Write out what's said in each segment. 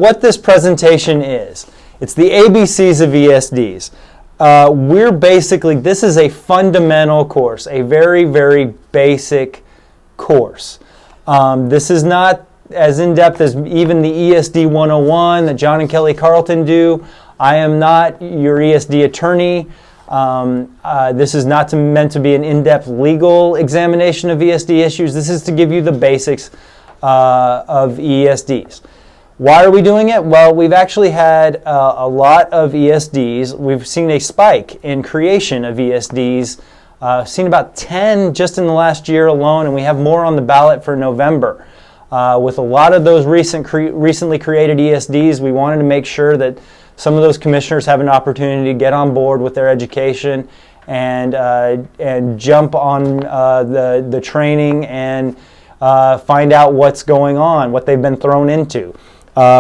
what this presentation is, it's the ABCs of ESDs. This is a fundamental course, a very, very basic course. This is not as in-depth as even the ESD 101 that John and Kelly Carlton do. I am not your ESD attorney. This is not meant to be an in-depth legal examination of ESD issues. This is to give you the basics of ESDs. Why are we doing it? Well, we've actually had a lot of ESDs. We've seen a spike in creation of ESDs, seen about 10 just in the last year alone, and we have more on the ballot for November. With a lot of those recently created ESDs, we wanted to make sure that some of those commissioners have an opportunity to get on board with their education and jump on the training and find out what's going on, what they've been thrown into.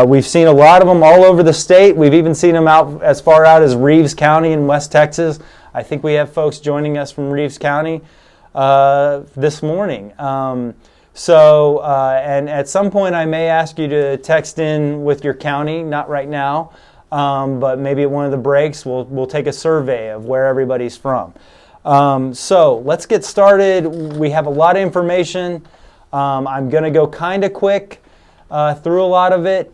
We've seen a lot of them all over the state. We've even seen them out as far out as Reeves County in West Texas. I think we have folks joining us from Reeves County this morning. And at some point I may ask you to text in with your county, not right now, but maybe at one of the breaks we'll take a survey of where everybody's from. So let's get started. We have a lot of information. I'm going to go kind of quick through a lot of it.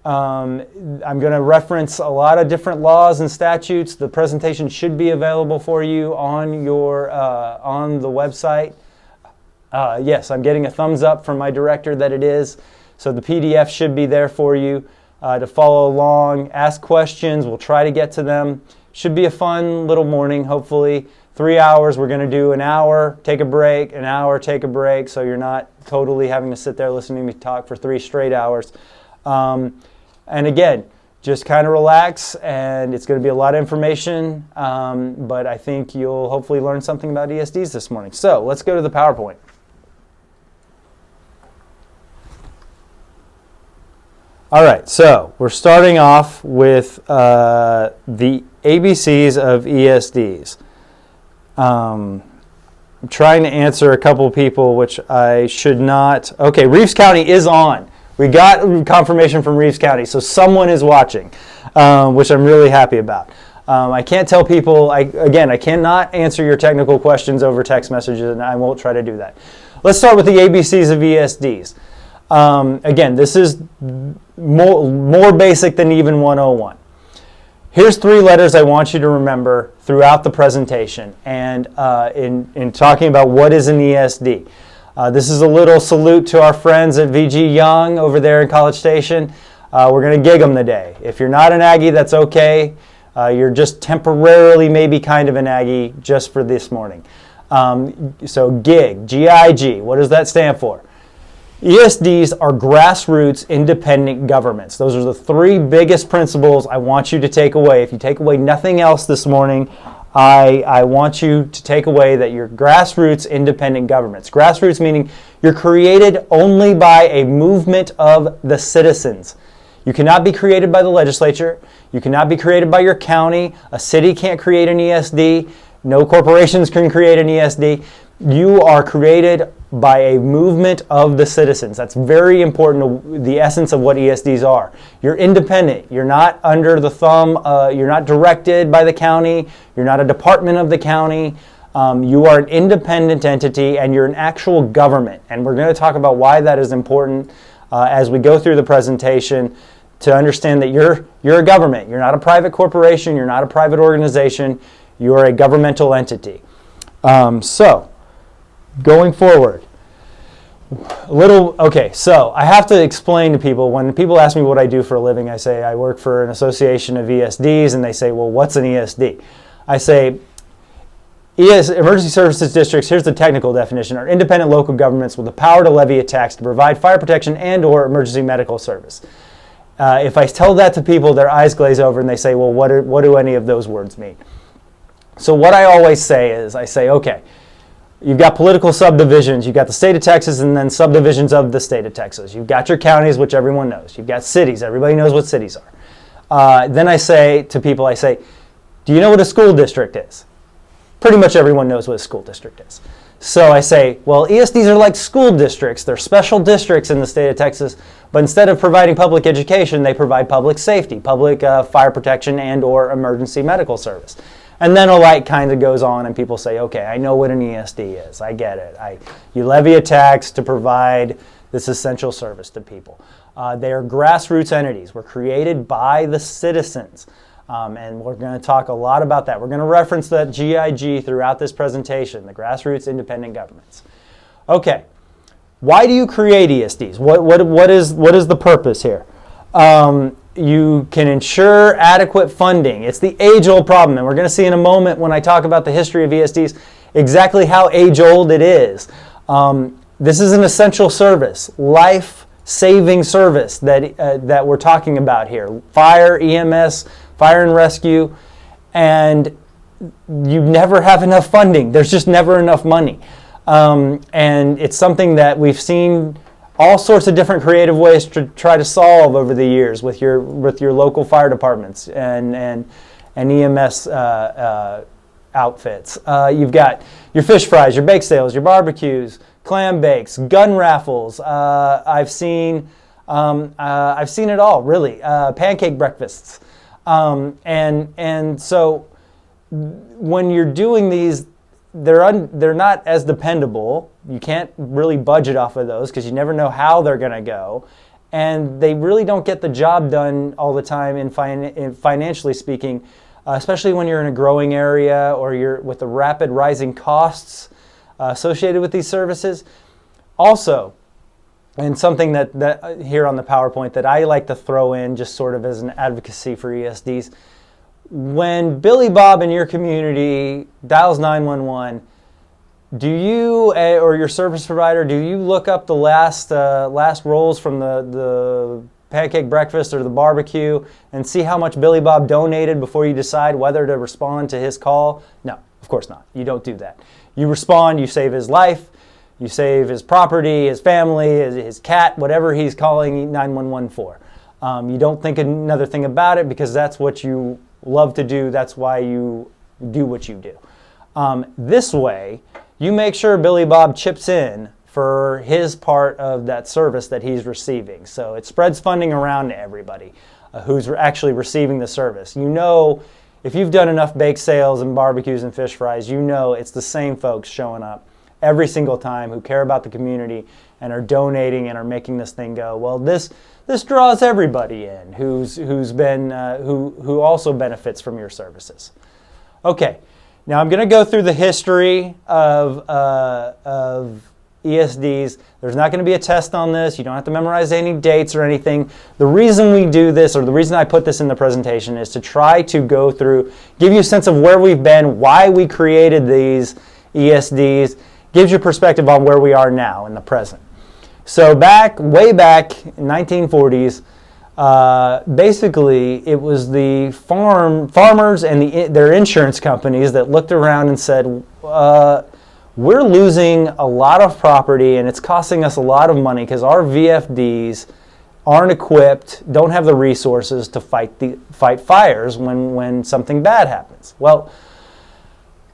I'm going to reference a lot of different laws and statutes. The presentation should be available for you on your on the website. Yes, I'm getting a thumbs up from my director that it is. So the PDF should be there for you to follow along. Ask questions. We'll try to get to them. Should be a fun little morning, hopefully. 3 hours. We're going to do an hour, take a break, an hour, take a break, so you're not totally having to sit there listening to me talk for 3 straight hours. And again, just kind of relax, and it's going to be a lot of information, but I think you'll hopefully learn something about ESDs this morning. So let's go to the PowerPoint. All right, so we're starting off with the ABCs of ESDs. I'm trying to answer a couple people, which I should not. Okay, Reeves County is on. We got confirmation from Reeves County, so someone is watching, which I'm really happy about. I can't tell people, I cannot answer your technical questions over text messages, and I won't try to do that. Let's start with the ABCs of ESDs. Again, this is more basic than even 101. Here's 3 letters I want you to remember throughout the presentation and in talking about what is an ESD. This is a little salute to our friends at VG Young over there in College Station. We're going to gig them today. If you're not an Aggie, that's okay. You're just temporarily maybe kind of an Aggie just for this morning. So GIG, G-I-G, what does that stand for? ESDs are grassroots independent governments. Those are the 3 biggest principles I want you to take away. If you take away nothing else this morning, I want you to take away that you're grassroots independent governments. Grassroots meaning you're created only by a movement of the citizens. You cannot be created by the legislature. You cannot be created by your county. A city can't create an ESD. No corporations can create an ESD. You are created by a movement of the citizens. That's very important, the essence of what ESDs are. You're independent. You're not under the thumb. You're not directed by the county. You're not a department of the county. You are an independent entity, and you're an actual government. And we're going to talk about why that is important as we go through the presentation to understand that you're a government. You're not a private corporation. You're not a private organization. You're a governmental entity. So, going forward, so I have to explain to people, when people ask me what I do for a living, I say I work for an association of ESDs, and they say, well, what's an ESD? I say, emergency services districts, here's the technical definition, are independent local governments with the power to levy a tax to provide fire protection and or emergency medical service. If I tell that to people, their eyes glaze over and they say, well, what do any of those words mean? So what I always say is, I say, okay, you've got political subdivisions. You've got the state of Texas and then subdivisions of the state of Texas. You've got your counties, which everyone knows. You've got cities. Everybody knows what cities are. Then I say to people, do you know what a school district is? Pretty much everyone knows what a school district is. So I say, well, ESDs are like school districts. They're special districts in the state of Texas, but instead of providing public education, they provide public safety, public fire protection and or emergency medical service. And then a light kind of goes on and people say, okay, I know what an ESD is. I get it. You levy a tax to provide this essential service to people. They are grassroots entities. We're created by the citizens. And we're going to talk a lot about that. We're going to reference that GIG throughout this presentation, the grassroots independent governments. Okay, why do you create ESDs? What is the purpose here? You can ensure adequate funding. It's the age-old problem, and we're going to see in a moment when I talk about the history of ESDs exactly how age-old it is. This is an essential service, life-saving service that we're talking about here. Fire, EMS, fire and rescue, and you never have enough funding. There's just never enough money. And it's something that we've seen all sorts of different creative ways to try to solve over the years with your local fire departments and EMS outfits. You've got your fish fries, your bake sales, your barbecues, clam bakes, gun raffles. I've seen it all, really. Pancake breakfasts. And so when you're doing these, they're not as dependable. You can't really budget off of those because you never know how they're going to go. And they really don't get the job done all the time in financially speaking, especially when you're in a growing area or you're with the rapid rising costs associated with these services. Also, and something that here on the PowerPoint that I like to throw in just sort of as an advocacy for ESDs, when Billy Bob in your community dials 911, do you or your service provider, do you look up the last rolls from the pancake breakfast or the barbecue and see how much Billy Bob donated before you decide whether to respond to his call? No, of course not. You don't do that. You respond, you save his life, you save his property, his family, his cat, whatever he's calling 911 for. You don't think another thing about it because that's what you love to do. That's why you do what you do. This way, you make sure Billy Bob chips in for his part of that service that he's receiving. So it spreads funding around to everybody who's actually receiving the service. You know, if you've done enough bake sales and barbecues and fish fries, you know it's the same folks showing up every single time who care about the community and are donating and are making this thing go. Well, this draws everybody in who also benefits from your services. Okay, now I'm going to go through the history of ESDs. There's not going to be a test on this. You don't have to memorize any dates or anything. The reason we do this, or the reason I put this in the presentation, is to try to go through, give you a sense of where we've been, why we created these ESDs, gives you perspective on where we are now in the present. So way back in 1940s, basically it was the farmers and their insurance companies that looked around and said, we're losing a lot of property and it's costing us a lot of money because our VFDs aren't equipped, don't have the resources to fight fires when something bad happens. Well,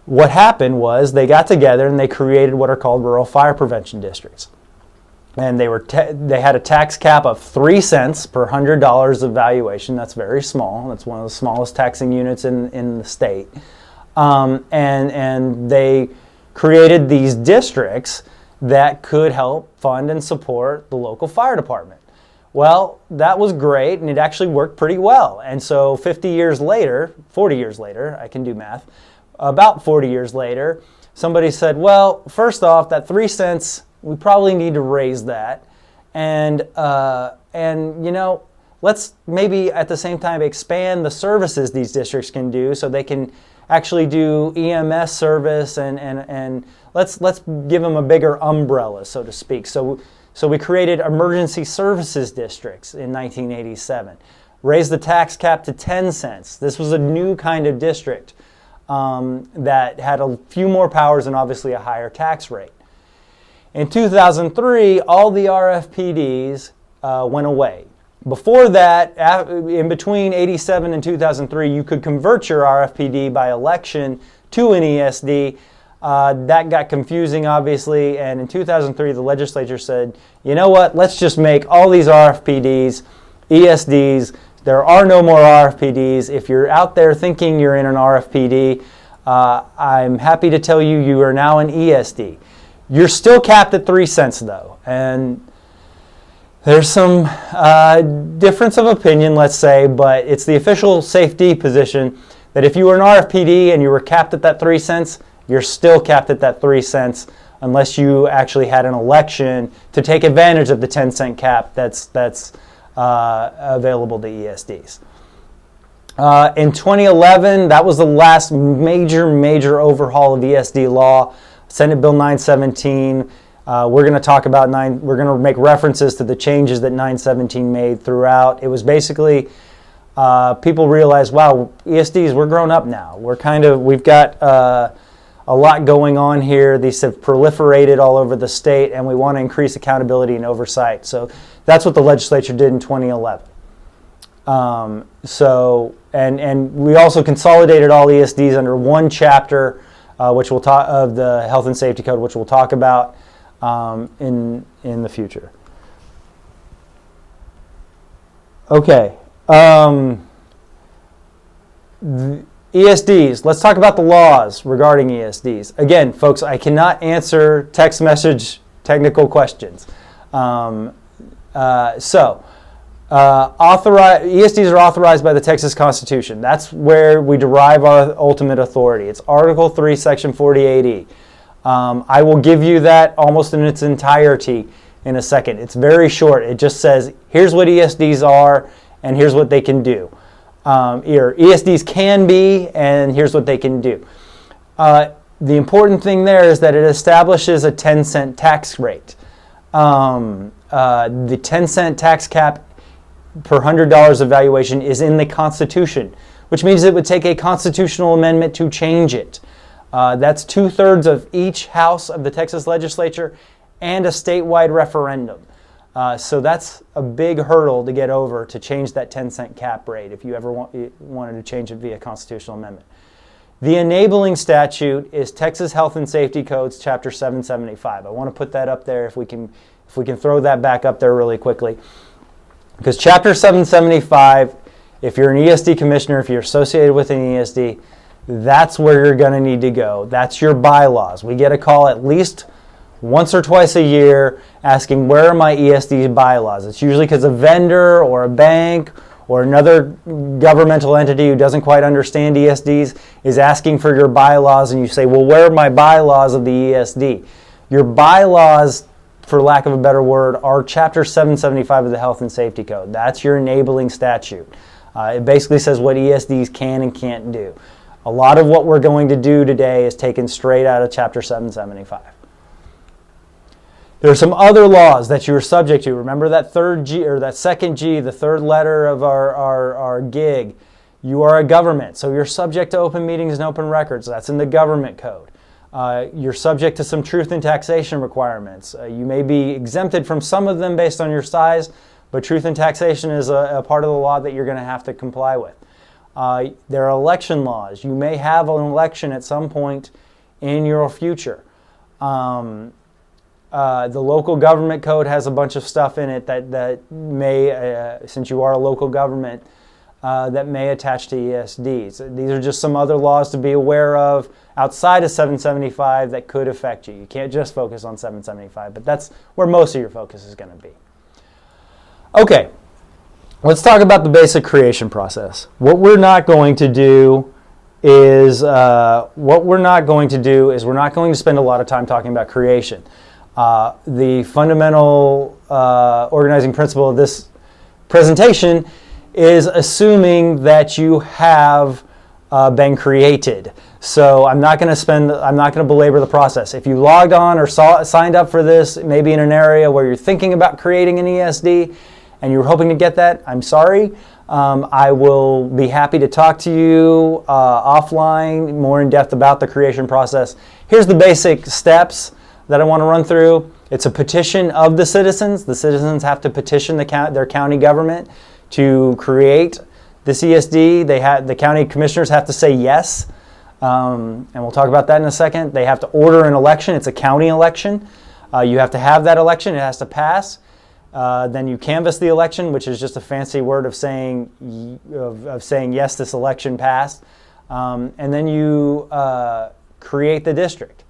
what happened was they got together and they created what are called rural fire prevention districts. And they had a tax cap of 3 cents per $100 of valuation. That's very small. That's one of the smallest taxing units in the state. And they created these districts that could help fund and support the local fire department. Well, that was great, and it actually worked pretty well. And so 40 years later, I can do math, about 40 years later, somebody said, well, first off, that 3 cents, we probably need to raise that. And you know, let's maybe at the same time expand the services these districts can do so they can actually do EMS service and let's give them a bigger umbrella, so to speak. So we created emergency services districts in 1987. Raised the tax cap to 10 cents. This was a new kind of district that had a few more powers and obviously a higher tax rate. In 2003, all the RFPDs went away. Before that, in between 87 and 2003, you could convert your RFPD by election to an ESD. That got confusing, obviously, and in 2003, the legislature said, you know what, let's just make all these RFPDs, ESDs. There are no more RFPDs. If you're out there thinking you're in an RFPD, I'm happy to tell you you are now an ESD. You're still capped at 3 cents, though, and there's some difference of opinion, let's say, but it's the official safety position that if you were an RFPD and you were capped at that 3 cents, you're still capped at that 3 cents unless you actually had an election to take advantage of the 10-cent cap that's available to ESDs. In 2011, that was the last major overhaul of ESD law, Senate Bill 917. We're going to talk about we're going to make references to the changes that 917 made throughout. It was basically people realized, wow, ESDs, we're grown up now. We've got a lot going on here. These have proliferated all over the state, and we want to increase accountability and oversight. So that's what the legislature did in 2011. And we also consolidated all ESDs under one chapter, which we'll talk of the Health and Safety Code, which we'll talk about in the future. Okay. ESDs. Let's talk about the laws regarding ESDs. Again, folks, I cannot answer text message technical questions. ESDs are authorized by the Texas Constitution. That's where we derive our ultimate authority. It's Article 3, Section 48E. I will give you that almost in its entirety in a second. It's very short. It just says, here's what ESDs are, and here's what they can do. ESDs can be, and here's what they can do. The important thing there is that it establishes a 10-cent tax rate. The 10-cent tax cap per $100 of valuation is in the Constitution, which means it would take a constitutional amendment to change it. That's 2/3 of each house of the Texas legislature and a statewide referendum. So that's a big hurdle to get over to change that 10-cent cap rate if you ever wanted to change it via constitutional amendment. The enabling statute is Texas Health and Safety Codes, Chapter 775. I want to put that up there if we can throw that back up there really quickly. Because Chapter 775, if you're an ESD commissioner, if you're associated with an ESD, that's where you're going to need to go. That's your bylaws. We get a call at least once or twice a year asking, where are my ESD bylaws? It's usually because a vendor or a bank or another governmental entity who doesn't quite understand ESDs is asking for your bylaws, and you say, well, where are my bylaws of the ESD? Your bylaws, for lack of a better word, are Chapter 775 of the Health and Safety Code. That's your enabling statute. It basically says what ESDs can and can't do. A lot of what we're going to do today is taken straight out of Chapter 775. There are some other laws that you are subject to. Remember that third G, or that second G, the third letter of our gig. You are a government, so you're subject to open meetings and open records. That's in the government code. You're subject to some truth and taxation requirements. You may be exempted from some of them based on your size, but truth and taxation is a part of the law that you're going to have to comply with. There are election laws. You may have an election at some point in your future. The local government code has a bunch of stuff in it that may, since you are a local government, that may attach to ESDs. These are just some other laws to be aware of outside of 775 that could affect you. You can't just focus on 775, but that's where most of your focus is going to be. Okay, let's talk about the basic creation process. What we're not going to do is we're not going to spend a lot of time talking about creation. The fundamental organizing principle of this presentation is assuming that you have been created. So I'm not going to belabor the process. If you logged on or signed up for this, maybe in an area where you're thinking about creating an ESD and you're hoping to get that, I'm sorry. I will be happy to talk to you offline, more in depth about the creation process. Here's the basic steps that I want to run through. It's a petition of the citizens. The citizens have to petition their county government to create this ESD. The county commissioners have to say yes. And we'll talk about that in a second. They have to order an election. It's a county election. You have to have that election. It has to pass. Then you canvass the election, which is just a fancy word of saying yes, this election passed. And then you create the district.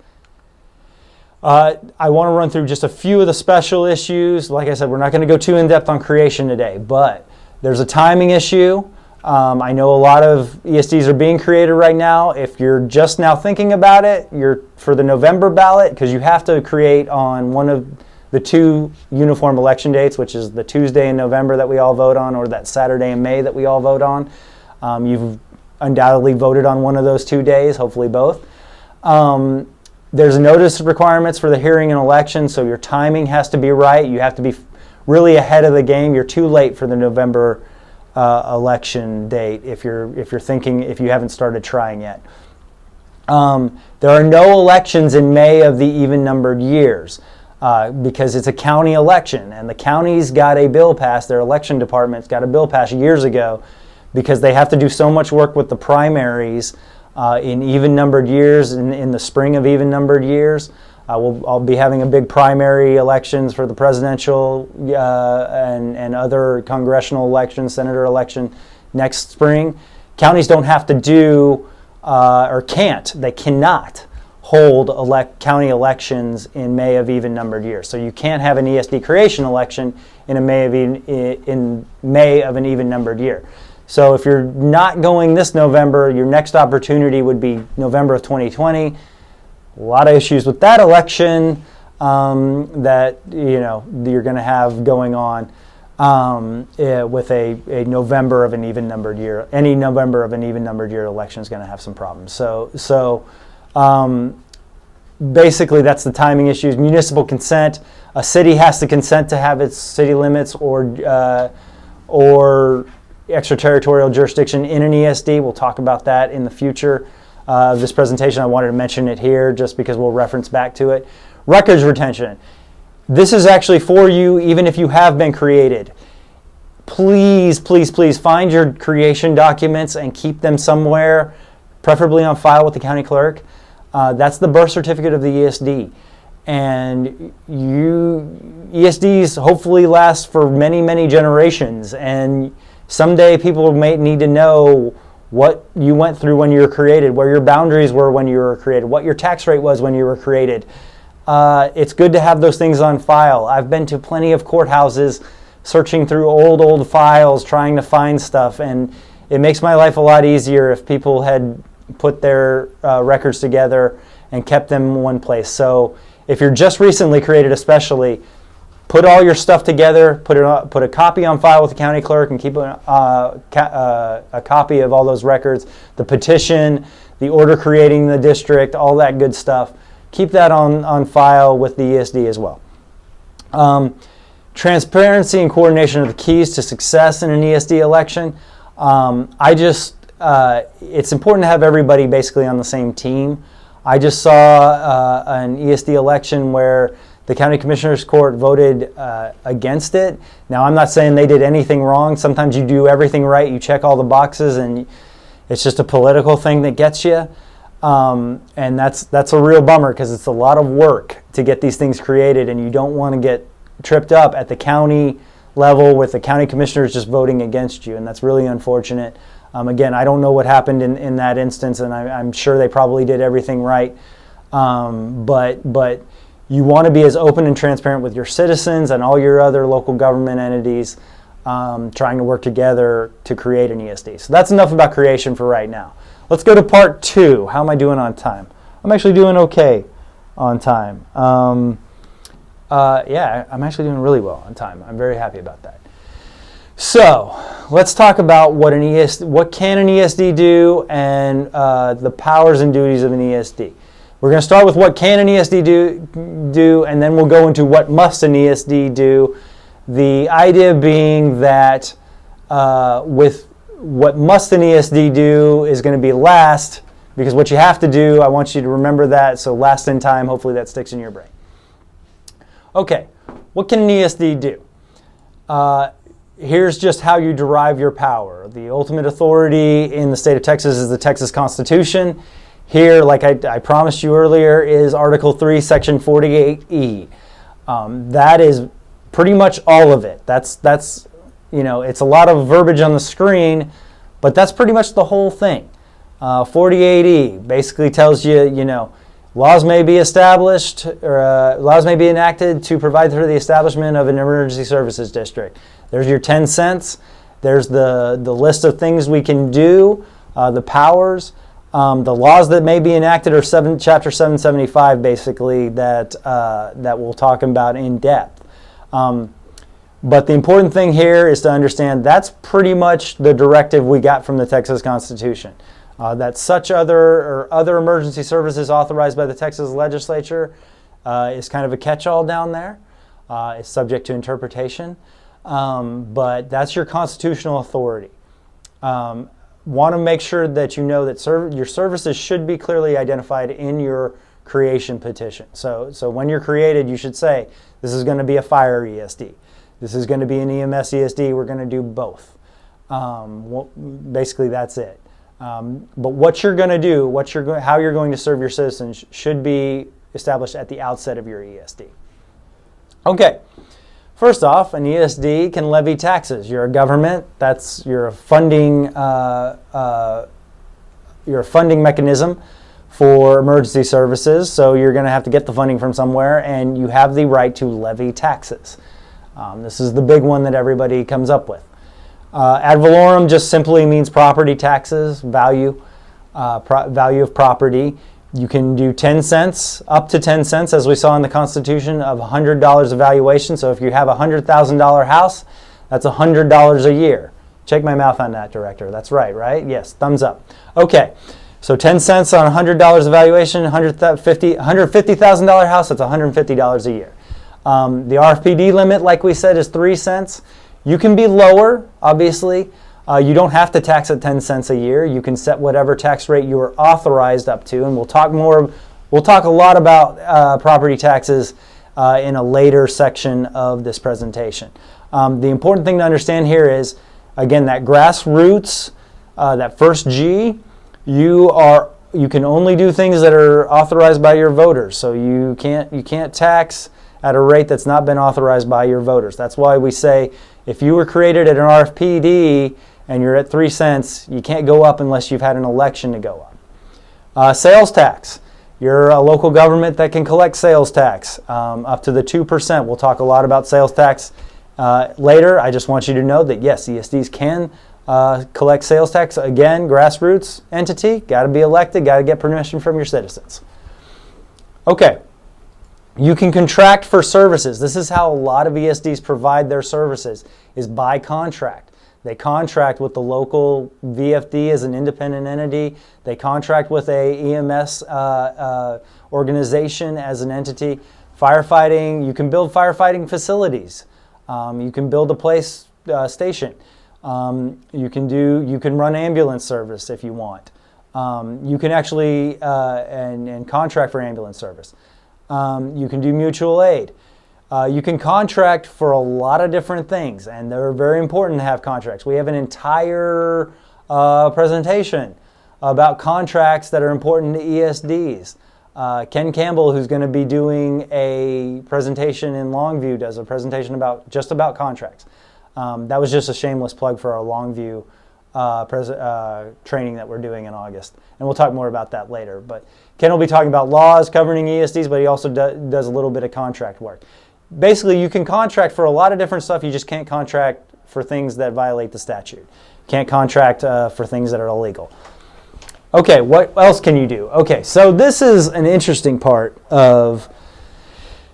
I want to run through just a few of the special issues. Like I said, we're not going to go too in-depth on creation today, but there's a timing issue. I know a lot of ESDs are being created right now. If you're just now thinking about it, you're for the November ballot, because you have to create on one of the two uniform election dates, which is the Tuesday in November that we all vote on, or that Saturday in May that we all vote on. You've undoubtedly voted on one of those 2 days, hopefully both. There's notice requirements for the hearing and election, so your timing has to be right. You have to be really ahead of the game. You're too late for the November election date if you haven't started trying yet. There are no elections in May of the even-numbered years because it's a county election, and the county's got a bill passed. Their election department's got a bill passed years ago because they have to do so much work with the primaries in even-numbered years, in the spring of even-numbered years. I'll be having a big primary elections for the presidential and other congressional elections, senator election next spring. Counties don't have to do, they cannot hold county elections in May of even-numbered years. So you can't have an ESD creation election in May of an even-numbered year. So if you're not going this November, your next opportunity would be November of 2020. A lot of issues with that election that you're going to have going on with a November of an even-numbered year. Any November of an even-numbered year election is going to have some problems. So basically, that's the timing issues. Municipal consent. A city has to consent to have its city limits or extraterritorial jurisdiction in an ESD. We'll talk about that in the future. This presentation, I wanted to mention it here just because we'll reference back to it. Records retention. This is actually for you even if you have been created. Please, please, please find your creation documents and keep them somewhere, preferably on file with the county clerk. That's the birth certificate of the ESD. And ESDs hopefully last for many, many generations. And someday people may need to know what you went through when you were created, where your boundaries were when you were created, what your tax rate was when you were created. It's good to have those things on file. I've been to plenty of courthouses searching through old files trying to find stuff, and it makes my life a lot easier if people had put their records together and kept them in one place. So if you're just recently created especially, put all your stuff together, put a copy on file with the county clerk, and keep a copy of all those records, the petition, the order creating the district, all that good stuff. Keep that on file with the ESD as well. Transparency and coordination are the keys to success in an ESD election. It's important to have everybody basically on the same team. I just saw an ESD election where the County Commissioners Court voted against it. Now, I'm not saying they did anything wrong. Sometimes you do everything right, you check all the boxes, and it's just a political thing that gets you. And that's a real bummer because it's a lot of work to get these things created, and you don't want to get tripped up at the county level with the county commissioners just voting against you, and that's really unfortunate. Again, I don't know what happened in that instance, and I'm sure they probably did everything right. But you want to be as open and transparent with your citizens and all your other local government entities trying to work together to create an ESD. So that's enough about creation for right now. Let's go to part 2. How am I doing on time? I'm actually doing okay on time. Yeah, I'm actually doing really well on time. I'm very happy about that. So let's talk about what can an ESD do and the powers and duties of an ESD. We're going to start with what can an ESD do, and then we'll go into what must an ESD do. The idea being that with what must an ESD do is going to be last, because what you have to do, I want you to remember that, so last in time, hopefully that sticks in your brain. Okay, what can an ESD do? Here's just how you derive your power. The ultimate authority in the state of Texas is the Texas Constitution. Here, like I promised you earlier, is Article 3, Section 48E. That is pretty much all of it. That's it's a lot of verbiage on the screen, but that's pretty much the whole thing. 48E basically tells you, laws may be established or laws may be enacted to provide for the establishment of an emergency services district. There's your 10 cents. There's the list of things we can do, the powers. The laws that may be enacted are Chapter 775, basically, that we'll talk about in depth. But the important thing here is to understand that's pretty much the directive we got from the Texas Constitution. That such other emergency services authorized by the Texas legislature is kind of a catch-all down there. It's subject to interpretation. But that's your constitutional authority. Want to make sure that you know that your services should be clearly identified in your creation petition. So when you're created, you should say, this is going to be a fire ESD. This is going to be an EMS ESD. We're going to do both. Basically, that's it. But what you're going to do, how you're going to serve your citizens should be established at the outset of your ESD. Okay. First off, an ESD can levy taxes. You're a government. That's your funding mechanism for emergency services. So you're going to have to get the funding from somewhere, and you have the right to levy taxes. This is the big one that everybody comes up with. Ad valorem just simply means property taxes, value of property. You can do 10 cents, up to 10 cents, as we saw in the Constitution, of $100 evaluation. So if you have a $100,000 house, that's $100 a year. Check my mouth on that, Director. That's right? Yes, thumbs up. Okay, so 10 cents on $100 evaluation, $150,000 house, that's $150 a year. The RFPD limit, like we said, is 3 cents. You can be lower, obviously. You don't have to tax at 10 cents a year. You can set whatever tax rate you are authorized up to, and we'll talk a lot about property taxes in a later section of this presentation. The important thing to understand here is, again, that grassroots, that first G, you can only do things that are authorized by your voters. So you can't tax at a rate that's not been authorized by your voters. That's why we say if you were created at an RFPD and you're at 3 cents, you can't go up unless you've had an election to go up. Sales tax. You're a local government that can collect sales tax up to the 2%. We'll talk a lot about sales tax later. I just want you to know that, yes, ESDs can collect sales tax. Again, grassroots entity, got to be elected, got to get permission from your citizens. Okay. You can contract for services. This is how a lot of ESDs provide their services, is by contract. They contract with the local VFD as an independent entity. They contract with a EMS organization as an entity. Firefighting, you can build firefighting facilities. You can build a police station. You can run ambulance service if you want. You can actually and contract for ambulance service. You can do mutual aid. You can contract for a lot of different things, and they're very important to have contracts. We have an entire presentation about contracts that are important to ESDs. Ken Campbell, who's going to be doing a presentation in Longview, does a presentation just about contracts. That was just a shameless plug for our Longview training that we're doing in August. And we'll talk more about that later. But Ken will be talking about laws governing ESDs, but he also does a little bit of contract work. Basically, you can contract for a lot of different stuff. You just can't contract for things that violate the statute. Can't contract for things that are illegal. Okay, what else can you do? Okay, so this is an interesting part of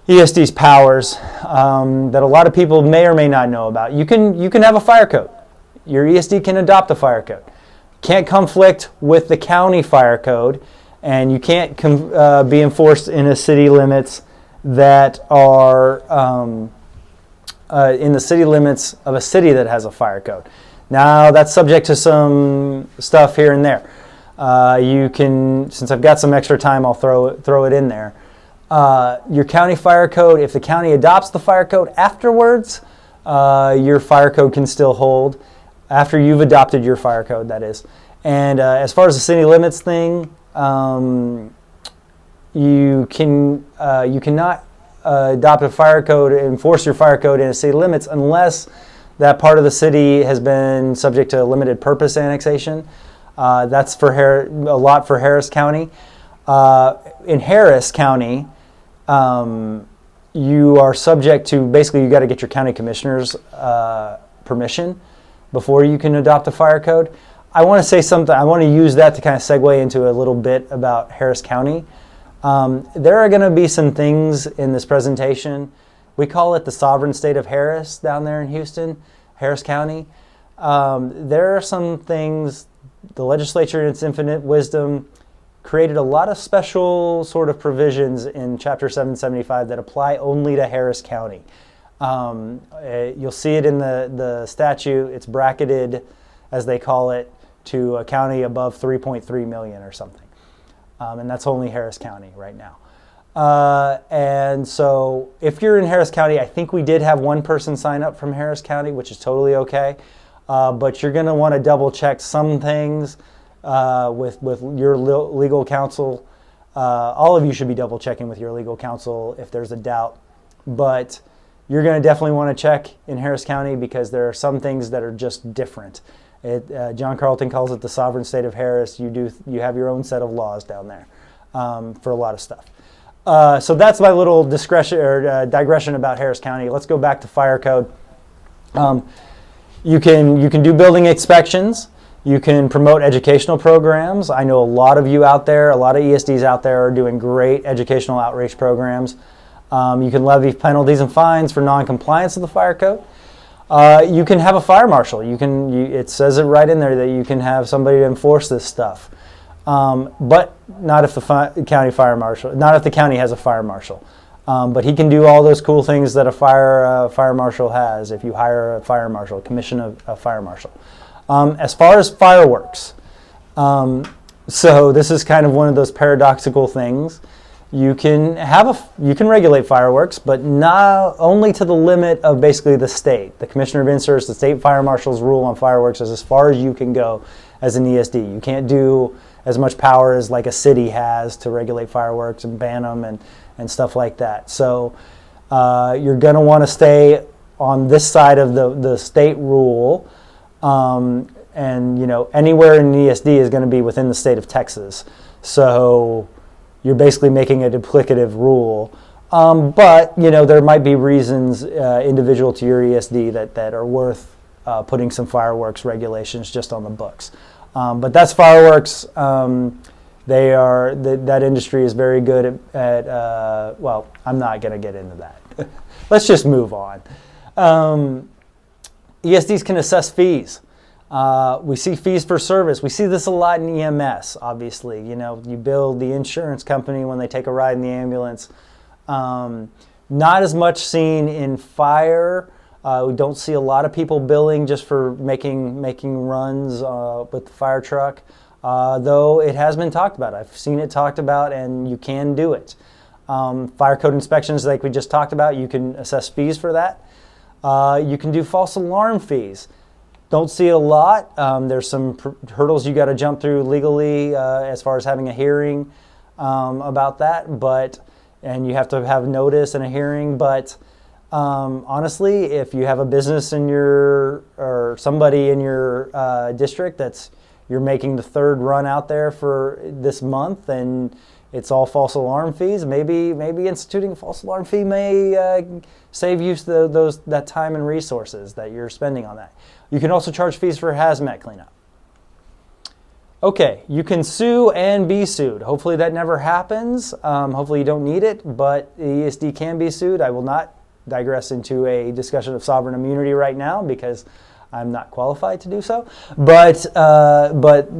ESD's powers that a lot of people may or may not know about. You can have a fire code. Your ESD can adopt a fire code. Can't conflict with the county fire code, and you can't be enforced in a city limits that are in the city limits of a city that has a fire code. Now that's subject to some stuff here and there. You can, since I've got some extra time, I'll throw it in there. Your county fire code, if the county adopts the fire code afterwards, your fire code can still hold after you've adopted your fire code, that is. And as far as the city limits thing, you cannot adopt a fire code, enforce your fire code in a city limits unless that part of the city has been subject to limited purpose annexation. That's for a lot for Harris County. In Harris County, you are subject to, basically you got to get your county commissioner's permission before you can adopt a fire code. I want to say something, I want to use that to kind of segue into a little bit about Harris County. There are going to be some things in this presentation. We call it the sovereign state of Harris down there in Houston, Harris County. There are some things, the legislature in its infinite wisdom created a lot of special sort of provisions in Chapter 775 that apply only to Harris County. You'll see it in the statute. It's bracketed, as they call it, to a county above 3.3 million or something. And that's only Harris County right now. And so if you're in Harris County, I think we did have one person sign up from Harris County, which is totally okay. But you're going to want to double check some things with your legal counsel. All of you should be double checking with your legal counsel if there's a doubt. But you're going to definitely want to check in Harris County because there are some things that are just different. John Carlton calls it the sovereign state of Harris. You have your own set of laws down there for a lot of stuff. So that's my little digression about Harris County. Let's go back to fire code. You can do building inspections. You can promote educational programs. I know a lot of you out there, a lot of ESDs out there are doing great educational outreach programs. You can levy penalties and fines for non-compliance with the fire code. You can have a fire marshal. It says it right in there that you can have somebody to enforce this stuff. But not if the county fire marshal, not if the county has a fire marshal. But he can do all those cool things that a fire marshal has if you hire a fire marshal, commission a fire marshal. As far as fireworks, so this is kind of one of those paradoxical things. You can regulate fireworks, but not only to the limit of basically the state. The Commissioner of Inserts, the state fire marshal's rule on fireworks is as far as you can go as an ESD. You can't do as much power as like a city has to regulate fireworks and ban them and stuff like that. So you're going to want to stay on this side of the state rule. And anywhere in ESD is going to be within the state of Texas. So you're basically making a duplicative rule. But there might be reasons individual to your ESD that are worth putting some fireworks regulations just on the books. But that's fireworks. That industry is very good at well, I'm not going to get into that. Let's just move on. ESDs can assess fees. We see fees for service. We see this a lot in EMS, obviously. You bill the insurance company when they take a ride in the ambulance. Not as much seen in fire. We don't see a lot of people billing just for making runs with the fire truck, though it has been talked about. I've seen it talked about, and you can do it. Fire code inspections, like we just talked about, you can assess fees for that. You can do false alarm fees. Don't see it a lot. There's some hurdles you got to jump through legally as far as having a hearing about that, and you have to have notice and a hearing. But honestly, if you have a business in or somebody in your district you're making the third run out there for this month, and it's all false alarm fees, maybe instituting a false alarm fee may save you that time and resources that you're spending on that. You can also charge fees for hazmat cleanup. Okay, you can sue and be sued. Hopefully that never happens. Hopefully you don't need it, but the ESD can be sued. I will not digress into a discussion of sovereign immunity right now because I'm not qualified to do so. But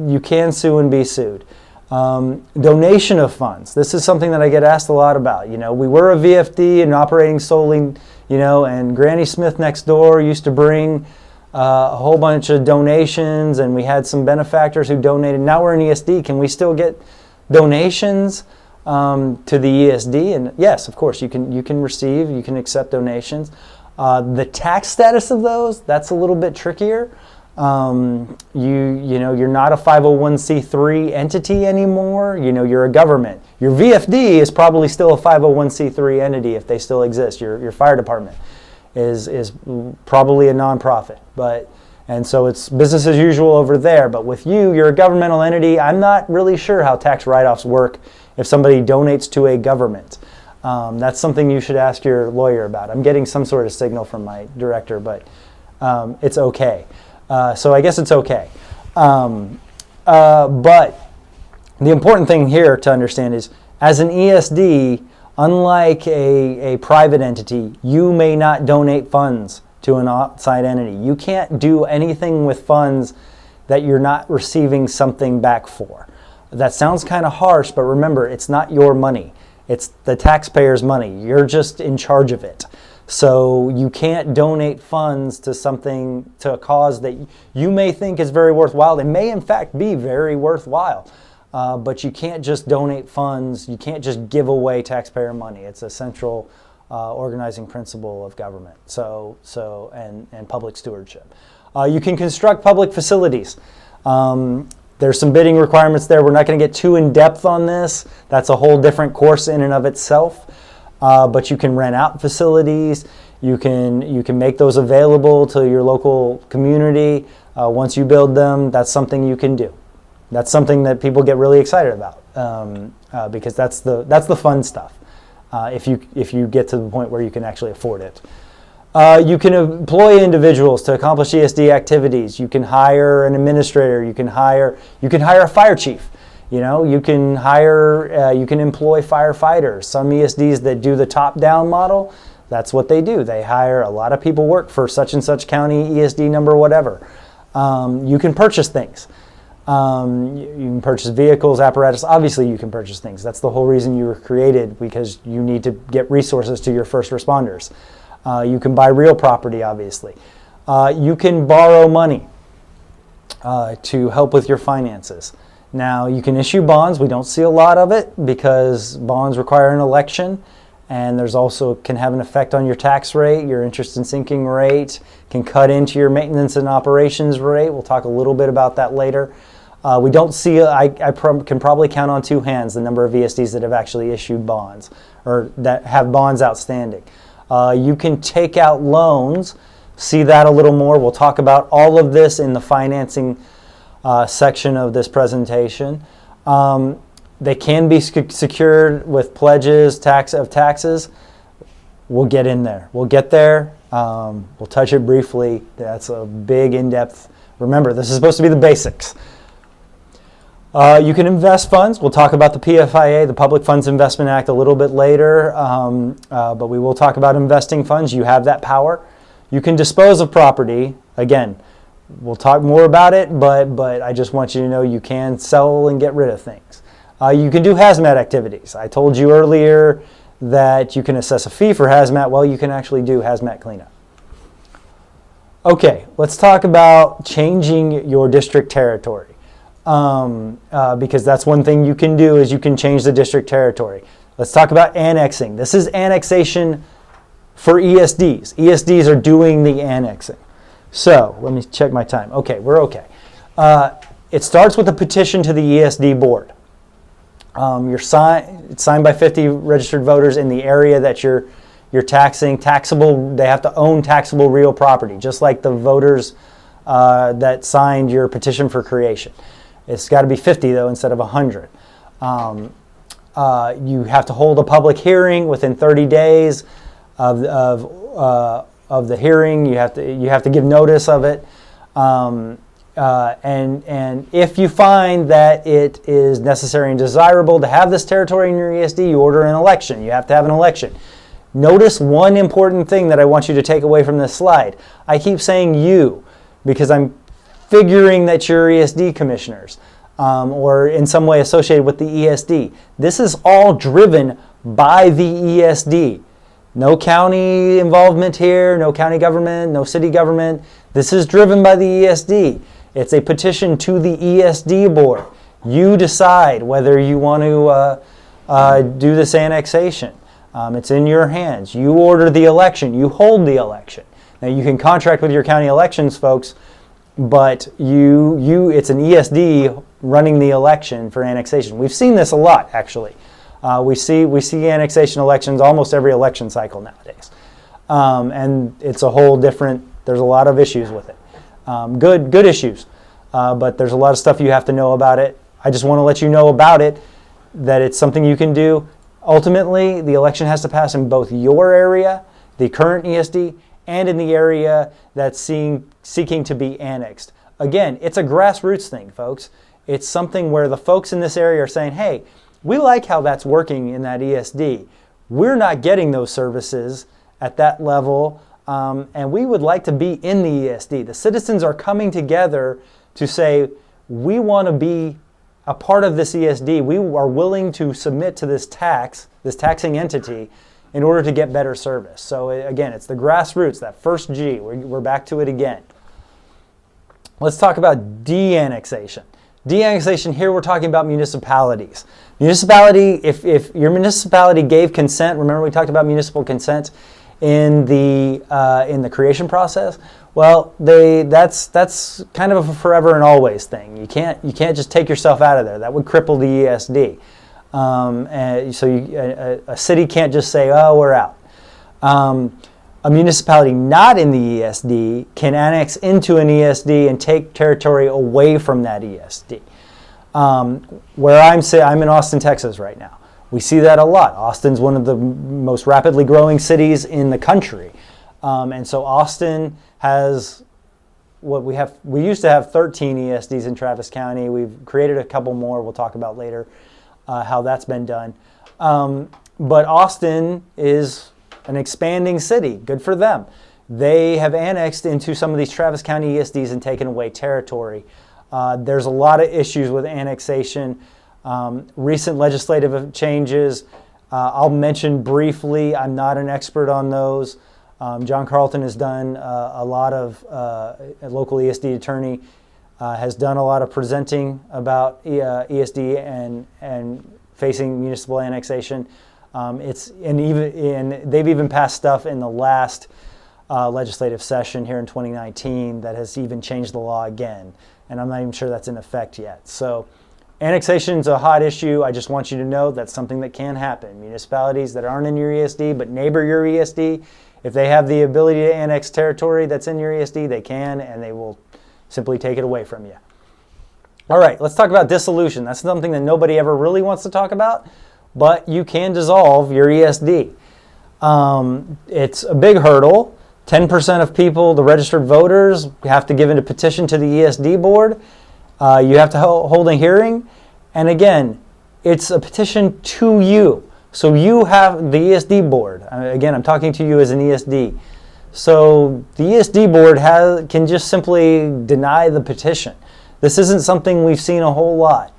you can sue and be sued. Donation of funds. This is something that I get asked a lot about. We were a VFD and operating solely, and Granny Smith next door used to bring a whole bunch of donations, and we had some benefactors who donated. Now we're in ESD. Can we still get donations to the ESD? And yes, of course, you can accept donations. The tax status of those, that's a little bit trickier. You're not a 501c3 entity anymore. You're a government. Your VFD is probably still a 501c3 entity if they still exist. Your fire department is probably a nonprofit, and so it's business as usual over there. But with you're a governmental entity. I'm not really sure how tax write-offs work if somebody donates to a government. That's something you should ask your lawyer about. I'm getting some sort of signal from my director, but it's okay. So I guess it's okay. But the important thing here to understand is, as an ESD, unlike a private entity, you may not donate funds to an outside entity. You can't do anything with funds that you're not receiving something back for. That sounds kind of harsh, but remember, it's not your money. It's the taxpayer's money. You're just in charge of it. So you can't donate funds to a cause that you may think is very worthwhile. It may in fact be very worthwhile, but you can't just donate funds. You can't just give away taxpayer money. It's a central organizing principle of government. And public stewardship. You can construct public facilities. There's some bidding requirements there. We're not going to get too in depth on this. That's a whole different course in and of itself. But you can rent out facilities. You can make those available to your local community once you build them. That's something you can do. That's something that people get really excited about because that's the fun stuff. If you get to the point where you can actually afford it. You can employ individuals to accomplish ESD activities. You can hire an administrator. You can hire a fire chief. You can employ firefighters. Some ESDs that do the top-down model, that's what they do. They hire a lot of people work for such and such county ESD number, whatever. You can purchase things. You can purchase vehicles, apparatus. Obviously, you can purchase things. That's the whole reason you were created, because you need to get resources to your first responders. You can buy real property, obviously. You can borrow money to help with your finances. Now, you can issue bonds. We don't see a lot of it because bonds require an election, and there's also can have an effect on your tax rate, your interest and sinking rate, can cut into your maintenance and operations rate. We'll talk a little bit about that later. We don't see, I can probably count on two hands the number of ESDs that have actually issued bonds or that have bonds outstanding. You can take out loans, see that a little more. We'll talk about all of this in the financing section of this presentation. They can be secured with pledges, taxes. We'll get in there. We'll get there. We'll touch it briefly. That's a big in-depth. Remember, this is supposed to be the basics. You can invest funds. We'll talk about the PFIA, the Public Funds Investment Act, a little bit later, but we will talk about investing funds. You have that power. You can dispose of property. Again, we'll talk more about it, but I just want you to know you can sell and get rid of things. You can do hazmat activities. I told you earlier that you can assess a fee for hazmat. Well, you can actually do hazmat cleanup. Okay, let's talk about changing your district territory. Because that's one thing you can do is you can change the district territory. Let's talk about annexing. This is annexation for ESDs. ESDs are doing the annexing. So let me check my time. Okay, we're okay. It starts with a petition to the ESD board. It's signed by 50 registered voters in the area that you're taxing. Taxable, they have to own taxable real property, just like the voters that signed your petition for creation. It's got to be 50 though instead of 100. You have to hold a public hearing within 30 days of the hearing. You have to give notice of it. And if you find that it is necessary and desirable to have this territory in your ESD, you order an election. You have to have an election. Notice one important thing that I want you to take away from this slide. I keep saying you because I'm figuring that you're ESD commissioners or in some way associated with the ESD. This is all driven by the ESD. No county involvement here, no county government, no city government. This is driven by the ESD. It's a petition to the ESD board. You decide whether you want to do this annexation. It's in your hands. You order the election. You hold the election. Now you can contract with your county elections folks but it's an ESD running the election for annexation. We've seen this a lot, actually. We see annexation elections almost every election cycle nowadays, and it's a whole different. There's a lot of issues with it. Good issues, but there's a lot of stuff you have to know about it. I just want to let you know about it, that it's something you can do. Ultimately, the election has to pass in both your area, the current ESD, and in the area that's seeking to be annexed. Again, it's a grassroots thing, folks. It's something where the folks in this area are saying, hey, we like how that's working in that ESD. We're not getting those services at that level, and we would like to be in the ESD. The citizens are coming together to say, we want to be a part of this ESD. We are willing to submit to this taxing entity in order to get better service. So again, it's the grassroots, that first G. We're back to it again. Let's talk about deannexation. Deannexation, here we're talking about municipalities. Municipality, if your municipality gave consent, remember we talked about municipal consent in the creation process. Well, that's kind of a forever and always thing. You can't just take yourself out of there. That would cripple the ESD. And so a city can't just say, oh, we're out. A municipality not in the ESD can annex into an ESD and take territory away from that ESD. Where I'm in Austin, Texas right now. We see that a lot. Austin's one of the most rapidly growing cities in the country. And so Austin has we used to have 13 ESDs in Travis County. We've created a couple more we'll talk about later how that's been done. But Austin is an expanding city. Good for them. They have annexed into some of these Travis County ESDs and taken away territory. There's a lot of issues with annexation. Recent legislative changes, I'll mention briefly. I'm not an expert on those. John Carlton has done a lot of, a local ESD attorney has done a lot of presenting about ESD and facing municipal annexation. They've even passed stuff in the last legislative session here in 2019 that has even changed the law again, and I'm not even sure that's in effect yet. So annexation is a hot issue. I just want you to know that's something that can happen. Municipalities that aren't in your ESD but neighbor your ESD, if they have the ability to annex territory that's in your ESD, they can, and they will simply take it away from you. All right, let's talk about dissolution. That's something that nobody ever really wants to talk about, but you can dissolve your ESD. It's a big hurdle. 10% of people, the registered voters, have to give in a petition to the ESD board. You have to hold a hearing. And again, it's a petition to you. So you have the ESD board. Again, I'm talking to you as an ESD. So the ESD board can just simply deny the petition. This isn't something we've seen a whole lot.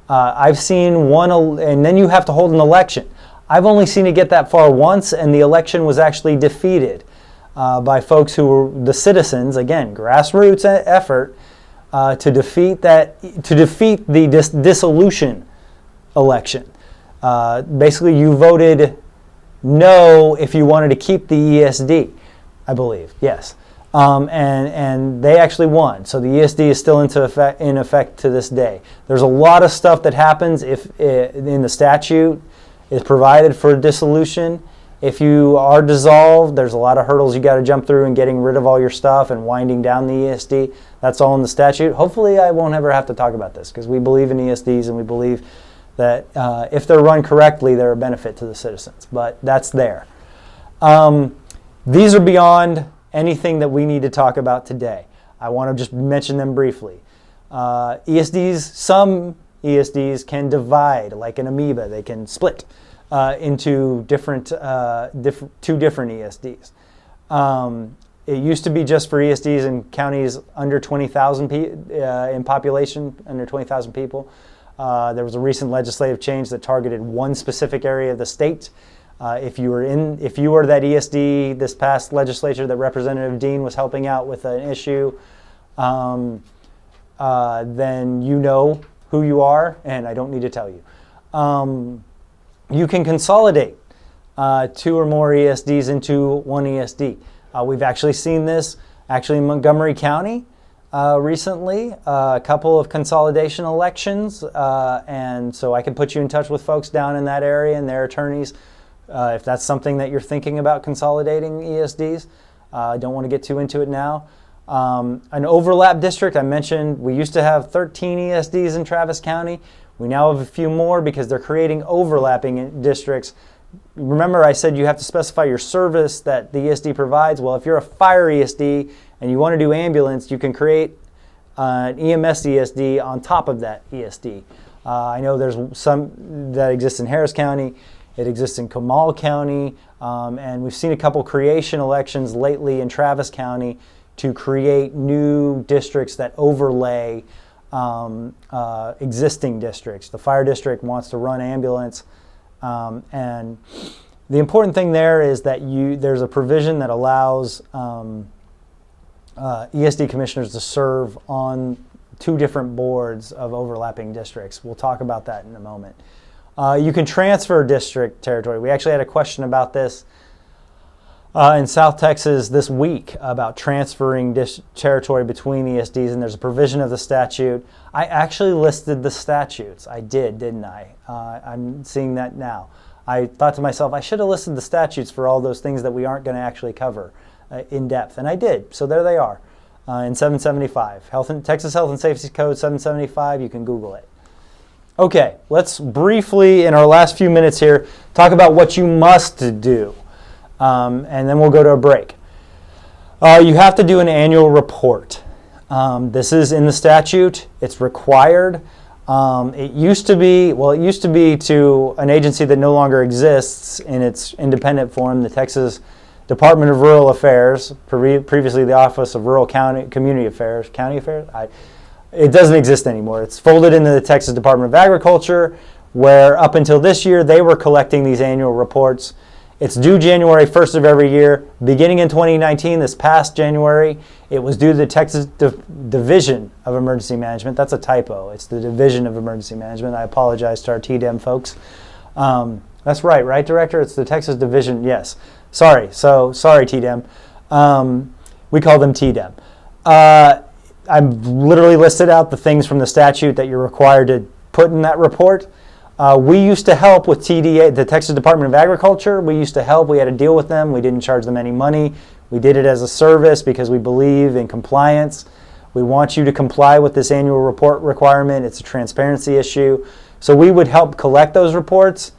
I've seen one, and then you have to hold an election. I've only seen it get that far once, and the election was actually defeated by folks who were the citizens. Again, grassroots effort to defeat the dissolution election. Basically, you voted no if you wanted to keep the ESD, I believe. Yes. And they actually won. So the ESD is still in effect to this day. There's a lot of stuff that happens if in the statute is provided for dissolution. If you are dissolved, there's a lot of hurdles you got to jump through in getting rid of all your stuff and winding down the ESD. That's all in the statute. Hopefully I won't ever have to talk about this because we believe in ESDs and we believe that if they're run correctly, they're a benefit to the citizens. But that's there. These are beyond anything that we need to talk about today. I want to just mention them briefly. ESDs, some ESDs can divide like an amoeba. They can split into two different ESDs. It used to be just for ESDs in counties under 20,000 in population, under 20,000 people. There was a recent legislative change that targeted one specific area of the state. If you were that ESD this past legislature that Representative Dean was helping out with an issue, then you know who you are, and I don't need to tell you. You can consolidate two or more ESDs into one ESD. We've actually seen this in Montgomery County. recently, a couple of consolidation elections, and so I can put you in touch with folks down in that area and their attorneys if that's something that you're thinking about consolidating ESDs. I don't want to get too into it now. An overlap district, I mentioned we used to have 13 ESDs in Travis County. We now have a few more because they're creating overlapping districts. Remember I said you have to specify your service that the ESD provides. Well, if you're a fire ESD and you want to do ambulance, you can create an EMS ESD on top of that ESD. I know there's some that exists in Harris County. It exists in Comal County. And we've seen a couple creation elections lately in Travis County to create new districts that overlay existing districts. The fire district wants to run ambulance. And the important thing there is that there's a provision that allows ESD commissioners to serve on 2 different boards of overlapping districts. We'll talk about that in a moment. You can transfer district territory. We actually had a question about this in South Texas this week about transferring territory between ESDs, and there's a provision of the statute. I actually listed the statutes. I did, didn't I? I'm seeing that now. I thought to myself, I should have listed the statutes for all those things that we aren't going to actually cover in depth, and I did. So there they are in 775. Texas Health and Safety Code 775, you can Google it. Okay, let's briefly, in our last few minutes here, talk about what you must do. And then we'll go to a break. You have to do an annual report. This is in the statute. It's required. It used to be to an agency that no longer exists in its independent form, the Texas Department of Rural Affairs, previously the Office of Rural Community Affairs. It doesn't exist anymore. It's folded into the Texas Department of Agriculture, where up until this year they were collecting these annual reports. It's due January 1st of every year. Beginning in 2019, this past January, it was due to the Texas Division of Emergency Management. That's a typo. It's the Division of Emergency Management. I apologize to our TDEM folks. That's right, Director? It's the Texas Division, yes. Sorry TDEM. We call them TDEM. I've literally listed out the things from the statute that you're required to put in that report. We used to help with TDA, the Texas Department of Agriculture. We used to help. We had to deal with them. We didn't charge them any money. We did it as a service because we believe in compliance. We want you to comply with this annual report requirement. It's a transparency issue. So we would help collect those reports.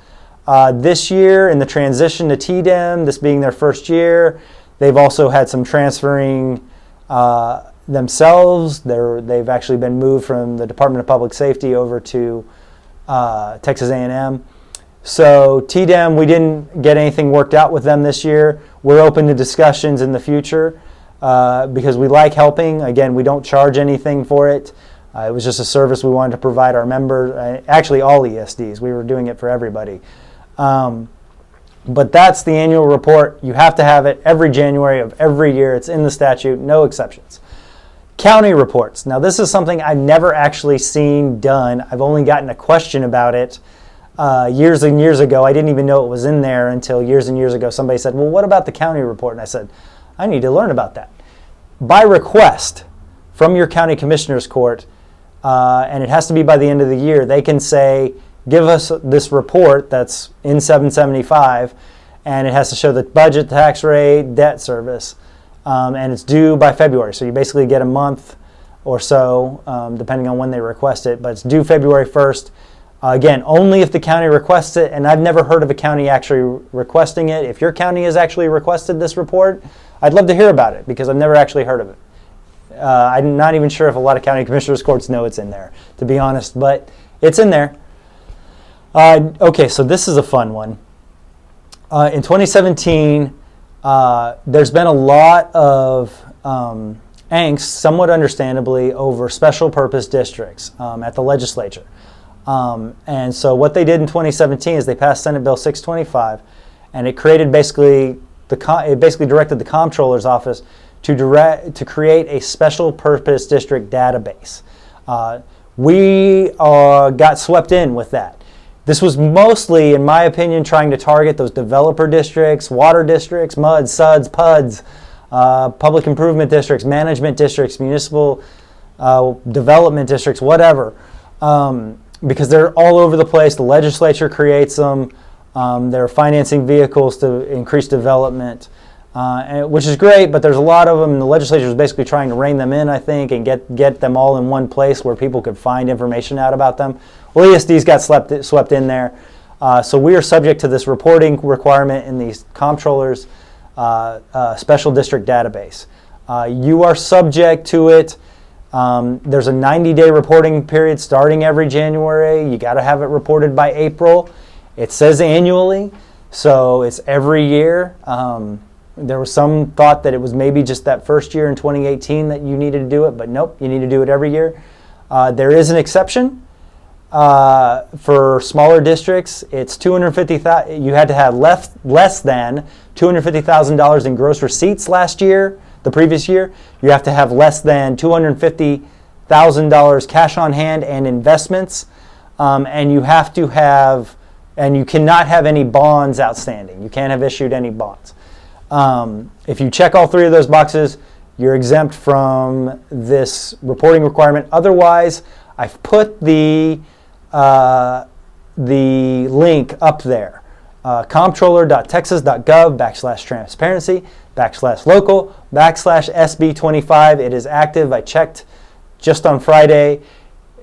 This year, in the transition to TDEM, this being their first year, they've also had some transferring themselves. They've actually been moved from the Department of Public Safety over to Texas A&M. So TDEM, we didn't get anything worked out with them this year. We're open to discussions in the future because we like helping. Again, we don't charge anything for it. It was just a service we wanted to provide our members, actually all ESDs. We were doing it for everybody. But that's the annual report. You have to have it every January of every year. It's in the statute, no exceptions. County reports. Now this is something I've never actually seen done. I've only gotten a question about it years and years ago. I didn't even know it was in there until years and years ago. Somebody said, well, what about the county report? And I said, I need to learn about that. By request from your county commissioner's court, and it has to be by the end of the year, they can say, give us this report that's in 775, and it has to show the budget, tax rate, debt service. And it's due by February. So you basically get a month or so, depending on when they request it. But it's due February 1st. Again, only if the county requests it. And I've never heard of a county actually requesting it. If your county has actually requested this report, I'd love to hear about it because I've never actually heard of it. I'm not even sure if a lot of county commissioners' courts know it's in there, to be honest. But it's in there. Okay, so this is a fun one. In 2017, there's been a lot of angst, somewhat understandably, over special purpose districts at the legislature. And so what they did in 2017 is they passed Senate Bill 625, and it created basically directed the comptroller's office to create a special purpose district database. We got swept in with that. This was mostly, in my opinion, trying to target those developer districts, water districts, MUDs, SUDs, PUDs, public improvement districts, management districts, municipal development districts, whatever, because they're all over the place. The legislature creates them. They're financing vehicles to increase development, which is great, but there's a lot of them, and the legislature is basically trying to rein them in, I think, and get them all in one place where people could find information out about them. Well, ESDs got swept in there. So we are subject to this reporting requirement in the comptroller's special district database. You are subject to it. There's a 90-day reporting period starting every January. You got to have it reported by April. It says annually, so it's every year. There was some thought that it was maybe just that first year in 2018 that you needed to do it, but nope, you need to do it every year. There is an exception. For smaller districts, it's $250,000. You had to have less than $250,000 in gross receipts last year. The previous year, you have to have less than $250,000 cash on hand and investments, and you have to have, and you cannot have any bonds outstanding. You can't have issued any bonds. If you check all three of those boxes, you're exempt from this reporting requirement. Otherwise, I've put the link up there, comptroller.texas.gov/transparency/local/SB25. It is active. I checked just on Friday.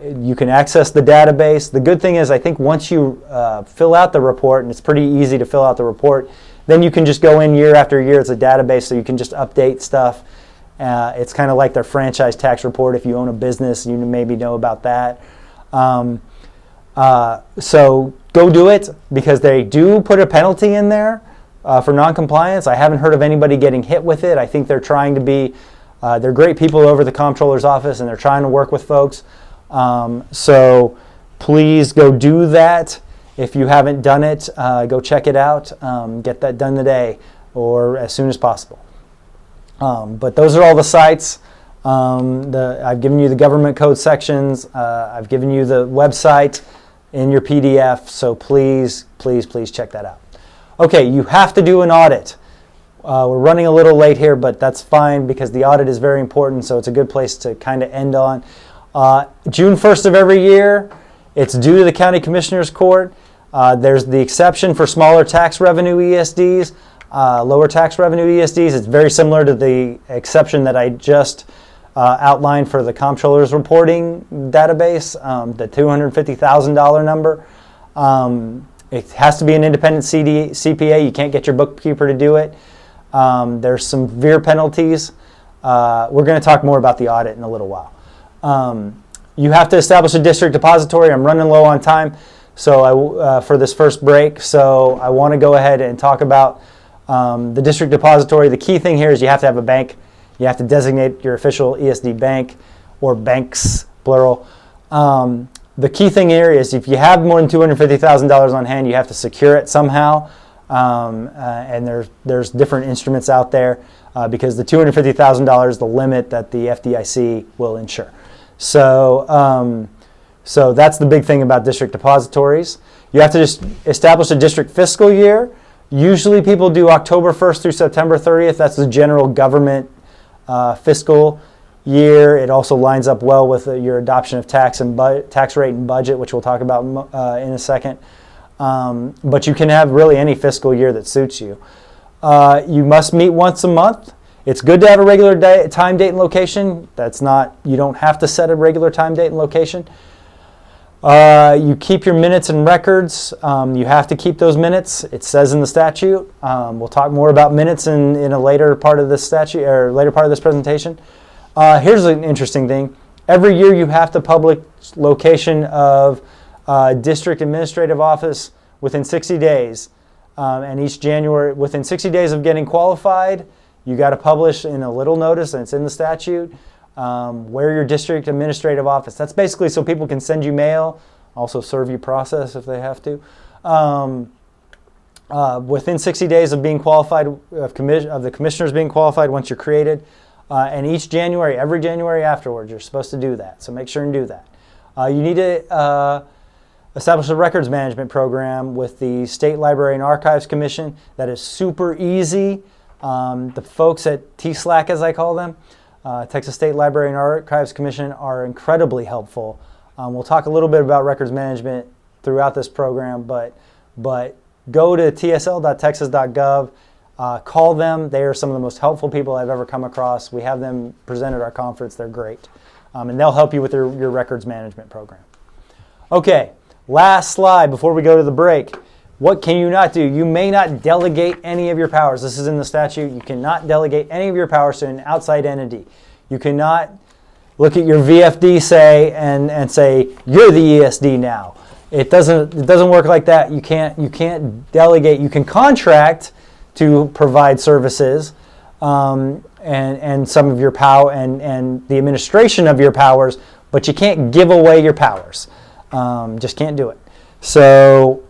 You can access the database. The good thing is, I think once you fill out the report, and it's pretty easy to fill out the report, then you can just go in year after year. It's a database, so you can just update stuff. It's kind of like their franchise tax report. If you own a business, you maybe know about that. So go do it, because they do put a penalty in there for noncompliance. I haven't heard of anybody getting hit with it. I think they're trying to be, they're great people over the comptroller's office, and they're trying to work with folks. So please go do that. If you haven't done it, go check it out. Get that done today or as soon as possible. But those are all the sites. I've given you the government code sections. I've given you the website in your PDF, so please, please, please check that out. Okay, you have to do an audit. We're running a little late here, but that's fine because the audit is very important, so it's a good place to kind of end on. June 1st of every year, it's due to the County Commissioner's Court. There's the exception for smaller tax revenue ESDs, lower tax revenue ESDs. It's very similar to the exception that I just outlined for the comptroller's reporting database, the $250,000 number. It has to be an independent CPA. You can't get your bookkeeper to do it. There's some severe penalties. We're going to talk more about the audit in a little while. You have to establish a district depository. I'm running low on time for this first break, so I want to go ahead and talk about the district depository. The key thing here is you have to have a bank. You have to designate your official ESD bank, or banks, plural. The key thing here is if you have more than $250,000 on hand, you have to secure it somehow. And there's different instruments out there because the $250,000 is the limit that the FDIC will insure. So that's the big thing about district depositories. You have to just establish a district fiscal year. Usually people do October 1st through September 30th. That's the general government fiscal year. It also lines up well with your adoption of tax rate and budget, which we'll talk about in a second. But you can have really any fiscal year that suits you. You must meet once a month. It's good to have a regular time, date, and location. You don't have to set a regular time, date, and location. You keep your minutes and records. You have to keep those minutes. It says in the statute. We'll talk more about minutes in a later part of this statute or later part of this presentation. Here's an interesting thing. Every year you have to publish location of district administrative office within 60 days. And each January, within 60 days of getting qualified, you got to publish in a little notice, and it's in the statute, where your district administrative office. That's basically so people can send you mail, also serve you process if they have to. Within 60 days of being qualified, of the commissioners being qualified once you're created, and each January, every January afterwards, you're supposed to do that. So make sure and do that. You need to establish a records management program with the State Library and Archives Commission. That is super easy. The folks at TSLAC, as I call them, Texas State Library and Archives Commission are incredibly helpful. We'll talk a little bit about records management throughout this program, but go to tsl.texas.gov, call them. They are some of the most helpful people I've ever come across. We have them present at our conference. They're great. And they'll help you with your records management program. Okay, last slide before we go to the break. What can you not do? You may not delegate any of your powers. This is in the statute. You cannot delegate any of your powers to an outside entity. You cannot look at your VFD and say you're the ESD now. It doesn't work like that. You can't delegate. You can contract to provide services and some of your power and the administration of your powers, but you can't give away your powers. Just can't do it. So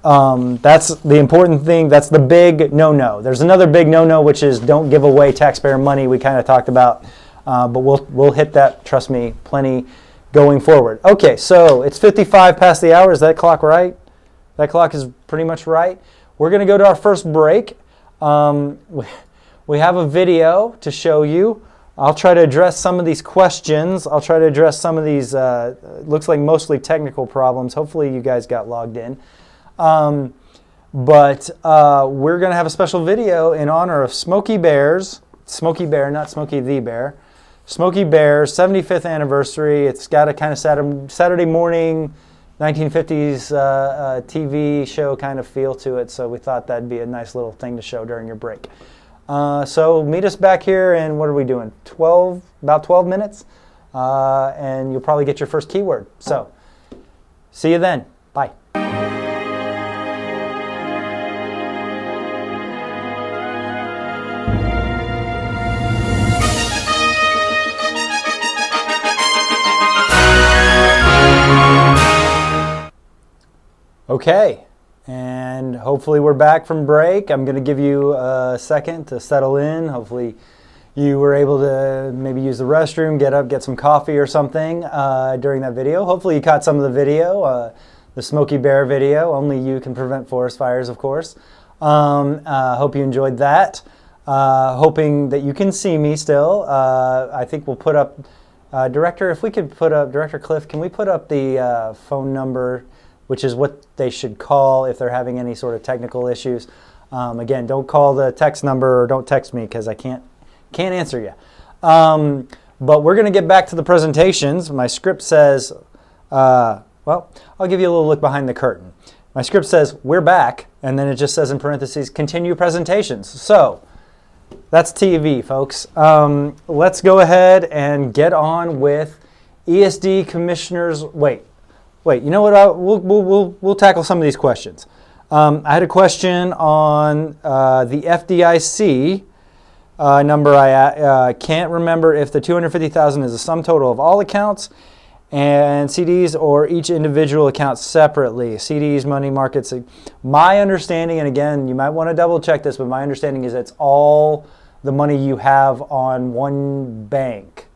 that's the important thing. That's the big no-no. There's another big no-no, which is don't give away taxpayer money. We kind of talked about, but we'll hit that, trust me, plenty going forward. Okay, so it's 55 past the hour. Is that clock right? That clock is pretty much right. We're going to go to our first break. We have a video to show you. I'll try to address some of these questions. I'll try to address some of these, looks like mostly technical problems. Hopefully you guys got logged in. But we're going to have a special video in honor of Smokey Bear's, Smokey Bear, not Smokey the Bear, Smokey Bear's 75th anniversary. It's got a kind of Saturday morning 1950s TV show kind of feel to it, so we thought that'd be a nice little thing to show during your break. So meet us back here in, what are we doing, about 12 minutes, and you'll probably get your first keyword. So see you then. Bye. Okay, and hopefully we're back from break. I'm going to give you a second to settle in. Hopefully you were able to maybe use the restroom, get up, get some coffee or something during that video. Hopefully you caught some of the video, the Smokey Bear video. Only you can prevent forest fires, of course. Hope you enjoyed that. Hoping that you can see me still. I think we'll put up, Director, if we could put up, Director Cliff, can we put up the phone number, which is what they should call if they're having any sort of technical issues. Again, don't call the text number or don't text me because I can't answer you. But we're going to get back to the presentations. My script says, well, I'll give you a little look behind the curtain. My script says, we're back, and then it just says in parentheses, continue presentations. So that's TV, folks. Let's go ahead and get on with ESD commissioners. Wait, you know what? We'll tackle some of these questions. I had a question on the FDIC number. I can't remember if the $250,000 is the sum total of all accounts and CDs or each individual account separately. CDs, money markets. My understanding, and again, you might want to double check this, but my understanding is it's all the money you have on one bank.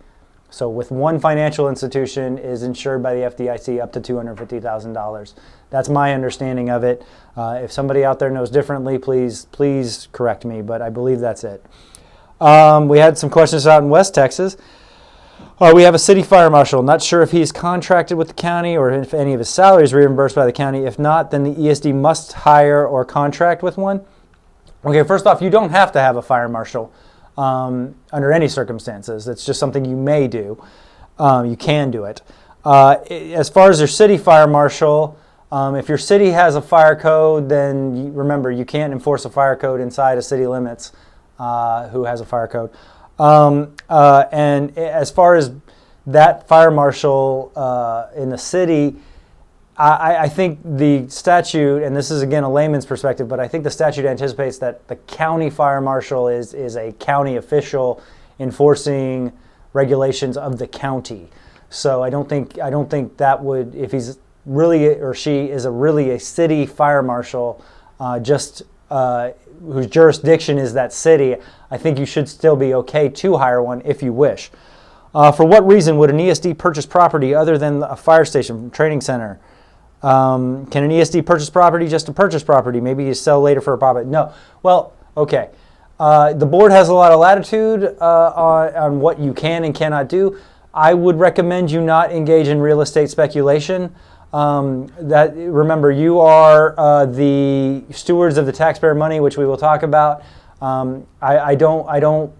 So with one financial institution is insured by the FDIC up to $250,000. That's my understanding of it. If somebody out there knows differently, please correct me, but I believe that's it. We had some questions out in West Texas. We have a city fire marshal. Not sure if he's contracted with the county or if any of his salary is reimbursed by the county. If not, then the ESD must hire or contract with one. Okay, first off, you don't have to have a fire marshal. Under any circumstances. It's just something you may do. You can do it. As far as your city fire marshal, if your city has a fire code, then remember you can't enforce a fire code inside of city limits who has a fire code. And as far as that fire marshal in the city, I think the statute, and this is again a layman's perspective, but I think the statute anticipates that the county fire marshal is a county official enforcing regulations of the county. So I don't think that would, if he's really or she is really a city fire marshal, whose jurisdiction is that city, I think you should still be okay to hire one if you wish. For what reason would an ESD purchase property other than a fire station, training center? Can an ESD purchase property just to purchase property? Maybe you sell later for a profit. No. Well, okay. The board has a lot of latitude on what you can and cannot do. I would recommend you not engage in real estate speculation. Remember, you are the stewards of the taxpayer money, which we will talk about. I don't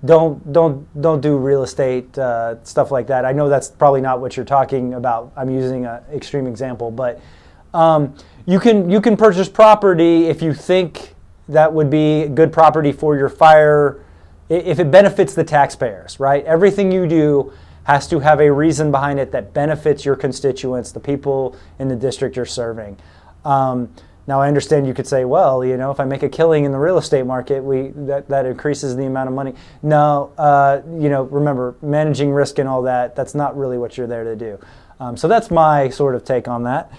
do real estate stuff like that. I know that's probably not what you're talking about. I'm using an extreme example, but you can purchase property if you think that would be good property for your fire, if it benefits the taxpayers, right? Everything you do has to have a reason behind it that benefits your constituents, the people in the district you're serving. Now, I understand you could say, well, if I make a killing in the real estate market, that increases the amount of money. No, remember, managing risk and all that, that's not really what you're there to do. So that's my sort of take on that.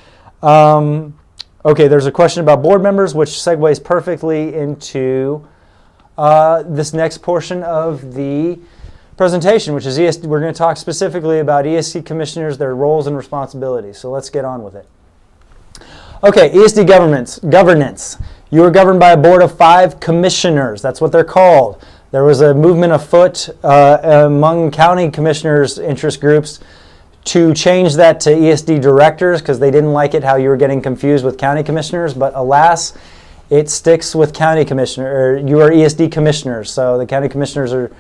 Okay, there's a question about board members, which segues perfectly into this next portion of the presentation, which is ESD. We're going to talk specifically about ESD commissioners, their roles and responsibilities. So let's get on with it. Okay, ESD governance. You are governed by a board of 5 commissioners. That's what they're called. There was a movement afoot among county commissioners' interest groups to change that to ESD directors because they didn't like it how you were getting confused with county commissioners. But alas, it sticks with county commissioner, or you are ESD commissioners. So the county commissioners are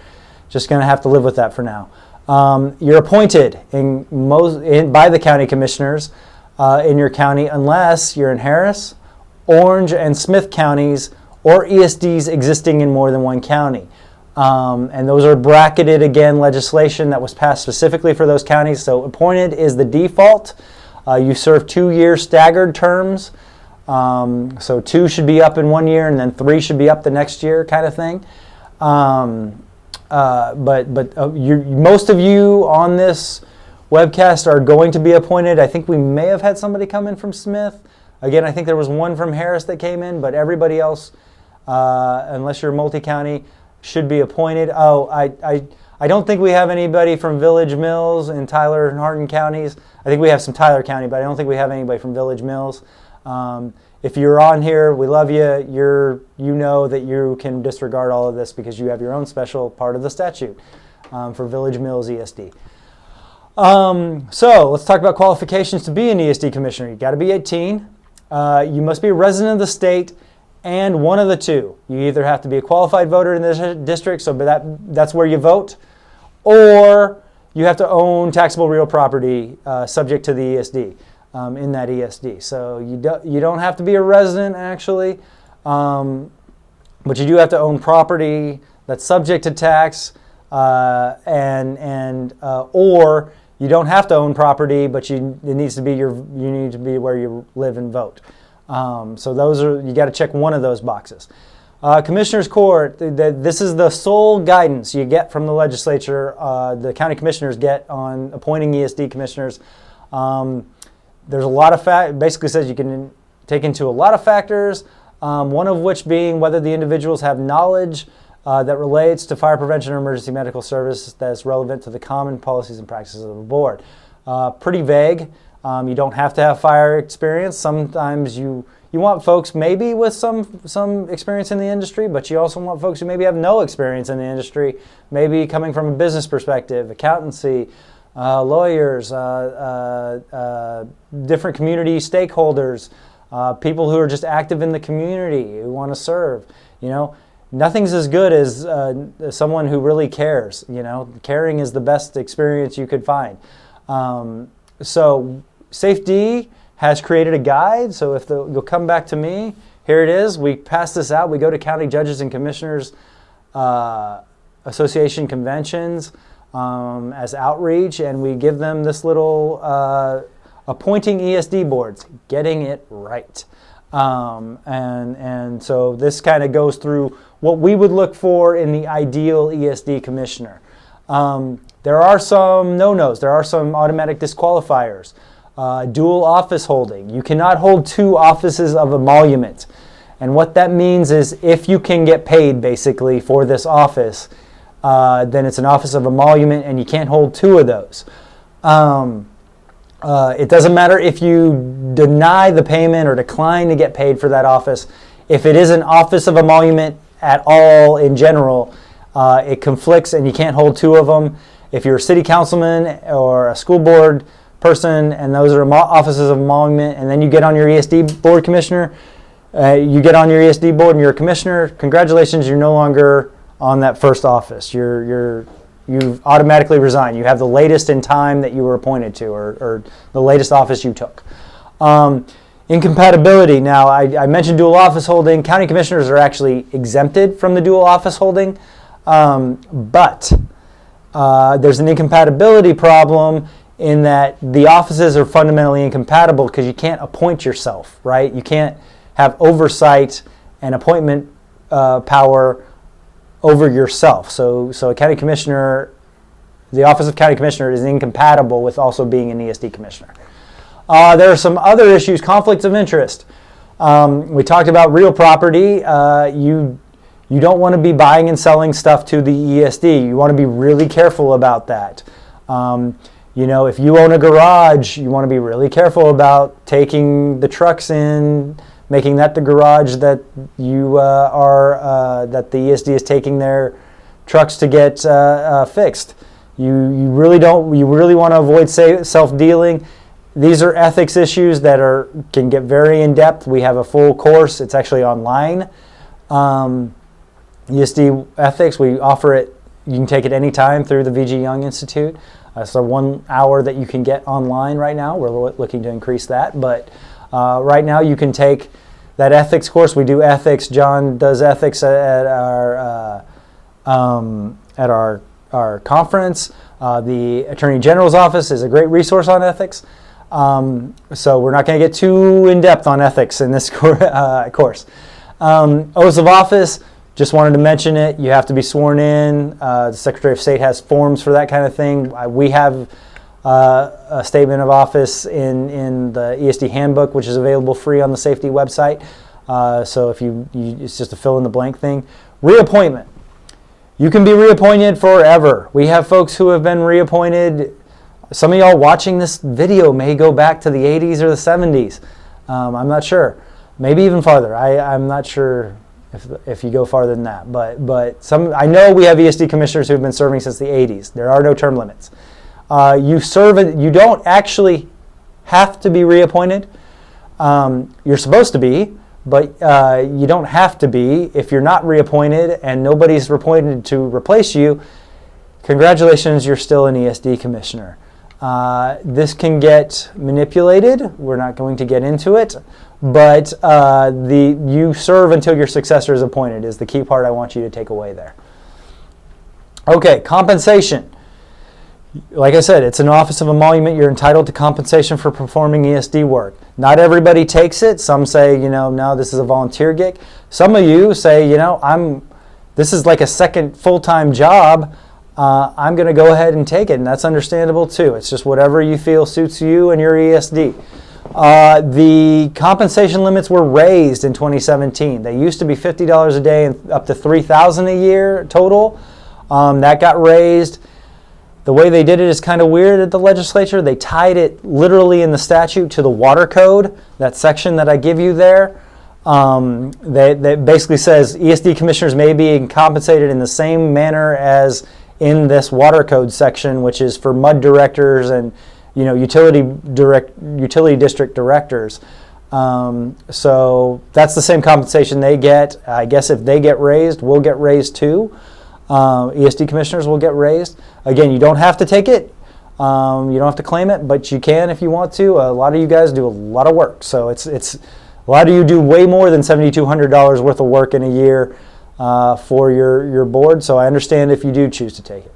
just going to have to live with that for now. You're appointed by the county commissioners in your county unless you're in Harris, Orange, and Smith counties or ESDs existing in more than one county. And those are bracketed, again, legislation that was passed specifically for those counties. So appointed is the default. You serve 2-year staggered terms. So 2 should be up in 1 year and then 3 should be up the next year kind of thing. Most of you on this webcast are going to be appointed. I think we may have had somebody come in from Smith. Again, I think there was one from Harris that came in, but everybody else, unless you're multi-county, should be appointed. I don't think we have anybody from Village Mills in Tyler and Hardin counties. I think we have some Tyler County, but I don't think we have anybody from Village Mills. If you're on here, we love you. You know that you can disregard all of this because you have your own special part of the statute for Village Mills ESD. So let's talk about qualifications to be an ESD commissioner. You've got to be 18. You must be a resident of the state and one of the two. You either have to be a qualified voter in this district, so that's where you vote, or you have to own taxable real property subject to the ESD. In that ESD. So you don't have to be a resident actually, but you do have to own property that's subject to tax, or you don't have to own property, but you need to be where you live and vote. So you got to check one of those boxes. Commissioners Court. This is the sole guidance you get from the legislature. The county commissioners get on appointing ESD commissioners. There's a lot of basically says you can take into a lot of factors, one of which being whether the individuals have knowledge that relates to fire prevention or emergency medical service that is relevant to the common policies and practices of the board. Pretty vague. You don't have to have fire experience. Sometimes you want folks maybe with some experience in the industry, but you also want folks who maybe have no experience in the industry, maybe coming from a business perspective, accountancy, lawyers, different community stakeholders, people who are just active in the community who want to serve. Nothing's as good as someone who really cares. Caring is the best experience you could find. So SafeD has created a guide. So if you'll come back to me, here it is. We pass this out. We go to county judges and commissioners association conventions as outreach, and we give them this little appointing ESD boards, getting it right. And so this kind of goes through what we would look for in the ideal ESD commissioner. There are some no-nos. There are some automatic disqualifiers. Dual office holding. You cannot hold 2 offices of emolument. And what that means is if you can get paid basically for this office, then it's an office of emolument and you can't hold 2 of those. It doesn't matter if you deny the payment or decline to get paid for that office. If it is an office of emolument, at all in general. It conflicts, and you can't hold two of them. If you're a city councilman or a school board person, and those are offices of emolument, and then you get on your ESD board commissioner, you get on your ESD board and you're a commissioner, congratulations, you're no longer on that first office. You've automatically resigned. You have the latest in time that you were appointed to, or the latest office you took. Incompatibility. Now, I mentioned dual office holding. County commissioners are actually exempted from the dual office holding, but there's an incompatibility problem in that the offices are fundamentally incompatible because you can't appoint yourself, right? You can't have oversight and appointment power over yourself. So a county commissioner, the office of county commissioner is incompatible with also being an ESD commissioner. There are some other issues, conflicts of interest. We talked about real property. You don't want to be buying and selling stuff to the ESD. You want to be really careful about that. If you own a garage, you want to be really careful about taking the trucks in, making that the garage that that the ESD is taking their trucks to get fixed. You really want to avoid self-dealing. These are ethics issues that can get very in depth. We have a full course. It's actually online. ESD ethics. We offer it. You can take it anytime through the VG Young Institute. So 1 hour that you can get online right now. We're looking to increase that, but right now you can take that ethics course. We do ethics. John does ethics at our conference. The Attorney General's office is a great resource on ethics. So we're not going to get too in depth on ethics in this course. Oaths of office. Just wanted to mention it. You have to be sworn in. The Secretary of State has forms for that kind of thing. We have a statement of office in the ESD handbook, which is available free on the safety website. So if it's just a fill in the blank thing. Reappointment. You can be reappointed forever. We have folks who have been reappointed. Some of y'all watching this video may go back to the 80s or the 70s. I'm not sure. Maybe even farther. I'm not sure if you go farther than that. But I know we have ESD commissioners who have been serving since the 80s. There are no term limits. You don't actually have to be reappointed. You're supposed to be, but you don't have to be. If you're not reappointed and nobody's appointed to replace you, congratulations, you're still an ESD commissioner. This can get manipulated. We're not going to get into it, but you serve until your successor is appointed is the key part I want you to take away there. Okay, compensation. Like I said, it's an office of emolument. You're entitled to compensation for performing ESD work. Not everybody takes it. Some say, no, this is a volunteer gig. Some of you say, this is like a second full-time job. I'm going to go ahead and take it, and that's understandable too. It's just whatever you feel suits you and your ESD. The compensation limits were raised in 2017. They used to be $50 a day and up to $3,000 a year total. That got raised. The way they did it is kind of weird at the legislature. They tied it literally in the statute to the water code, that section that I give you there. That basically says ESD commissioners may be compensated in the same manner as in this water code section, which is for MUD directors and utility district directors. So that's the same compensation they get. I guess if they get raised, we'll get raised too. ESD commissioners will get raised. Again, you don't have to take it. You don't have to claim it, but you can if you want to. A lot of you guys do a lot of work. So it's a lot of you do way more than $7,200 worth of work in a year for your board. So I understand if you do choose to take it.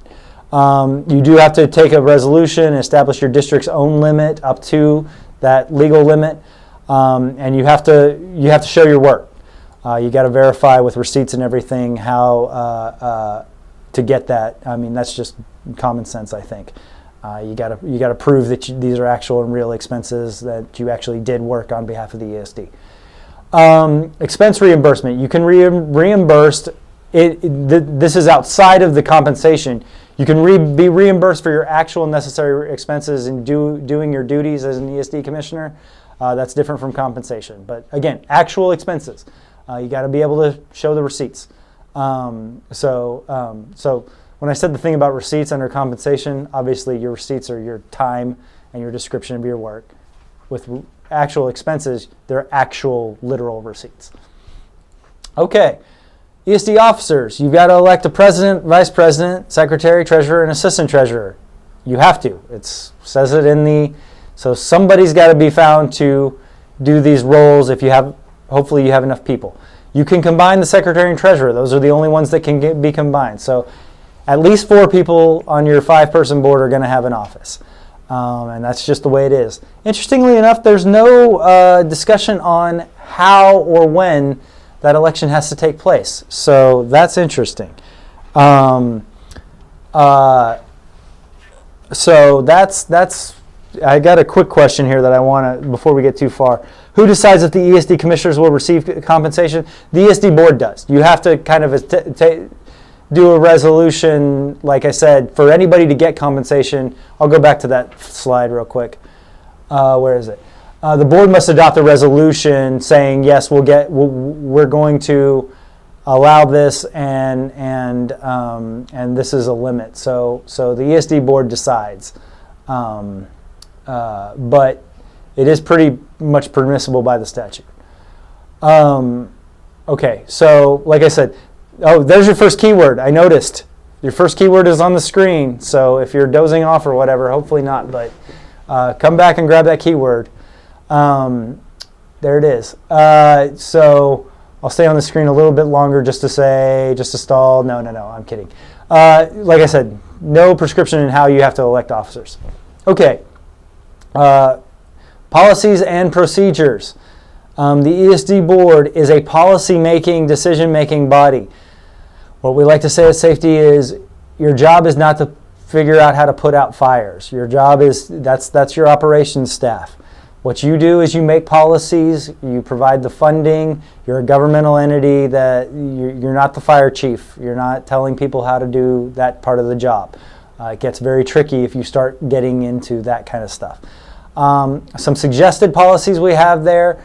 You do have to take a resolution and establish your district's own limit up to that legal limit, and you have to show your work. You got to verify with receipts and everything how to get that. I mean, that's just common sense, I think. You got to prove that these are actual and real expenses, that you actually did work on behalf of the ESD. Expense reimbursement. You can reimbursed. This is outside of the compensation. You can be reimbursed for your actual necessary expenses in doing your duties as an ESD commissioner. That's different from compensation. But again, actual expenses. You got to be able to show the receipts. So when I said the thing about receipts under compensation, obviously your receipts are your time and your description of your work. With actual expenses, they're actual literal receipts. Okay, ESD officers, you've got to elect a president, vice president, secretary, treasurer, and assistant treasurer. You have to. It says it in the, so somebody's got to be found to do these roles if you have, hopefully you have enough people. You can combine the secretary and treasurer. Those are the only ones that can be combined. So at least 4 people on your 5-person board are going to have an office. And that's just the way it is. Interestingly enough, there's no discussion on how or when that election has to take place. So that's interesting. So that's. I got a quick question here that I want to, before we get too far. Who decides if the ESD commissioners will receive compensation? The ESD board does. You have to kind of do a resolution, like I said, for anybody to get compensation. I'll go back to that slide real quick. Where is it? The board must adopt a resolution saying, yes, we're going to allow this, and this is a limit. So the ESD board decides. But it is pretty much permissible by the statute. Okay, so like I said, oh, there's your first keyword. I noticed your first keyword is on the screen. So if you're dozing off or whatever, hopefully not, but come back and grab that keyword. There it is. So I'll stay on the screen a little bit longer just to stall. No, I'm kidding. Like I said, no prescription in how you have to elect officers. Okay. Policies and procedures. The ESD board is a policy-making, decision-making body. What we like to say at safety is your job is not to figure out how to put out fires. Your job is, that's your operations staff. What you do is you make policies, you provide the funding, you're a governmental entity, that you're not the fire chief. You're not telling people how to do that part of the job. It gets very tricky if you start getting into that kind of stuff. Some suggested policies we have there.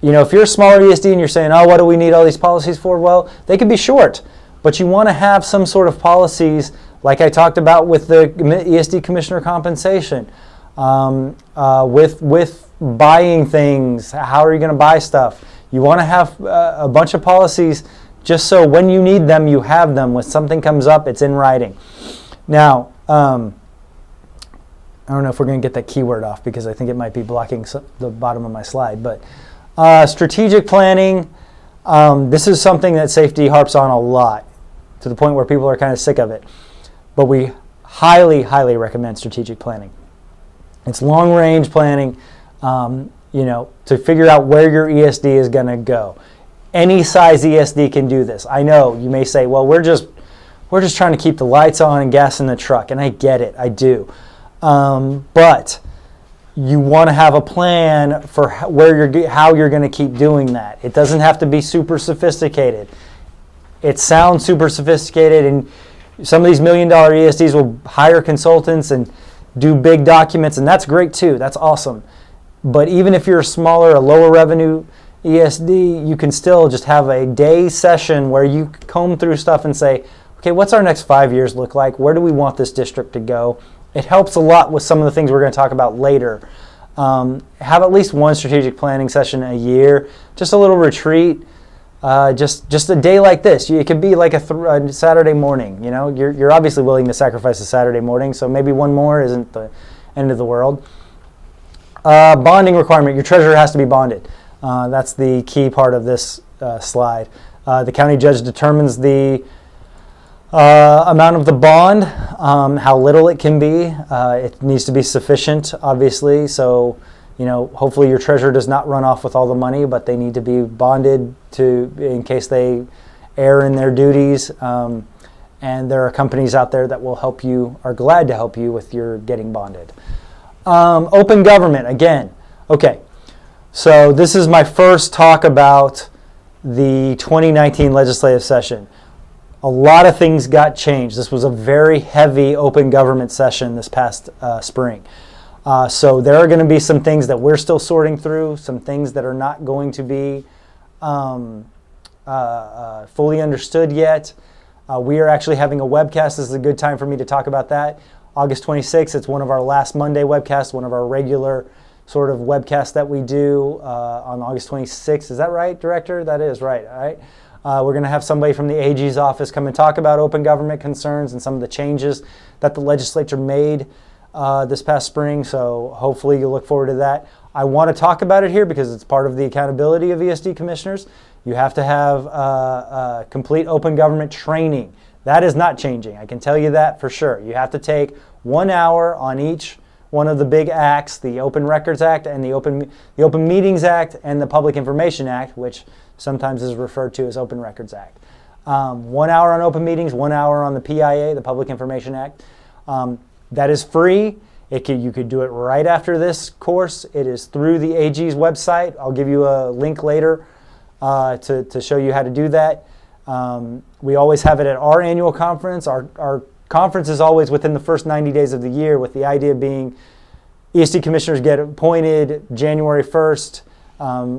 You know, if you're a smaller ESD and you're saying, oh, what do we need all these policies for? Well, they could be short, but you want to have some sort of policies like I talked about with the ESD commissioner compensation, with buying things. How are you going to buy stuff? You want to have a bunch of policies just so when you need them, you have them. When something comes up, it's in writing. Now, I don't know if we're going to get that keyword off because I think it might be blocking the bottom of my slide. But strategic planning, this is something that safety harps on a lot to the point where people are kind of sick of it. But we highly, highly recommend strategic planning. It's long-range planning, to figure out where your ESD is going to go. Any size ESD can do this. I know you may say, well, we're just trying to keep the lights on and gas in the truck, and I get it, I do. But you want to have a plan for how you're going to keep doing that. It doesn't have to be super sophisticated. It sounds super sophisticated, and some of these $1 million ESDs will hire consultants and do big documents, and that's great too. That's awesome. But even if you're a lower revenue ESD, you can still just have a day session where you comb through stuff and say, okay, what's our next 5 years look like? Where do we want this district to go? It helps a lot with some of the things we're going to talk about later. Have at least one strategic planning session a year, just a little retreat, just a day like this. It could be like a Saturday morning. You know, you're obviously willing to sacrifice a Saturday morning, so maybe one more isn't the end of the world. Bonding requirement. Your treasurer has to be bonded. That's the key part of this slide. The county judge determines the amount of the bond, how little it can be. It needs to be sufficient, obviously. So, hopefully your treasurer does not run off with all the money, but they need to be bonded in case they err in their duties. And there are companies out there that will are glad to help you with your getting bonded. Open government, again. Okay, so this is my first talk about the 2019 legislative session. A lot of things got changed. This was a very heavy open government session this past spring. So there are going to be some things that we're still sorting through, some things that are not going to be fully understood yet. We are actually having a webcast. This is a good time for me to talk about that. August 26th, it's one of our last Monday webcasts, one of our regular sort of webcasts that we do on August 26th. Is that right, Director? That is right, all right? We're going to have somebody from the AG's office come and talk about open government concerns and some of the changes that the legislature made this past spring, so hopefully you'll look forward to that. I want to talk about it here because it's part of the accountability of ESD commissioners. You have to have complete open government training. That is not changing. I can tell you that for sure. You have to take 1 hour on each one of the big acts, the Open Records Act and the Open Meetings Act and the Public Information Act, which sometimes is referred to as Open Records Act. 1 hour on open meetings, 1 hour on the PIA, the Public Information Act. That is free. You could do it right after this course. It is through the AG's website. I'll give you a link later to show you how to do that. We always have it at our annual conference. Our conference is always within the first 90 days of the year, with the idea being ESD commissioners get appointed January 1st,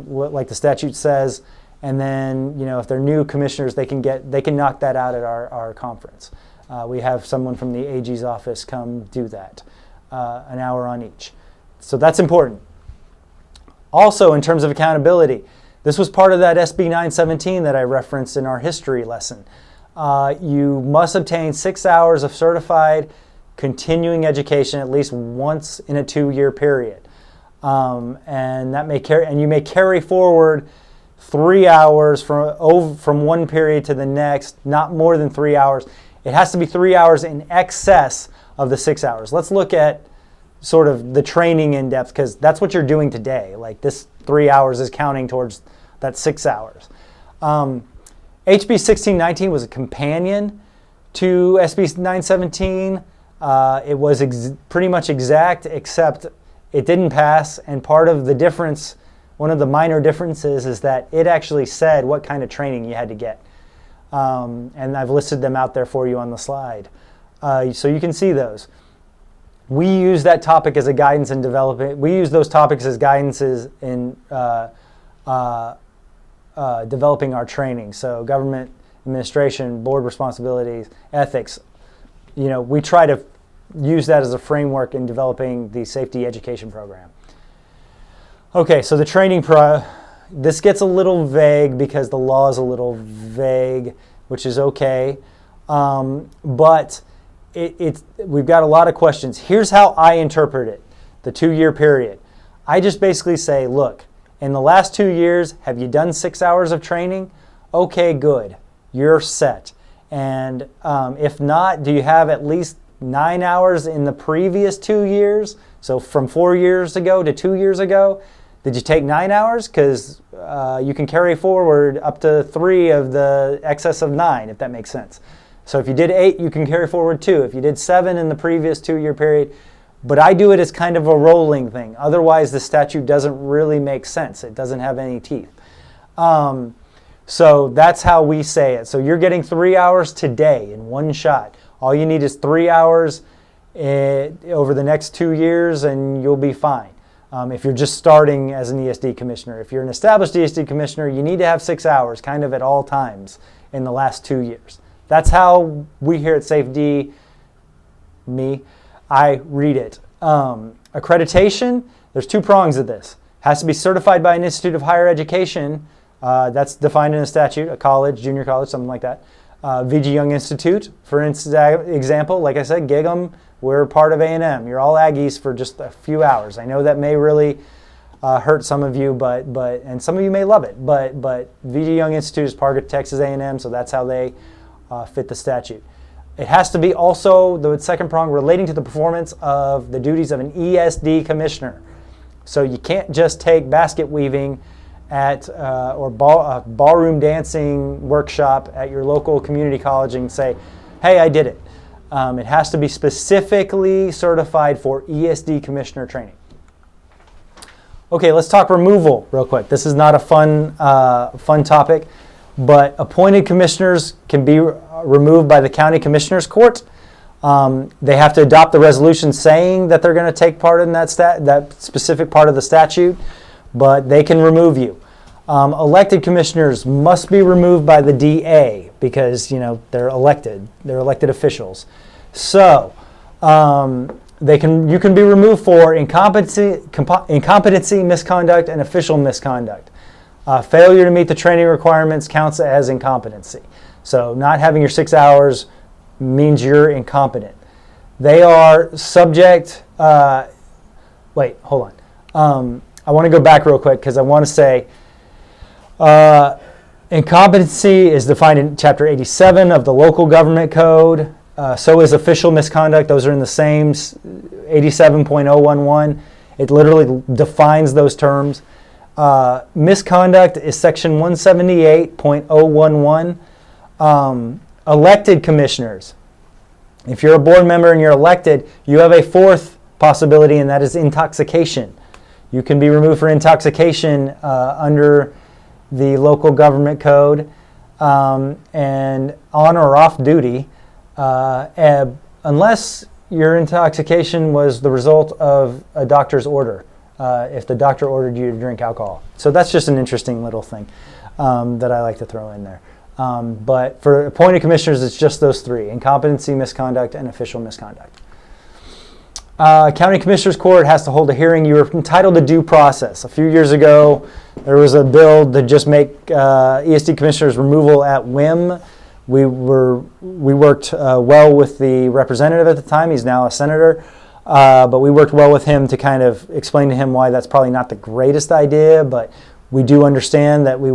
like the statute says, and then if they're new commissioners, they can knock that out at our conference. We have someone from the AG's office come do that, an hour on each. So that's important. Also, in terms of accountability, this was part of that SB 917 that I referenced in our history lesson. You must obtain 6 hours of certified continuing education at least once in a 2-year period. And that may carry, and you may carry forward 3 hours from one period to the next, not more than 3 hours. It has to be 3 hours in excess of the 6 hours. Let's look at sort of the training in depth, because that's what you're doing today. Like this 3 hours is counting towards that 6 hours. HB 1619 was a companion to SB 917. It was pretty much exact, except it didn't pass. And part of the difference, one of the minor differences, is that it actually said what kind of training you had to get. And I've listed them out there for you on the slide. So you can see those. We use that topic as a guidance in development. We use those topics as guidances in developing our training. So government administration, board responsibilities, ethics. We try to use that as a framework in developing the safety education program. Okay, so the training this gets a little vague because the law is a little vague, which is okay. But we've got a lot of questions. Here's how I interpret it, the 2-year period. I just basically say, look, in the last 2 years, have you done 6 hours of training? Okay, good. You're set. And if not, do you have at least 9 hours in the previous 2 years? So from 4 years ago to 2 years ago, did you take 9 hours? Because you can carry forward up to 3 of the excess of 9, if that makes sense. So if you did 8, you can carry forward 2. If you did 7 in the previous 2-year period, but I do it as kind of a rolling thing. Otherwise, the statute doesn't really make sense. It doesn't have any teeth. So that's how we say it. So you're getting 3 hours today in one shot. All you need is 3 hours over the next 2 years, and you'll be fine. If you're just starting as an ESD commissioner. If you're an established ESD commissioner, you need to have 6 hours kind of at all times in the last 2 years. That's how we here at SafeD, I read it. Accreditation, there's 2 prongs of this. Has to be certified by an institute of higher education. That's defined in a statute, a college, junior college, something like that. VG Young Institute, for example, like I said, GIGM, we're part of A&M. You're all Aggies for just a few hours. I know that may really hurt some of you, and some of you may love it, but VG Young Institute is part of Texas A&M, so that's how they fit the statute. It has to be also, the second prong, relating to the performance of the duties of an ESD commissioner. So you can't just take basket weaving at or ballroom dancing workshop at your local community college and say, hey, I did it. It has to be specifically certified for ESD commissioner training. Okay, let's talk removal real quick. This is not a fun topic, but appointed commissioners can be removed by the county commissioners court. They have to adopt the resolution saying that they're going to take part in that specific part of the statute, but they can remove you. Elected commissioners must be removed by the DA because, they're elected. They're elected officials. So you can be removed for incompetency, misconduct, and official misconduct. Failure to meet the training requirements counts as incompetency. So not having your 6 hours means you're incompetent. They are subject. Wait, hold on. I want to go back real quick because I want to say incompetency is defined in Chapter 87 of the Local Government Code. So is official misconduct. Those are in the same 87.011. It literally defines those terms. Misconduct is Section 178.011. Elected commissioners. If you're a board member and you're elected, you have a fourth possibility, and that is intoxication. You can be removed for intoxication under the Local Government Code and on or off duty, unless your intoxication was the result of a doctor's order, if the doctor ordered you to drink alcohol. So that's just an interesting little thing that I like to throw in there. But for appointed commissioners, it's just those three: incompetency, misconduct, and official misconduct. County Commissioners Court has to hold a hearing. You are entitled to due process. A few years ago, there was a bill to just make ESD commissioners removal at whim. We worked well with the representative at the time. He's now a senator. But we worked well with him to kind of explain to him why that's probably not the greatest idea, but we do understand that we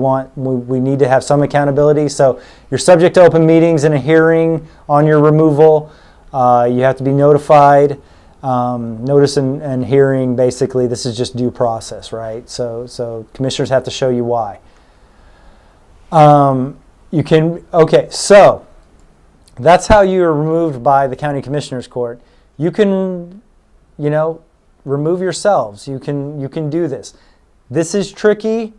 need to have some accountability. So you're subject to open meetings and a hearing on your removal. You have to be notified. Notice and hearing, basically, this is just due process, right? So commissioners have to show you why. Okay, so that's how you are removed by the County Commissioners Court. You can, remove yourselves. You can do this. This is tricky.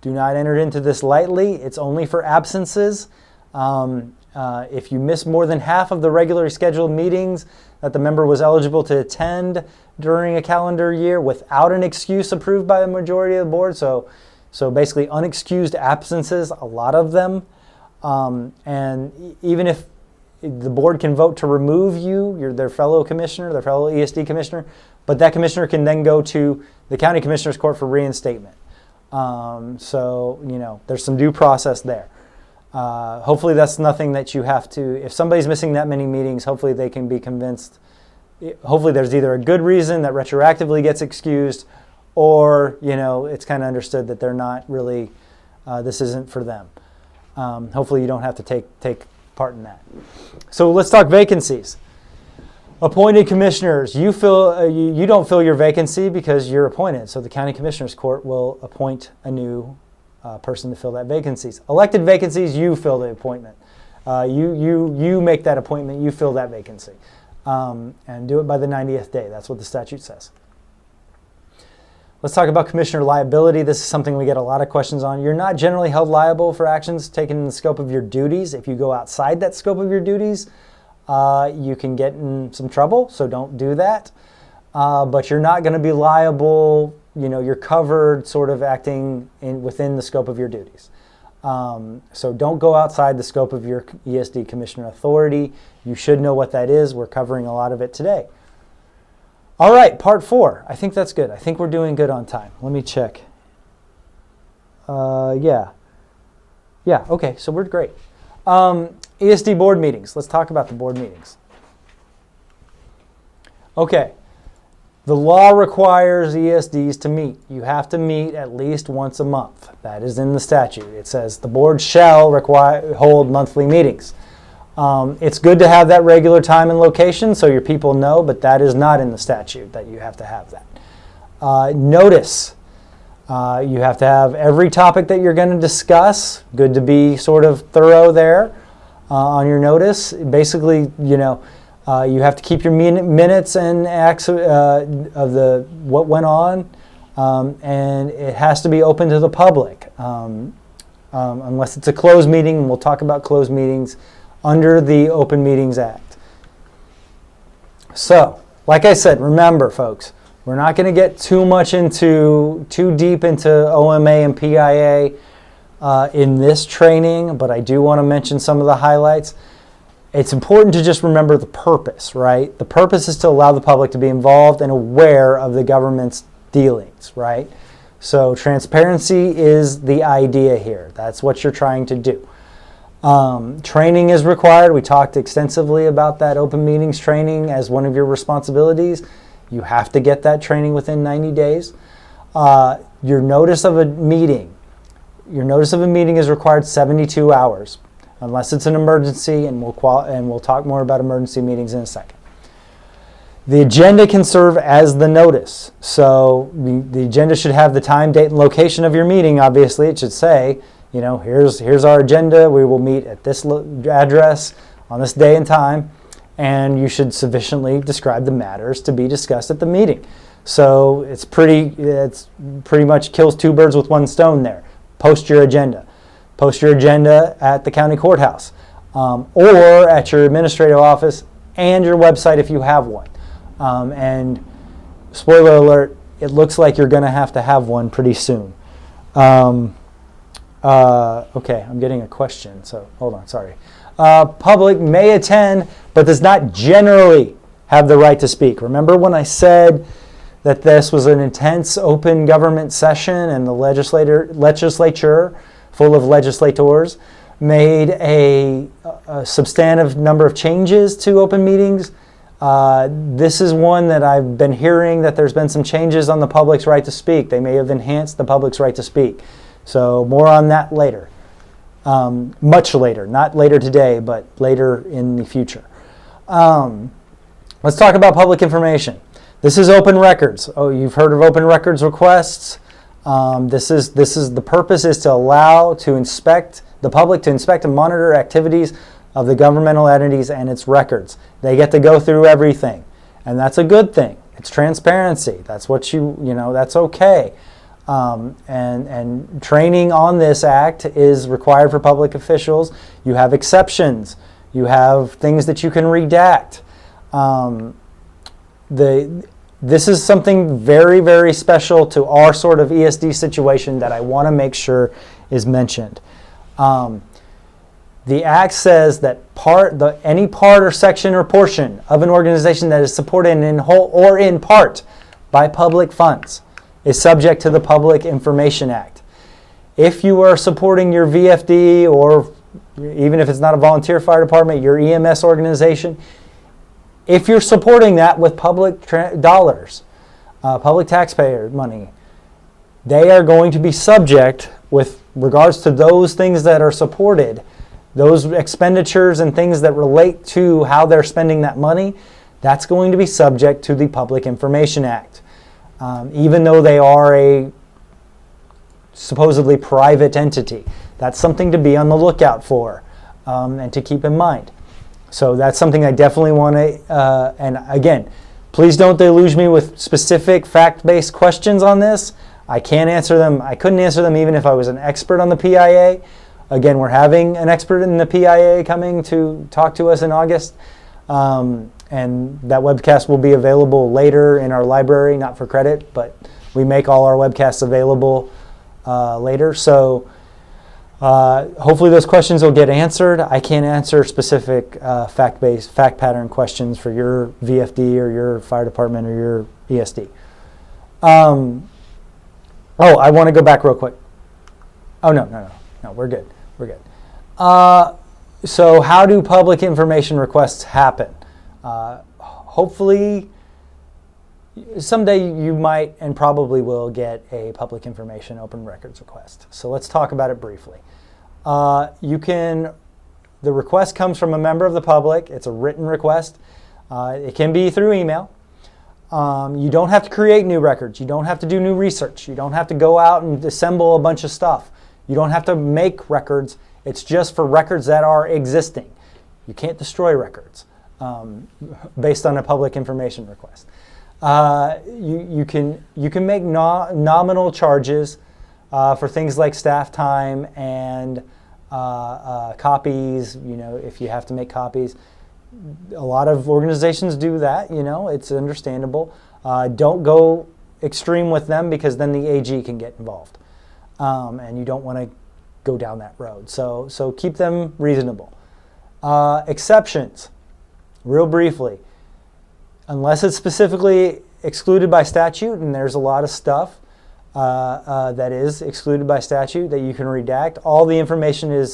Do not enter into this lightly. It's only for absences. If you miss more than half of the regularly scheduled meetings that the member was eligible to attend during a calendar year without an excuse approved by the majority of the board, so basically unexcused absences, a lot of them, and even if the board can vote to remove you, their fellow commissioner, their fellow ESD commissioner, but that commissioner can then go to the County Commissioners Court for reinstatement. There's some due process there. Hopefully that's nothing that you have to, if somebody's missing that many meetings, hopefully they can be convinced. Hopefully there's either a good reason that retroactively gets excused, or, it's kind of understood that they're not really, this isn't for them. Hopefully you don't have to take part in that. So let's talk vacancies. Appointed commissioners, you don't fill your vacancy because you're appointed. So the County Commissioners Court will appoint a new person to fill that vacancies. Elected vacancies, you fill the appointment. You make that appointment. You fill that vacancy, and do it by the 90th day. That's what the statute says. Let's talk about commissioner liability. This is something we get a lot of questions on. You're not generally held liable for actions taken in the scope of your duties. If you go outside that scope of your duties, you can get in some trouble, so don't do that. But you're not going to be liable. You're covered sort of acting within the scope of your duties. So don't go outside the scope of your ESD commissioner authority. You should know what that is. We're covering a lot of it today. All right, part 4. I think that's good. I think we're doing good on time. Let me check. Yeah, okay, so we're great. ESD board meetings. Let's talk about the board meetings. Okay, the law requires ESDs to meet. You have to meet at least once a month. That is in the statute. It says the board shall hold monthly meetings. It's good to have that regular time and location so your people know, but that is not in the statute that you have to have that. Notice. You have to have every topic that you're going to discuss. Good to be sort of thorough there on your notice. Basically, you have to keep your minutes and acts of what went on, and it has to be open to the public, unless it's a closed meeting, and we'll talk about closed meetings under the Open Meetings Act. So, like I said, remember, folks, We're not going to get too deep into OMA and PIA in this training, but I do want to mention some of the highlights. It's important to just remember the purpose, right? The purpose is to allow the public to be involved and aware of the government's dealings, right? So transparency is the idea here. That's what you're trying to do. Training is required. We talked extensively about that open meetings training as one of your responsibilities. You have to get that training within 90 days. Your notice of a meeting is required 72 hours, unless it's an emergency, and we'll talk more about emergency meetings in a second. The agenda can serve as the notice. So the agenda should have the time, date, and location of your meeting. Obviously, it should say, here's our agenda. We will meet at this address on this day and time, and you should sufficiently describe the matters to be discussed at the meeting. So it's pretty much kills two birds with one stone there. Post your agenda. Post your agenda at the county courthouse or at your administrative office and your website if you have one. And spoiler alert, it looks like you're going to have one pretty soon. Okay, I'm getting a question, so hold on, sorry. Public may attend, but does not generally have the right to speak. Remember when I said that this was an intense open government session and the legislature full of legislators made a substantive number of changes to open meetings? This is one that I've been hearing that there's been some changes on the public's right to speak. They may have enhanced the public's right to speak. So more on that later. Much later. Not later today, but later in the future. Let's talk about public information. This is open records. Oh, you've heard of open records requests. The purpose is to allow the public to inspect and monitor activities of the governmental entities and its records. They get to go through everything, and that's a good thing. It's transparency. That's what that's okay. And training on this act is required for public officials. You have exceptions. You have things that you can redact. This is something very, very special to our sort of ESD situation that I want to make sure is mentioned. The Act says that any part or section or portion of an organization that is supported in whole or in part by public funds is subject to the Public Information Act. If you are supporting your VFD, or even if it's not a volunteer fire department, your EMS organization, if you're supporting that with public dollars, public taxpayer money, they are going to be subject, with regards to those things that are supported, those expenditures and things that relate to how they're spending that money, that's going to be subject to the Public Information Act. Even though they are a supposedly private entity. That's something to be on the lookout for and to keep in mind. So that's something I definitely want to, and again, please don't deluge me with specific fact-based questions on this. I can't answer them. I couldn't answer them even if I was an expert on the PIA. Again, we're having an expert in the PIA coming to talk to us in August. And that webcast will be available later in our library, not for credit, but we make all our webcasts available later. So hopefully those questions will get answered. I can't answer specific fact pattern questions for your VFD or your fire department or your ESD. I want to go back real quick. Oh, no, we're good. We're good. So how do public information requests happen? Hopefully, someday you might and probably will get a public information open records request. So let's talk about it briefly. The request comes from a member of the public. It's a written request. It can be through email. You don't have to create new records. You don't have to do new research. You don't have to go out and assemble a bunch of stuff. You don't have to make records. It's just for records that are existing. You can't destroy records based on a public information request. You can make nominal charges for things like staff time and copies. If you have to make copies. A lot of organizations do that, it's understandable. Don't go extreme with them because then the AG can get involved. And you don't want to go down that road. So keep them reasonable. Exceptions, real briefly. Unless it's specifically excluded by statute, and there's a lot of stuff that is excluded by statute that you can redact, all the information is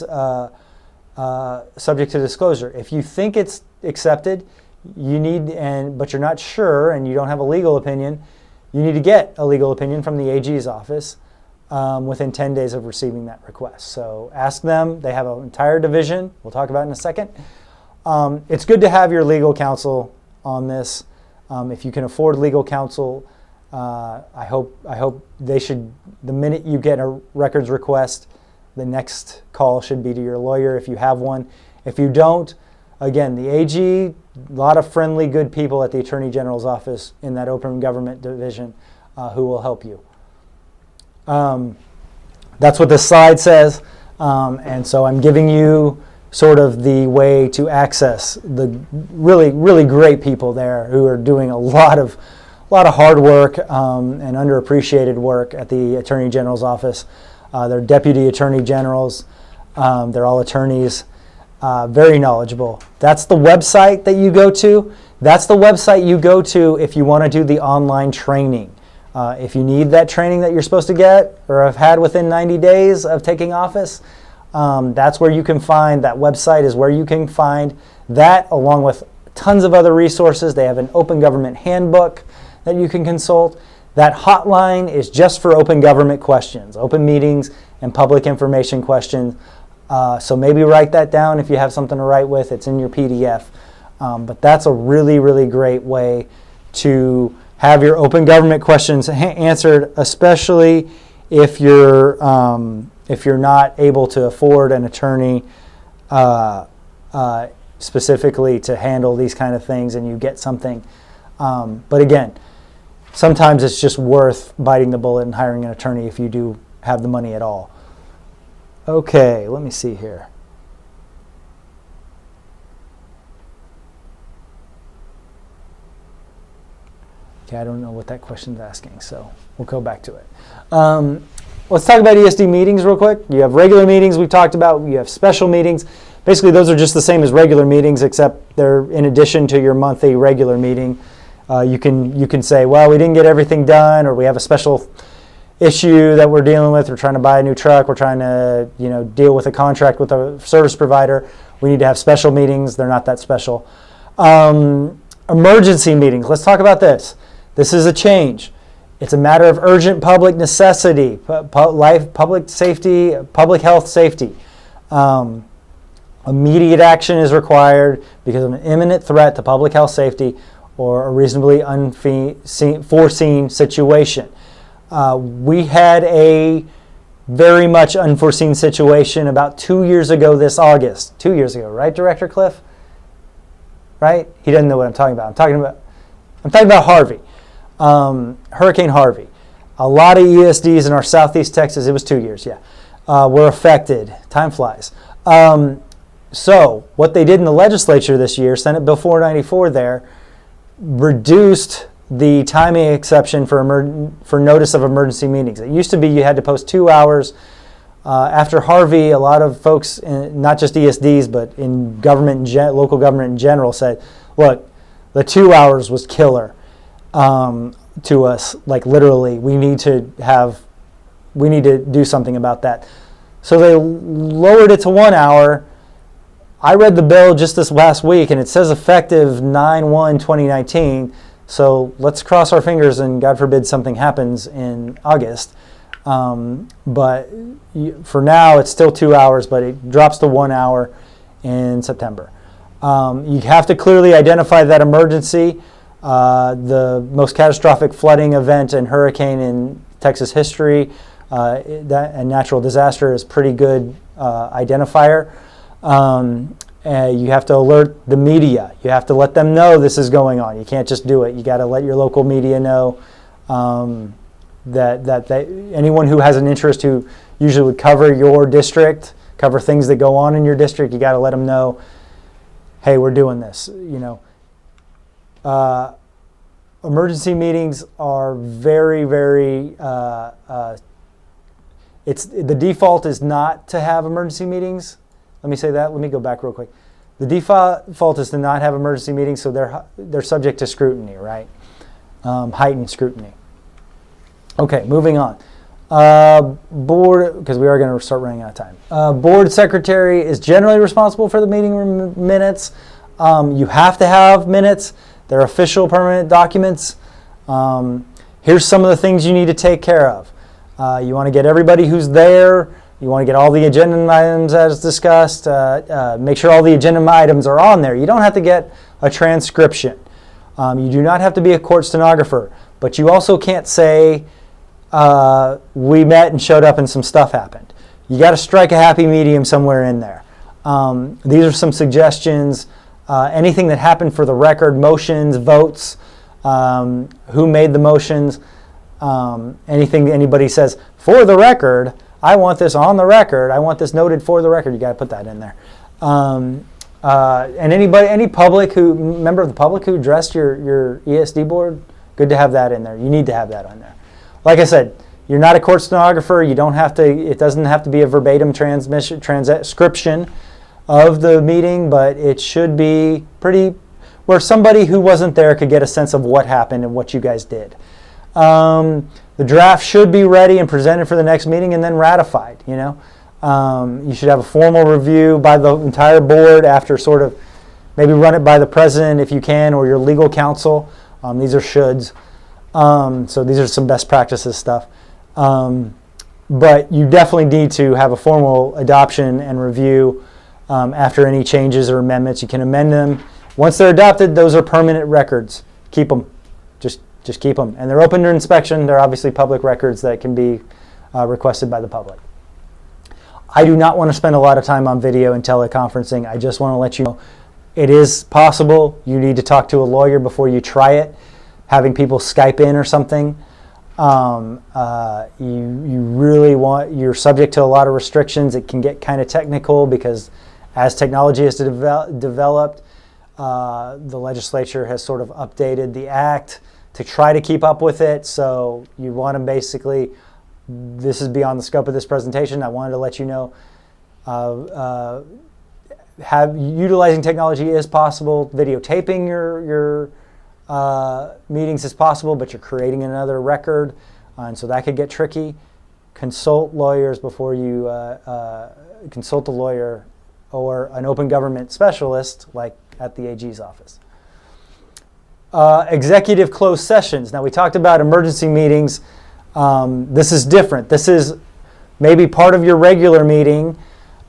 subject to disclosure. If you think it's accepted, but you're not sure and you don't have a legal opinion, you need to get a legal opinion from the AG's office within 10 days of receiving that request. So ask them. They have an entire division. We'll talk about it in a second. It's good to have your legal counsel on this. If you can afford legal counsel, I hope they should, the minute you get a records request, the next call should be to your lawyer if you have one. If you don't, again, the AG, a lot of friendly, good people at the Attorney General's office in that open government division who will help you. That's what this slide says. And so I'm giving you sort of the way to access the really, really great people there who are doing a lot of hard work and underappreciated work at the Attorney General's office. They're deputy attorney generals. They're all attorneys. Very knowledgeable. That's the website that you go to. That's the website you go to if you want to do the online training. If you need that training that you're supposed to get or have had within 90 days of taking office, that's where you can find, that website is where you can find that along with tons of other resources. They have an open government handbook that you can consult. That hotline is just for open government questions, open meetings and public information questions. So maybe write that down if you have something to write with. It's in your PDF. But that's a really, really great way to have your open government questions answered, especially if you're not able to afford an attorney specifically to handle these kind of things and you get something. But again, sometimes it's just worth biting the bullet and hiring an attorney if you do have the money at all. Okay, let me see here. Okay, I don't know what that question's asking, so we'll go back to it. Let's talk about ESD meetings real quick. You have regular meetings we talked about. You have special meetings. Basically, those are just the same as regular meetings, except they're in addition to your monthly regular meeting. You can say, well, we didn't get everything done, or we have a special issue that we're dealing with. We're trying to buy a new truck. We're trying to deal with a contract with a service provider. We need to have special meetings. They're not that special. Emergency meetings. Let's talk about this. This is a change. It's a matter of urgent public necessity, public safety, public health safety. Immediate action is required because of an imminent threat to public health safety or a reasonably unforeseen situation. We had a very much unforeseen situation about 2 years ago this August. 2 years ago, right, Director Cliff? Right? He doesn't know what I'm talking about. I'm talking about Harvey. Hurricane Harvey. A lot of ESDs in our southeast Texas, it was 2 years, yeah, were affected. Time flies. So what they did in the legislature this year, Senate Bill 494 there, reduced the timing exception for notice of emergency meetings. It used to be you had to post 2 hours. After Harvey, a lot of folks, not just ESDs, but in government, local government in general, said, look, the 2 hours was killer to us. Like literally, we need to do something about that. So they lowered it to 1 hour. I read the bill just this last week, and it says effective 9/1/2019. So let's cross our fingers and God forbid something happens in August. But for now, it's still 2 hours, but it drops to 1 hour in September. You have to clearly identify that emergency. The most catastrophic flooding event and hurricane in Texas history, a natural disaster is pretty good identifier. You have to alert the media. You have to let them know this is going on. You can't just do it. You got to let your local media know that anyone who has an interest who usually would cover your district, cover things that go on in your district, you got to let them know, hey, we're doing this. emergency meetings are very, very, the default is not to have emergency meetings. Let me say that. Let me go back real quick. The default is to not have emergency meetings, so they're subject to scrutiny, right? Heightened scrutiny. Okay, moving on. Board, because we are going to start running out of time. Board secretary is generally responsible for the meeting minutes. You have to have minutes. They're official permanent documents. Here's some of the things you need to take care of. You want to get everybody who's there. You want to get all the agenda items as discussed. Make sure all the agenda items are on there. You don't have to get a transcription. You do not have to be a court stenographer. But you also can't say, we met and showed up and some stuff happened. You got to strike a happy medium somewhere in there. These are some suggestions. Anything that happened for the record, motions, votes, who made the motions, anything anybody says, for the record, I want this on the record, I want this noted for the record, you got to put that in there. And any public member of the public who addressed your ESD board, good to have that in there. You need to have that on there. Like I said, you're not a court stenographer. You don't have to. It doesn't have to be a verbatim transcription of the meeting, but it should be pretty where somebody who wasn't there could get a sense of what happened and what you guys did. The draft should be ready and presented for the next meeting and then ratified. You should have a formal review by the entire board after sort of maybe run it by the president if you can or your legal counsel. These are shoulds. So these are some best practices stuff. But you definitely need to have a formal adoption and review after any changes or amendments. You can amend them. Once they're adopted, those are permanent records. Keep them. Just keep them. And they're open to inspection. They're obviously public records that can be requested by the public. I do not want to spend a lot of time on video and teleconferencing. I just want to let you know it is possible. You need to talk to a lawyer before you try it. Having people Skype in or something. You're subject to a lot of restrictions. It can get kind of technical because as technology has developed, the legislature has sort of updated the act to try to keep up with it. So you want to basically, this is beyond the scope of this presentation. I wanted to let you know utilizing technology is possible. Videotaping your meetings is possible, but you're creating another record, and so that could get tricky. Consult lawyers before you consult a lawyer or an open government specialist like at the AG's office. Executive closed sessions. Now we talked about emergency meetings. This is different. This is maybe part of your regular meeting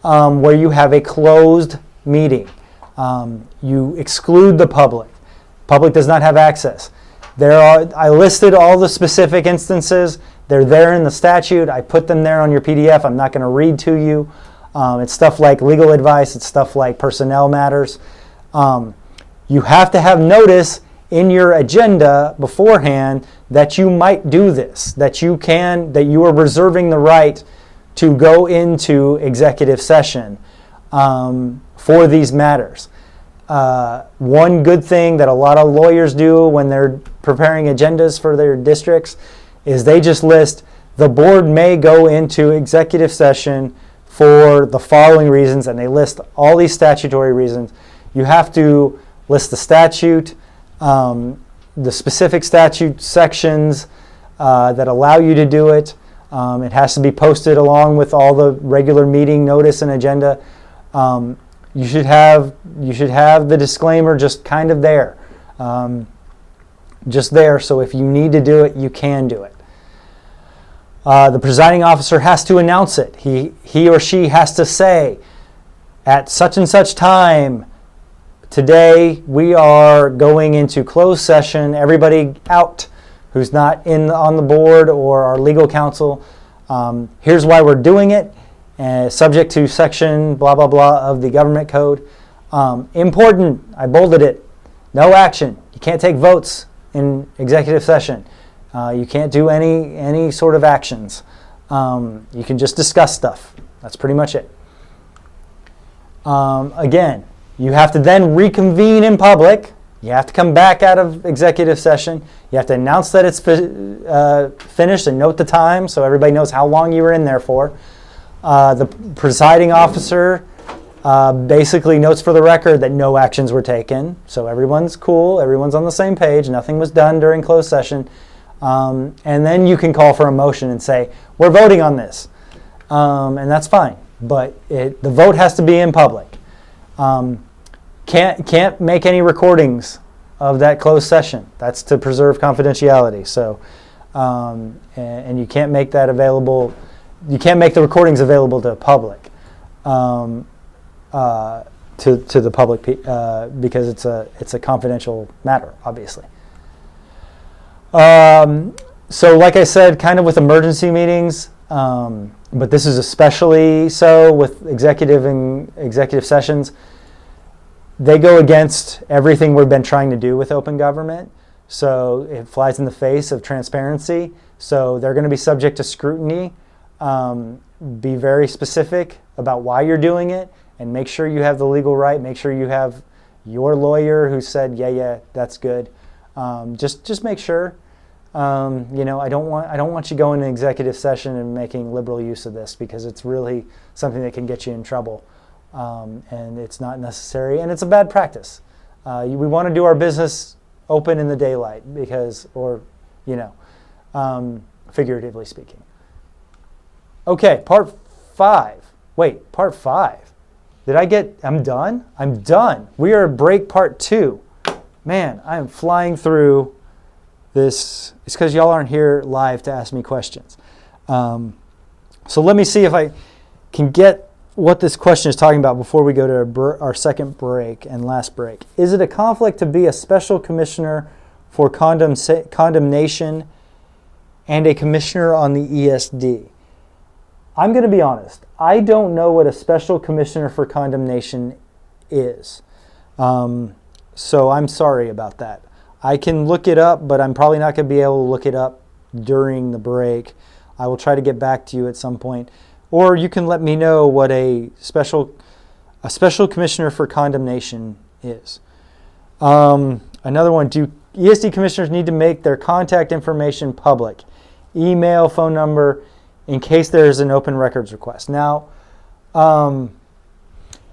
where you have a closed meeting. You exclude the public. Public does not have access. I listed all the specific instances. They're there in the statute. I put them there on your PDF. I'm not going to read to you. It's stuff like legal advice. It's stuff like personnel matters. You have to have notice in your agenda beforehand that you might do this, that you are reserving the right to go into executive session for these matters. One good thing that a lot of lawyers do when they're preparing agendas for their districts is they just list the board may go into executive session for the following reasons, and they list all these statutory reasons. You have to list the statute, the specific statute sections that allow you to do it. It has to be posted along with all the regular meeting notice and agenda. You should have the disclaimer just kind of there, just there. So if you need to do it, you can do it. The presiding officer has to announce it. He or she has to say, at such and such time, today we are going into closed session. Everybody out who's not on the board or our legal counsel. Here's why we're doing it. Subject to section blah, blah, blah of the government code. Important, I bolded it. No action. You can't take votes in executive session. You can't do any sort of actions. You can just discuss stuff. That's pretty much it. Again, you have to then reconvene in public You have to come back out of executive session. You have to announce that it's finished and note the time so everybody knows how long you were in there for. The presiding officer basically notes for the record that no actions were taken. So everyone's cool, everyone's on the same page, nothing was done during closed session. And then you can call for a motion and say, we're voting on this. And that's fine, but the vote has to be in public. Can't make any recordings of that closed session. That's to preserve confidentiality. So, and you can't make that available. You can't make the recordings available to the public, to the public because it's a confidential matter, obviously. So, like I said, kind of with emergency meetings, but this is especially so with executive sessions. They go against everything we've been trying to do with open government. So it flies in the face of transparency. So they're going to be subject to scrutiny. Be very specific about why you're doing it and make sure you have the legal right. Make sure you have your lawyer who said, yeah, that's good. Just make sure. I don't want you going to executive session and making liberal use of this because it's really something that can get you in trouble. And it's not necessary, and it's a bad practice. We want to do our business open in the daylight figuratively speaking. Okay, part 5. Wait, part 5. I'm done? I'm done. We are at break part 2. Man, I am flying through this. It's because y'all aren't here live to ask me questions. So let me see if I can get what this question is talking about before we go to our second break and last break. Is it a conflict to be a special commissioner for condemnation and a commissioner on the ESD? I'm going to be honest. I don't know what a special commissioner for condemnation is. So I'm sorry about that. I can look it up, but I'm probably not going to be able to look it up during the break. I will try to get back to you at some point. Or you can let me know what a special commissioner for condemnation is. Another one, do ESD commissioners need to make their contact information public? Email, phone number, in case there's an open records request. Now,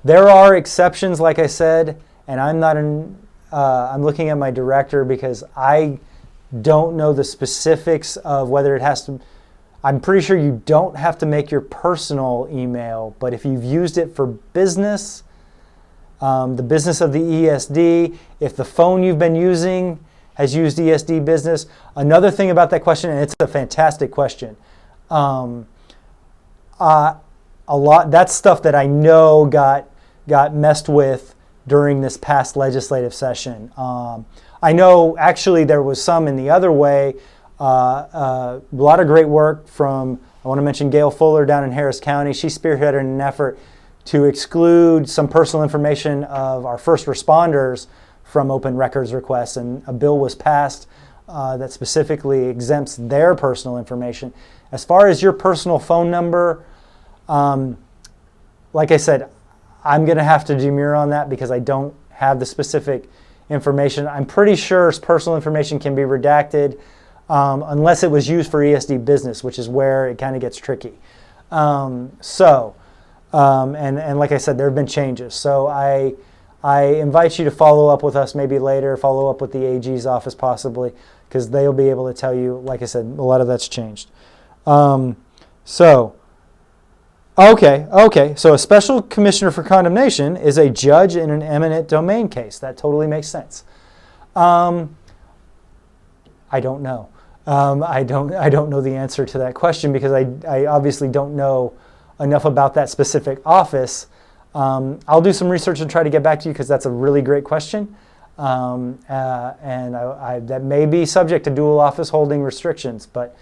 there are exceptions, like I said, and I'm looking at my director because I don't know the specifics of whether it has to. I'm pretty sure you don't have to make your personal email, but if you've used it for business, the business of the ESD, if the phone you've been using has used ESD business. Another thing about that question, and it's a fantastic question, that's stuff that I know got messed with during this past legislative session. I know actually there was some in the other way. A lot of great work from, I want to mention Gail Fuller down in Harris County. She spearheaded an effort to exclude some personal information of our first responders from open records requests, and a bill was passed that specifically exempts their personal information. As far as your personal phone number, like I said, I'm going to have to demur on that because I don't have the specific information. I'm pretty sure personal information can be redacted unless it was used for ESD business, which is where it kind of gets tricky. And like I said, there have been changes. So I invite you to follow up with us maybe later, follow up with the AG's office possibly, because they'll be able to tell you, like I said, a lot of that's changed. So a special commissioner for condemnation is a judge in an eminent domain case. That totally makes sense. I don't know. I don't know the answer to that question because I obviously don't know enough about that specific office. I'll do some research and try to get back to you because that's a really great question. And that may be subject to dual office holding restrictions, but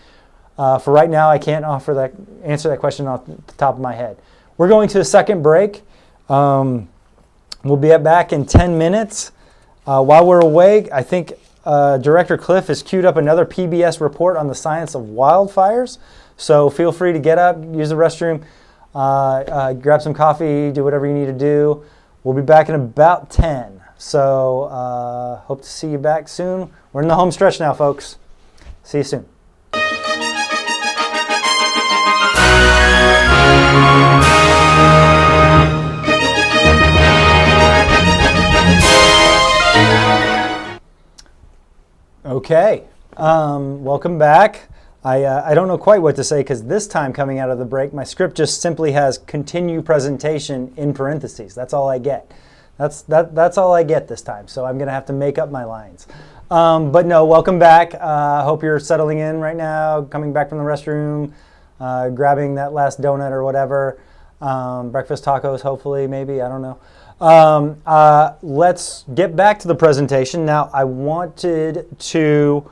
for right now, I can't answer that question off the top of my head. We're going to a second break. We'll be back in 10 minutes. While we're away, I think Director Cliff has queued up another PBS report on the science of wildfires. So feel free to get up, use the restroom, grab some coffee, do whatever you need to do. We'll be back in about 10. So hope to see you back soon. We're in the home stretch now, folks. See you soon. Okay, welcome back. I don't know quite what to say because this time coming out of the break, my script just simply has continue presentation in parentheses. That's all I get. That's all I get this time. So I'm going to have to make up my lines. But no, welcome back. Hope you're settling in right now, coming back from the restroom, grabbing that last donut or whatever. Breakfast tacos, hopefully, maybe, I don't know. Let's get back to the presentation. Now, I wanted to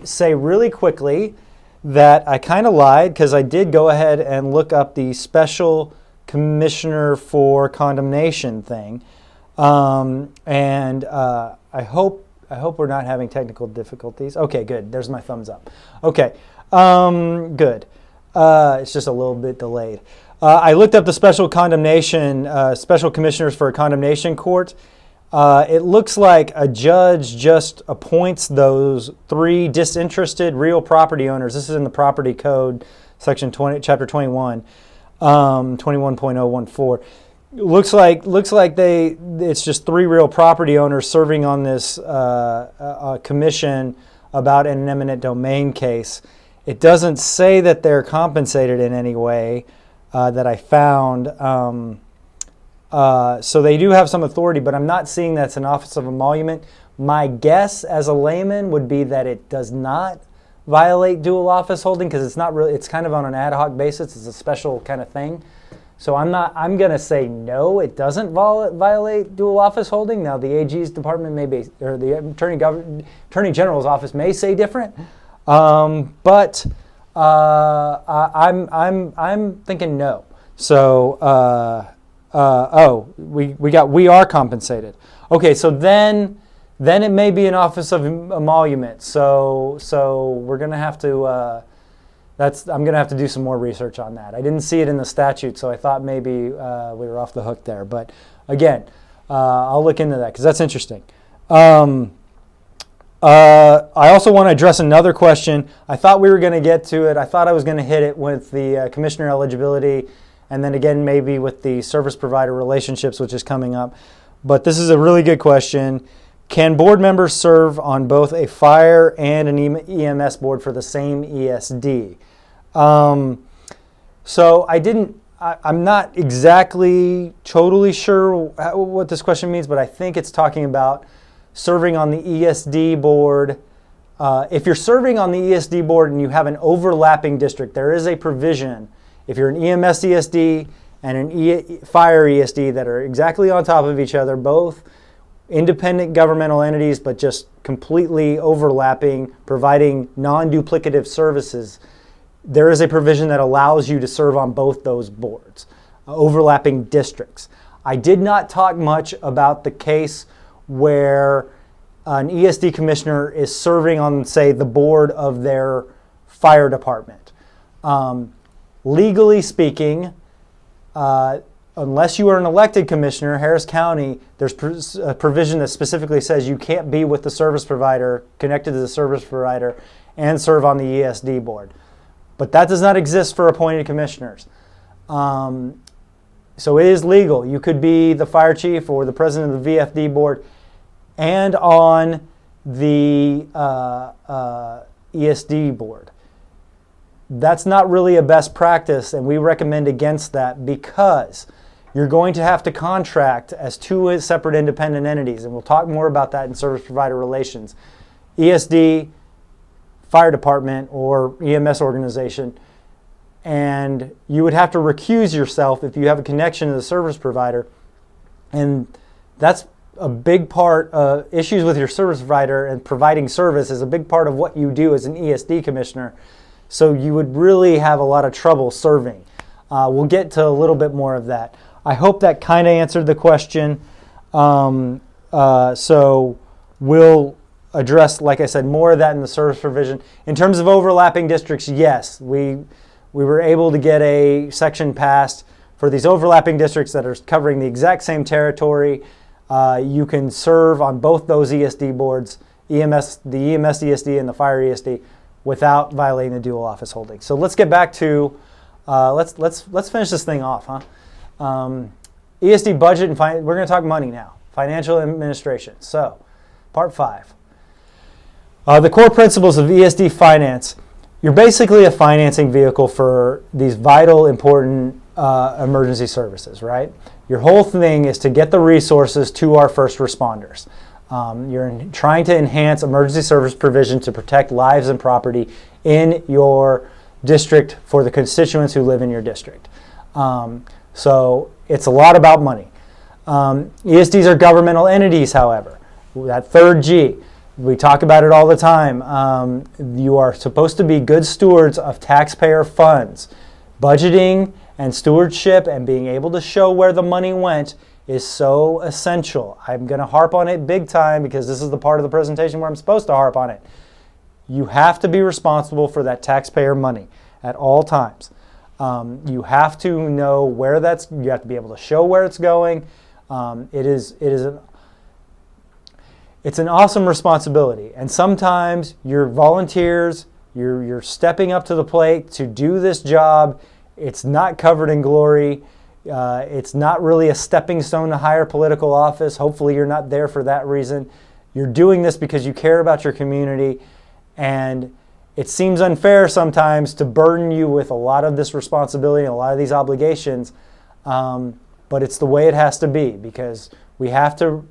say really quickly that I kind of lied because I did go ahead and look up the Special Commissioner for Condemnation thing. I hope we're not having technical difficulties. Okay, good. There's my thumbs up. Okay, good. It's just a little bit delayed. I looked up the Special Commissioners for a Condemnation Court. It looks like a judge just appoints those 3 disinterested real property owners. This is in the Property Code, Section 20, Chapter 21, 21.014. Looks like it's just 3 real property owners serving on this commission about an eminent domain case. It doesn't say that they're compensated in any way that I found. So they do have some authority, but I'm not seeing that's an office of emolument. My guess as a layman would be that it does not violate dual office holding because it's not really, it's kind of on an ad hoc basis. It's a special kind of thing. So I'm going to say no, it doesn't violate dual office holding. Now the AG's department may be, or the Attorney General's office may say different. But I'm thinking no. So, we are compensated. Okay, so then it may be an office of emolument. So we're gonna have to. I'm gonna have to do some more research on that. I didn't see it in the statute, so I thought maybe we were off the hook there. But again, I'll look into that because that's interesting. I also want to address another question. I thought we were going to get to it. I thought I was going to hit it with the commissioner eligibility and then again maybe with the service provider relationships, which is coming up. But this is a really good question. Can board members serve on both a fire and an EMS board for the same ESD? So I'm not exactly totally sure what this question means, but I think it's talking about serving on the ESD board. If you're serving on the ESD board and you have an overlapping district, there is a provision. If you're an EMS ESD and an fire ESD that are exactly on top of each other, both independent governmental entities, but just completely overlapping, providing non-duplicative services, there is a provision that allows you to serve on both those boards, overlapping districts. I did not talk much about the case where an ESD commissioner is serving on, say, the board of their fire department. Legally speaking, unless you are an elected commissioner, Harris County, there's a provision that specifically says you can't be with the service provider, connected to the service provider, and serve on the ESD board. But that does not exist for appointed commissioners. So it is legal. You could be the fire chief or the president of the VFD board and on the ESD board. That's not really a best practice, and we recommend against that because you're going to have to contract as 2 separate independent entities, and we'll talk more about that in service provider relations. ESD, fire department, or EMS organization, and you would have to recuse yourself if you have a connection to the service provider, and that's a big part of issues with your service provider and providing service is a big part of what you do as an ESD commissioner. So you would really have a lot of trouble serving. We'll get to a little bit more of that. I hope that kind of answered the question. So we'll address, like I said, more of that in the service provision. In terms of overlapping districts, yes, we were able to get a section passed for these overlapping districts that are covering the exact same territory. You can serve on both those ESD boards, the EMS ESD and the Fire ESD, without violating the dual office holding. So let's get back to, let's finish this thing off, huh? ESD budget and we're going to talk money now. Financial administration. So, part 5. The core principles of ESD finance. You're basically a financing vehicle for these vital, important emergency services, right? Your whole thing is to get the resources to our first responders. You're trying to enhance emergency service provision to protect lives and property in your district for the constituents who live in your district. So it's a lot about money. ESDs are governmental entities, however. That third G, we talk about it all the time. You are supposed to be good stewards of taxpayer funds. Budgeting and stewardship and being able to show where the money went is so essential. I'm going to harp on it big time because this is the part of the presentation where I'm supposed to harp on it. You have to be responsible for that taxpayer money at all times. You have to know where you have to be able to show where it's going. It's an awesome responsibility. And sometimes you're volunteers, you're stepping up to the plate to do this job. It's not covered in glory. It's not really a stepping stone to higher political office. Hopefully you're not there for that reason. You're doing this because you care about your community, and it seems unfair sometimes to burden you with a lot of this responsibility and a lot of these obligations, but it's the way it has to be because we have to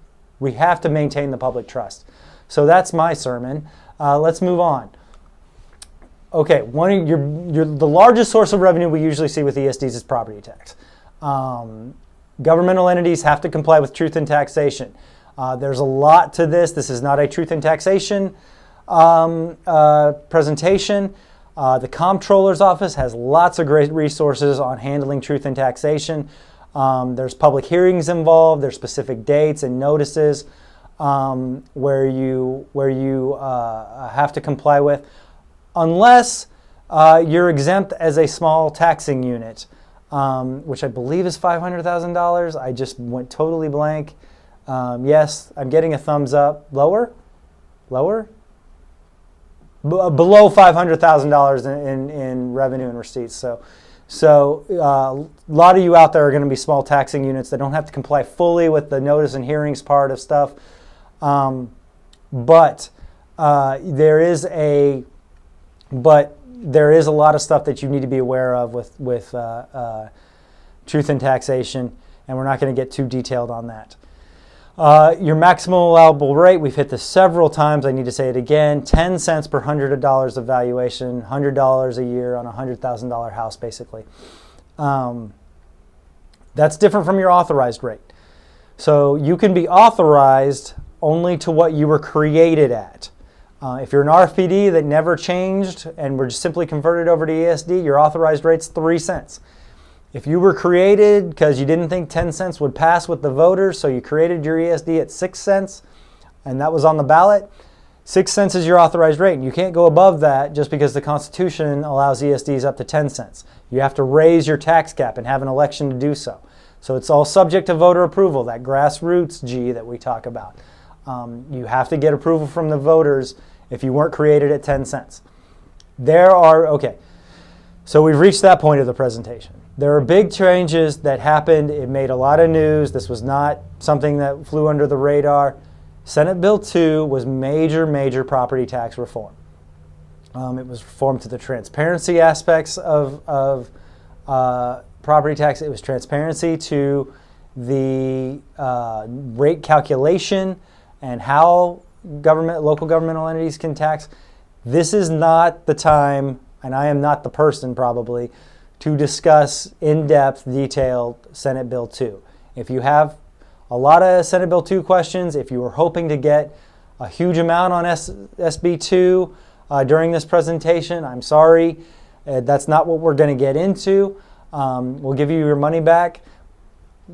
maintain the public trust. So that's my sermon. Let's move on. Okay, the largest source of revenue we usually see with ESDs is property tax. Governmental entities have to comply with truth in taxation. There's a lot to this. This is not a truth in taxation presentation. The Comptroller's Office has lots of great resources on handling truth in taxation. There's public hearings involved. There's specific dates and notices where you have to comply with, unless you're exempt as a small taxing unit, which I believe is $500,000. I just went totally blank. Yes, I'm getting a thumbs up. Lower? Below $500,000 in revenue and receipts. So a lot of you out there are going to be small taxing units that don't have to comply fully with the notice and hearings part of stuff. But there is a lot of stuff that you need to be aware of with truth in taxation, and we're not going to get too detailed on that. Your maximum allowable rate, we've hit this several times. I need to say it again, 10 cents per $100 of valuation, $100 a year on a $100,000 house, basically. That's different from your authorized rate. So you can be authorized only to what you were created at. If you're an RFPD that never changed and were just simply converted over to ESD, your authorized rate's 3 cents. If you were created because you didn't think 10 cents would pass with the voters, so you created your ESD at 6 cents, and that was on the ballot, 6 cents is your authorized rate. And you can't go above that just because the Constitution allows ESDs up to 10 cents. You have to raise your tax cap and have an election to do so. So it's all subject to voter approval, that grassroots G that we talk about. You have to get approval from the voters if you weren't created at 10 cents. Okay, so we've reached that point of the presentation. There are big changes that happened. It made a lot of news. This was not something that flew under the radar. Senate Bill 2 was major property tax reform. It was reform to the transparency aspects of property tax. It was transparency to the rate calculation and how local governmental entities can tax. This is not the time, and I am not the person probably, to discuss in-depth, detailed Senate Bill 2. If you have a lot of Senate Bill 2 questions, if you were hoping to get a huge amount on SB 2 during this presentation, I'm sorry. That's not what we're going to get into. We'll give you your money back.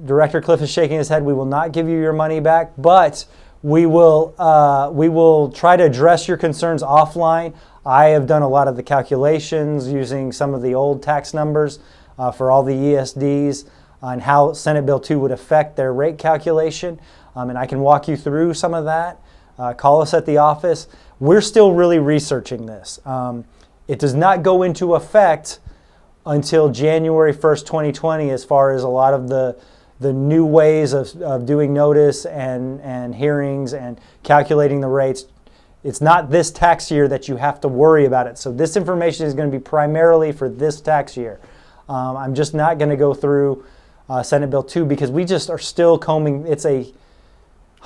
Director Cliff is shaking his head. We will not give you your money back, but we will try to address your concerns offline. I have done a lot of the calculations using some of the old tax numbers for all the ESDs. and how Senate Bill 2 would affect their rate calculation. And I can walk you through some of that. Call us at the office. We're still really researching this. It does not go into effect until January 1st, 2020, as far as a lot of the new ways of doing notice and hearings and calculating the rates. It's not this tax year that you have to worry about it. So this information is going to be primarily for this tax year. I'm just not going to go through Senate Bill 2 because we just are still combing. It's a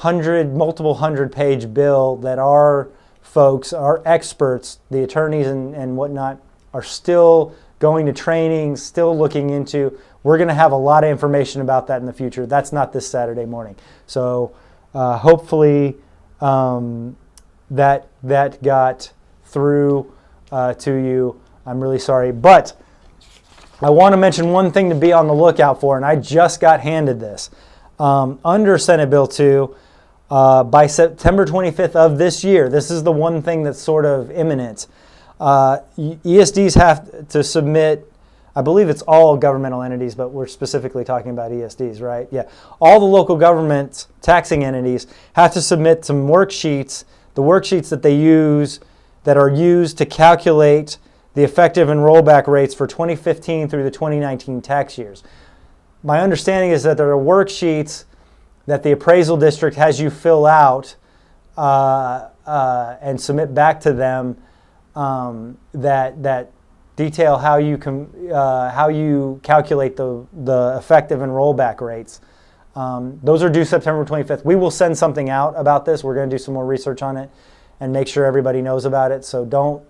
multiple hundred page bill that our folks, our experts, the attorneys and whatnot, are still going to training, still looking into. We're going to have a lot of information about that in the future. That's not this Saturday morning. So hopefully that got through to you. I'm really sorry. But I want to mention one thing to be on the lookout for, and I just got handed this. Under Senate Bill 2, by September 25th of this year, this is the one thing that's sort of imminent. ESDs have to submit, I believe it's all governmental entities, but we're specifically talking about ESDs, right? Yeah. All the local government taxing entities have to submit some worksheets, the worksheets that they use, that are used to calculate the effective and rollback rates for 2015 through the 2019 tax years. My understanding is that there are worksheets that the appraisal district has you fill out and submit back to them that detail how you calculate the effective and rollback rates. Those are due September 25th. We will send something out about this. We're going to do some more research on it and make sure everybody knows about it. So don't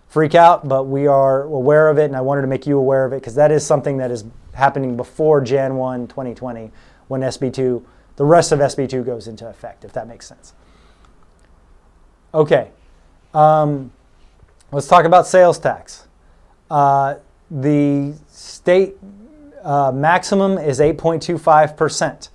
freak out, but we are aware of it, and I wanted to make you aware of it because that is something that is happening before Jan 1, 2020, when SB2, the rest of SB2 goes into effect, if that makes sense. Okay, let's talk about sales tax. The state maximum is 8.25%.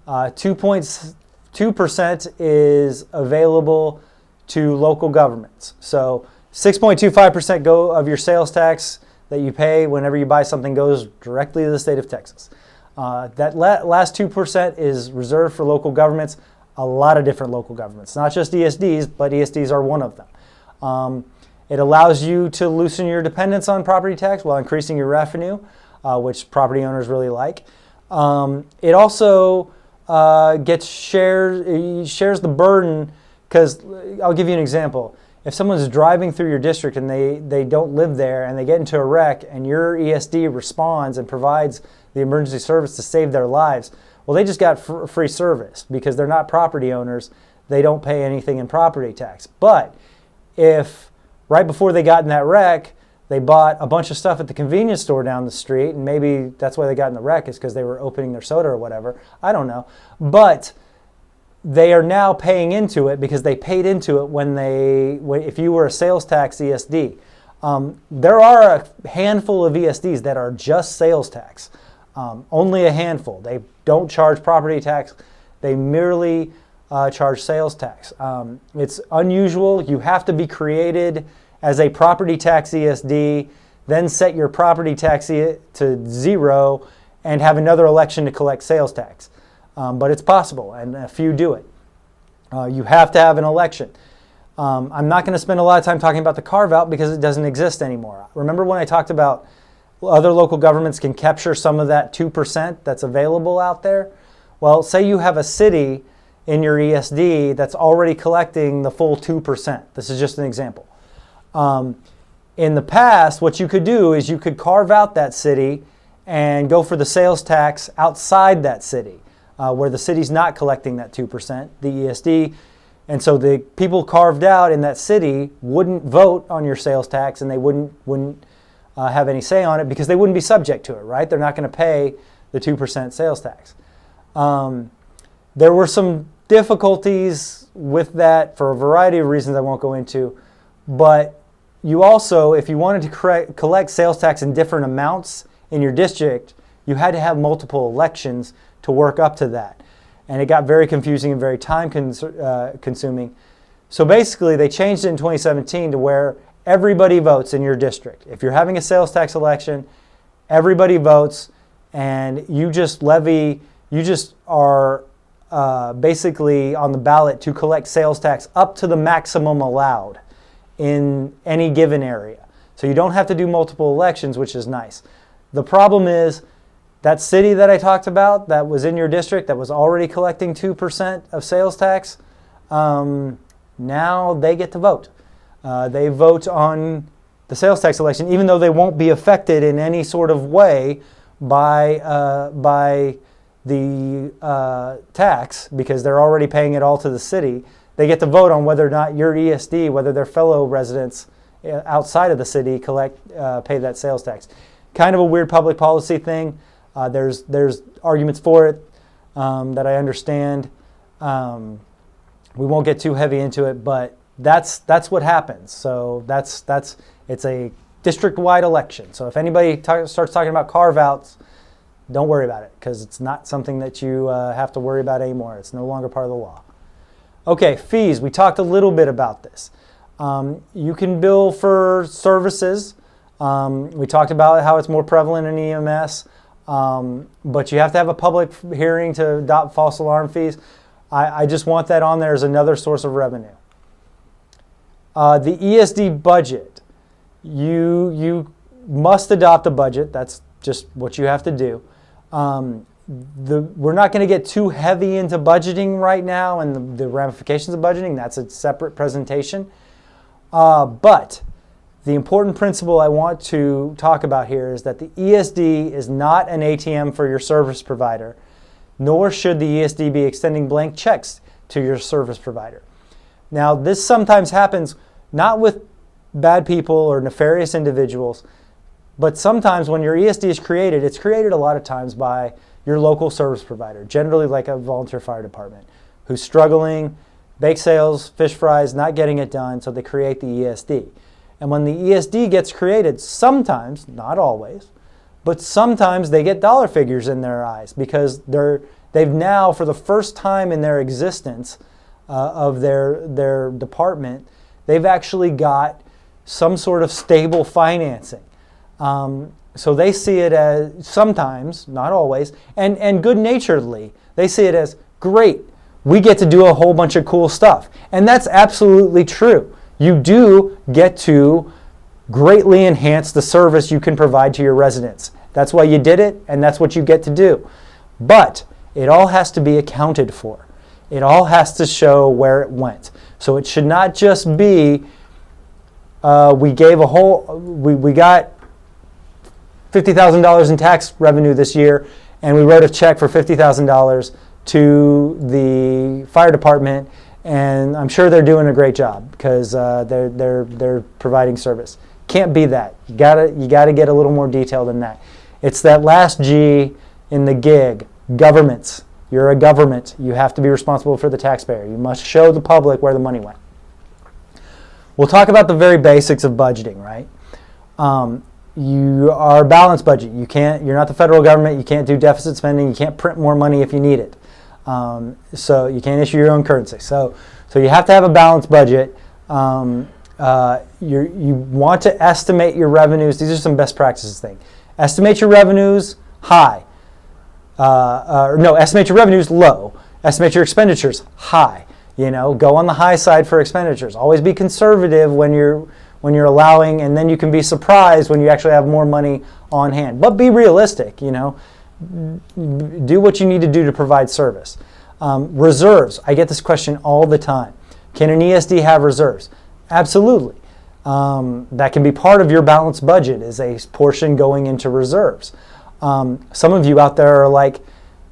2.2% is available to local governments. So 6.25% of your sales tax that you pay whenever you buy something goes directly to the state of Texas. That last 2% is reserved for local governments, a lot of different local governments, not just ESDs, but ESDs are one of them. It allows you to loosen your dependence on property tax while increasing your revenue, which property owners really like. It also shares the burden, because I'll give you an example. If someone's driving through your district and they don't live there and they get into a wreck and your ESD responds and provides the emergency service to save their lives, well, they just got free service because they're not property owners. They don't pay anything in property tax. But if right before they got in that wreck, they bought a bunch of stuff at the convenience store down the street, and maybe that's why they got in the wreck is because they were opening their soda or whatever. I don't know. But they are now paying into it because they paid into it if you were a sales tax ESD. There are a handful of ESDs that are just sales tax. Only a handful. They don't charge property tax. They merely charge sales tax. It's unusual. You have to be created as a property tax ESD, then set your property tax to 0, and have another election to collect sales tax. But it's possible, and a few do it. You have to have an election. I'm not going to spend a lot of time talking about the carve-out because it doesn't exist anymore. Remember when I talked about other local governments can capture some of that 2% that's available out there? Well, say you have a city in your ESD that's already collecting the full 2%. This is just an example. In the past, what you could do is you could carve out that city and go for the sales tax outside that city, where the city's not collecting that 2%, the ESD. And so the people carved out in that city wouldn't vote on your sales tax, and they wouldn't have any say on it because they wouldn't be subject to it, right? They're not going to pay the 2% sales tax. There were some difficulties with that for a variety of reasons I won't go into, but you also, if you wanted to collect sales tax in different amounts in your district, you had to have multiple elections to work up to that. And it got very confusing and very time consuming. So basically, they changed it in 2017 to where everybody votes in your district. If you're having a sales tax election, everybody votes. and you just are basically on the ballot to collect sales tax up to the maximum allowed in any given area. So you don't have to do multiple elections, which is nice. The problem is that city that I talked about that was in your district that was already collecting 2% of sales tax, now they get to vote. They vote on the sales tax election, even though they won't be affected in any sort of way by the tax, because they're already paying it all to the city. They get to vote on whether or not your ESD, whether their fellow residents outside of the city pay that sales tax. Kind of a weird public policy thing. There's arguments for it that I understand. We won't get too heavy into it, but that's what happens. So it's a district-wide election. So if anybody starts talking about carve-outs, don't worry about it, because it's not something that you have to worry about anymore. It's no longer part of the law. Okay, fees. We talked a little bit about this. You can bill for services. We talked about how it's more prevalent in EMS, but you have to have a public hearing to adopt false alarm fees. I just want that on there as another source of revenue. The ESD budget. You must adopt a budget. That's just what you have to do. We're not going to get too heavy into budgeting right now and the ramifications of budgeting. That's a separate presentation. But the important principle I want to talk about here is that the ESD is not an ATM for your service provider, nor should the ESD be extending blank checks to your service provider. Now, this sometimes happens not with bad people or nefarious individuals, but sometimes when your ESD is created, it's created a lot of times by your local service provider, generally like a volunteer fire department, who's struggling, bake sales, fish fries, not getting it done, so they create the ESD. And when the ESD gets created, sometimes, not always, but sometimes they get dollar figures in their eyes, because they've now, for the first time in their existence of their department, they've actually got some sort of stable financing. So they see it as, sometimes, not always, and good-naturedly, they see it as, great, we get to do a whole bunch of cool stuff. And that's absolutely true. You do get to greatly enhance the service you can provide to your residents. That's why you did it, and that's what you get to do. But it all has to be accounted for. It all has to show where it went. So it should not just be, we got $50,000 in tax revenue this year, and we wrote a check for $50,000 to the fire department, and I'm sure they're doing a great job because they're providing service. Can't be that. You gotta get a little more detail than that. It's that last G in the gig. Governments. You're a government. You have to be responsible for the taxpayer. You must show the public where the money went. We'll talk about the very basics of budgeting, right? You are a balanced budget. You're not the federal government. You can't do deficit spending. You can't print more money if you need it. So you can't issue your own currency. So you have to have a balanced budget. You want to estimate your revenues. These are some best practices things. Estimate your revenues high. Estimate your revenues low. Estimate your expenditures high. Go on the high side for expenditures. Always be conservative when you're allowing, and then you can be surprised when you actually have more money on hand. But be realistic. Do what you need to do to provide service. Reserves. I get this question all the time. Can an ESD have reserves? Absolutely. That can be part of your balanced budget, is a portion going into reserves. Some of you out there are like,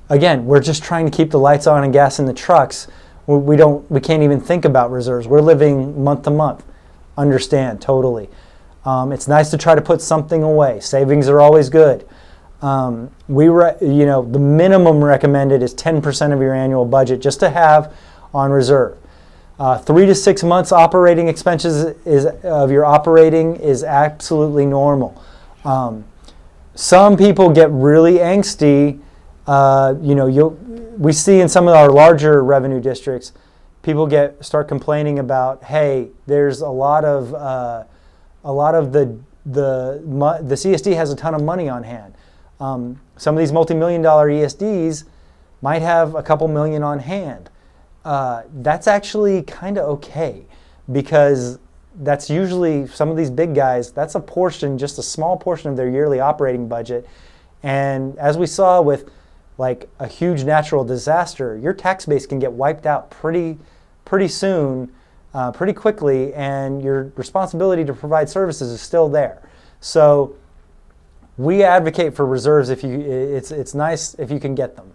again, we're just trying to keep the lights on and gas in the trucks. We can't even think about reserves. We're living month to month. Understand, totally. It's nice to try to put something away. Savings are always good. The minimum recommended is 10% of your annual budget just to have on reserve. 3 to 6 months operating expenses of your operating is absolutely normal. Some people get really angsty. We see in some of our larger revenue districts, people start complaining about, hey, there's a lot of the CSD has a ton of money on hand. Some of these multi-million-dollar ESDs might have a couple million on hand. That's actually kind of okay, because that's usually, some of these big guys, that's a portion, just a small portion of their yearly operating budget. And as we saw with like a huge natural disaster, your tax base can get wiped out pretty soon, pretty quickly, and your responsibility to provide services is still there. So we advocate for reserves if you, it's nice if you can get them.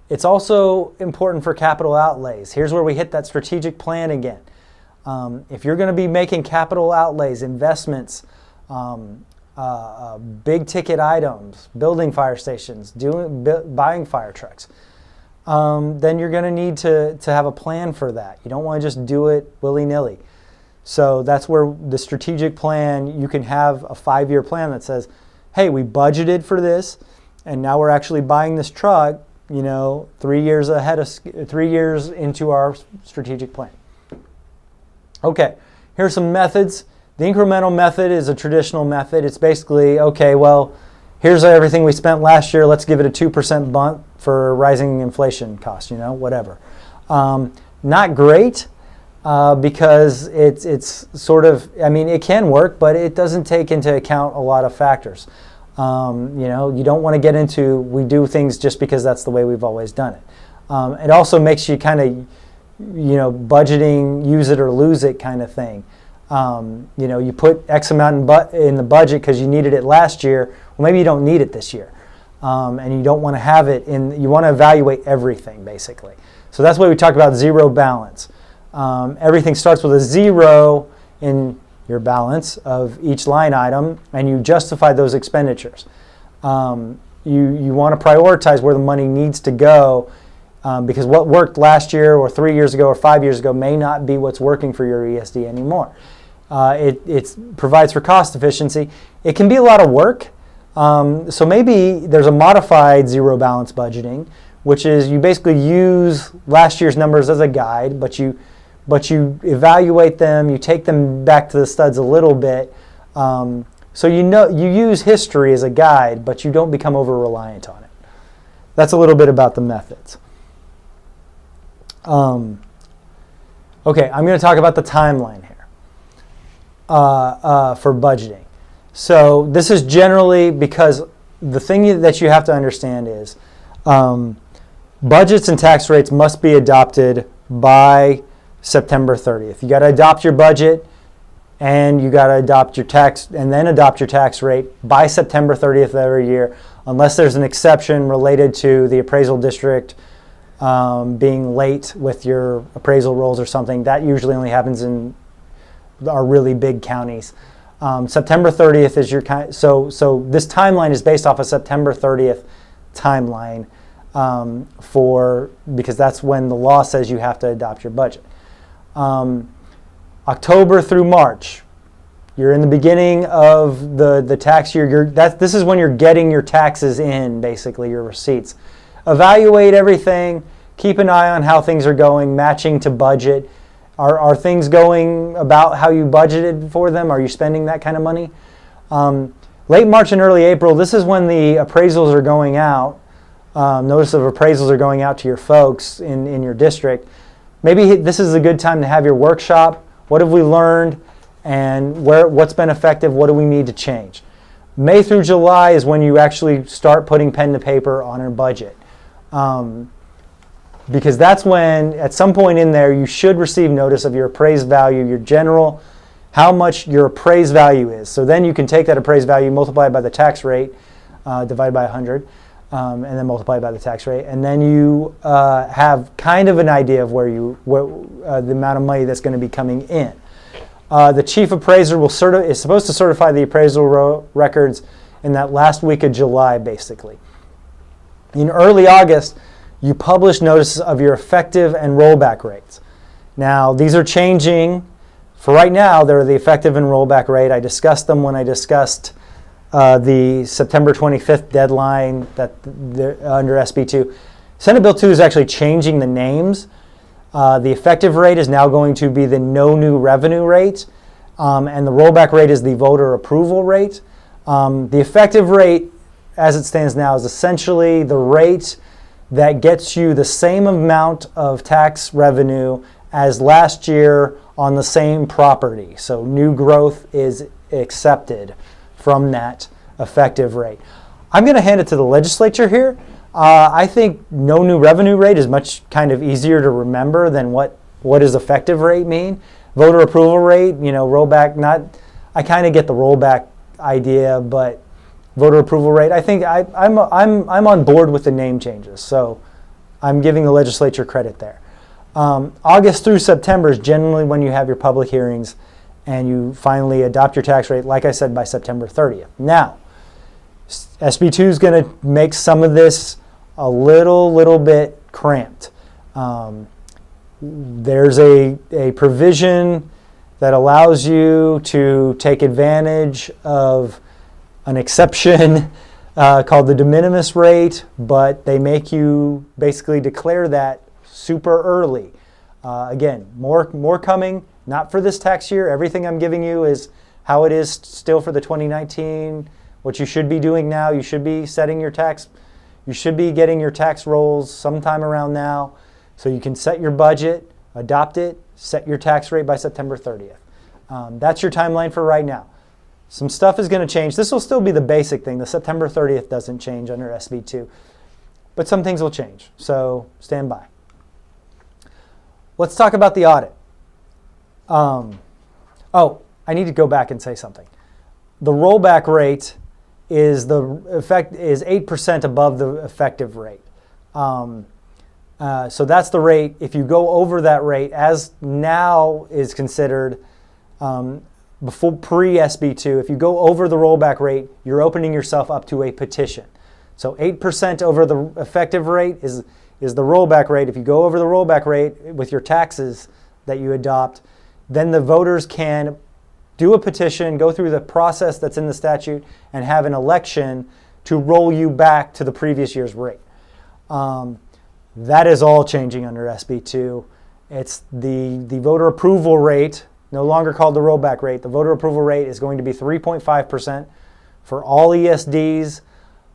It's also important for capital outlays. Here's where we hit that strategic plan again. If you're going to be making capital outlays, investments, big ticket items, building fire stations, buying fire trucks, then you're going to need to have a plan for that. You don't want to just do it willy-nilly. So that's where the strategic plan, you can have a 5-year plan that says, hey, we budgeted for this, and now we're actually buying this truck, 3 years ahead of 3 years into our strategic plan. Okay, here's some methods. The incremental method is a traditional method. It's basically, okay, well, here's everything we spent last year. Let's give it a 2% bump for rising inflation costs, whatever. Not great, because it's sort of, it can work, but it doesn't take into account a lot of factors. You don't want to get into, we do things just because that's the way we've always done it. It also makes you kind of, budgeting, use it or lose it kind of thing. You put X amount in the budget because you needed it last year. Well, maybe you don't need it this year. And you don't want to have it you want to evaluate everything, basically. So that's why we talk about zero balance. Everything starts with a 0 in your balance of each line item, and you justify those expenditures. You want to prioritize where the money needs to go, because what worked last year or 3 years ago or 5 years ago may not be what's working for your ESD anymore. It provides for cost efficiency. It can be a lot of work. So maybe there's a modified zero balance budgeting, which is you basically use last year's numbers as a guide, but you evaluate them, you take them back to the studs a little bit. So you use history as a guide, but you don't become over-reliant on it. That's a little bit about the methods. Okay, I'm going to talk about the timeline here for budgeting. So this is generally because the thing that you have to understand is budgets and tax rates must be adopted by September 30th. You got to adopt your budget, and you got to adopt your tax, and then adopt your tax rate by September 30th of every year, unless there's an exception related to the appraisal district being late with your appraisal rolls or something. That usually only happens in our really big counties. September 30th is your so this timeline is based off a September 30th timeline because that's when the law says you have to adopt your budget. October through March, you're in the beginning of the tax year. This is when you're getting your taxes in, basically your receipts. Evaluate everything. Keep an eye on how things are going, matching to budget. Are things going about how you budgeted for them? Are you spending that kind of money? Late March and early April, this is when the appraisals are going out. Notice of appraisals are going out to your folks in your district. Maybe this is a good time to have your workshop. What have we learned, and what's been effective? What do we need to change? May through July is when you actually start putting pen to paper on your budget. Because that's when, at some point in there, you should receive notice of your appraised value, your general, how much your appraised value is. So then you can take that appraised value, multiply it by the tax rate, divide by 100, and then multiply it by the tax rate. And then you have kind of an idea of the amount of money that's going to be coming in. The chief appraiser is supposed to certify the appraisal records in that last week of July, basically. In early August, you publish notices of your effective and rollback rates. Now, these are changing. For right now, they're the effective and rollback rate. I discussed them when I discussed the September 25th deadline under SB2. Senate Bill 2 is actually changing the names. The effective rate is now going to be the no new revenue rate, and the rollback rate is the voter approval rate. The effective rate as it stands now is essentially the rate that gets you the same amount of tax revenue as last year on the same property. So new growth is accepted from that effective rate. I'm going to hand it to the legislature here. I think no new revenue rate is much kind of easier to remember than what does effective rate mean. Voter approval rate, rollback, I kind of get the rollback idea, but voter approval rate, I think I'm on board with the name changes. So I'm giving the legislature credit there. August through September is generally when you have your public hearings and you finally adopt your tax rate, like I said, by September 30th. Now, SB2 is going to make some of this a little bit cramped. There's a provision that allows you to take advantage of an exception called the de minimis rate, but they make you basically declare that super early. Again, more coming, not for this tax year. Everything I'm giving you is how it is still for the 2019. What you should be doing now, you should be setting your tax, you should be getting your tax rolls sometime around now so you can set your budget, adopt it, set your tax rate by September 30th. That's your timeline for right now. Some stuff is going to change. This will still be the basic thing. The September 30th doesn't change under SB2, but some things will change, so stand by. Let's talk about the audit. I need to go back and say something. The rollback rate is 8% above the effective rate. So that's the rate. If you go over that rate, as now is considered before pre-SB2, if you go over the rollback rate, you're opening yourself up to a petition. So 8% over the effective rate is the rollback rate. If you go over the rollback rate with your taxes that you adopt, then the voters can do a petition, go through the process that's in the statute, and have an election to roll you back to the previous year's rate. That is all changing under SB2. It's the voter approval rate, no longer called the rollback rate. The voter approval rate is going to be 3.5% for all ESDs,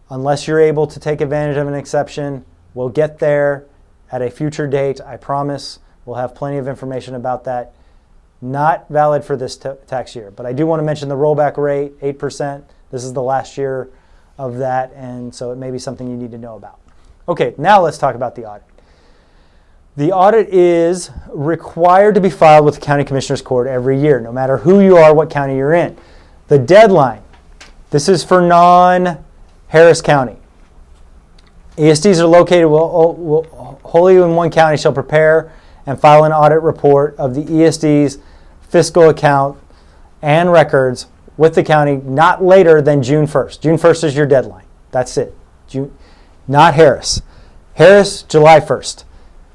unless you're able to take advantage of an exception. We'll get there at a future date, I promise. We'll have plenty of information about that. Not valid for this tax year, but I do want to mention the rollback rate, 8%. This is the last year of that, and so it may be something you need to know about. Okay, now let's talk about the audit. The audit is required to be filed with the County Commissioners Court every year, no matter who you are, what county you're in. The deadline, this is for non-Harris County. ESDs are located wholly in one county shall prepare and file an audit report of the ESD's fiscal account and records with the county not later than June 1st. June 1st is your deadline. That's it. Not Harris. Harris, July 1st.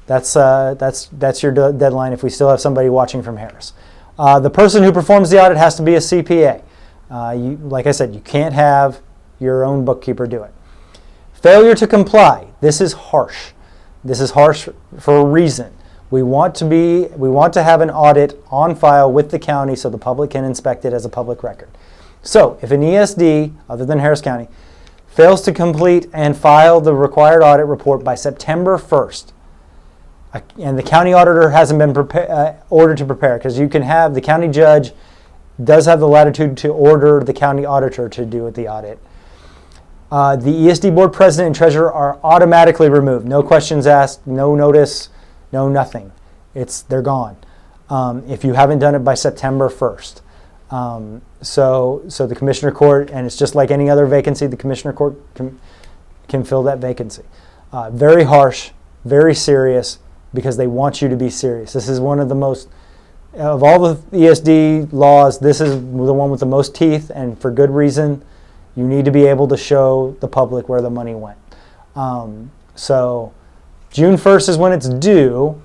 That's your deadline if we still have somebody watching from Harris. The person who performs the audit has to be a CPA. Like I said, you can't have your own bookkeeper do it. Failure to comply. This is harsh. This is harsh for a reason. We want to have an audit on file with the county so the public can inspect it as a public record. So if an ESD, other than Harris County, fails to complete and file the required audit report by September 1st, and the county auditor hasn't been ordered to prepare, because you can have, the county judge does have the latitude to order the county auditor to do the audit. The ESD board president and treasurer are automatically removed. No questions asked, no notice, no nothing. They're gone if you haven't done it by September 1st. So the Commissioner Court, and it's just like any other vacancy, the Commissioner Court can fill that vacancy. Very harsh, very serious, because they want you to be serious. This is one of the most, of all the ESD laws, this is the one with the most teeth, and for good reason. You need to be able to show the public where the money went. So June 1st is when it's due,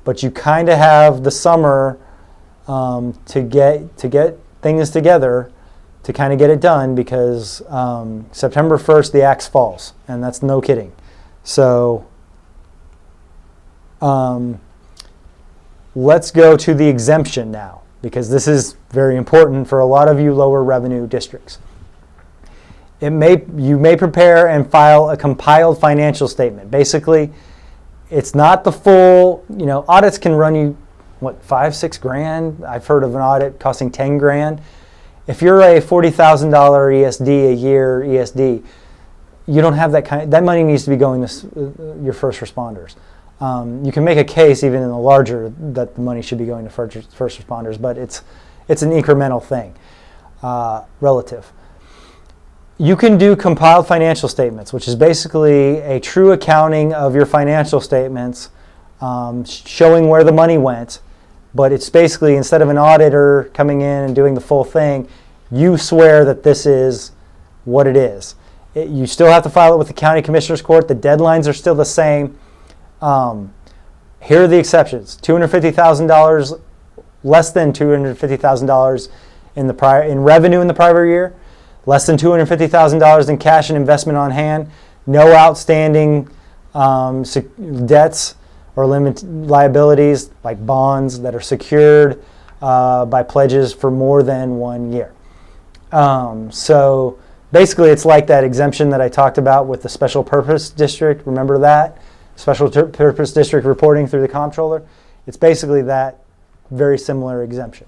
but you kind of have the summer to get things together to kind of get it done, because September 1st the axe falls, and that's no kidding. So let's go to the exemption now, because this is very important for a lot of you lower revenue districts. You may prepare and file a compiled financial statement. Basically, it's not the full, audits can run you, what, $5-6 grand? I've heard of an audit costing 10 grand. If you're a $40,000 ESD a year ESD, you don't have that money needs to be going to your first responders. You can make a case even in the larger that the money should be going to first responders, but it's an incremental thing, relative. You can do compiled financial statements, which is basically a true accounting of your financial statements, showing where the money went. But it's basically, instead of an auditor coming in and doing the full thing, you swear that this is what it is. You still have to file it with the county commissioner's court. The deadlines are still the same. Here are the exceptions: $250,000, less than $250,000 in revenue in the prior year, less than $250,000 in cash and investment on hand, no outstanding debts or liabilities like bonds that are secured by pledges for more than 1 year. So basically, it's like that exemption that I talked about with the special purpose district. Remember that? Special purpose district reporting through the comptroller. It's basically that very similar exemption.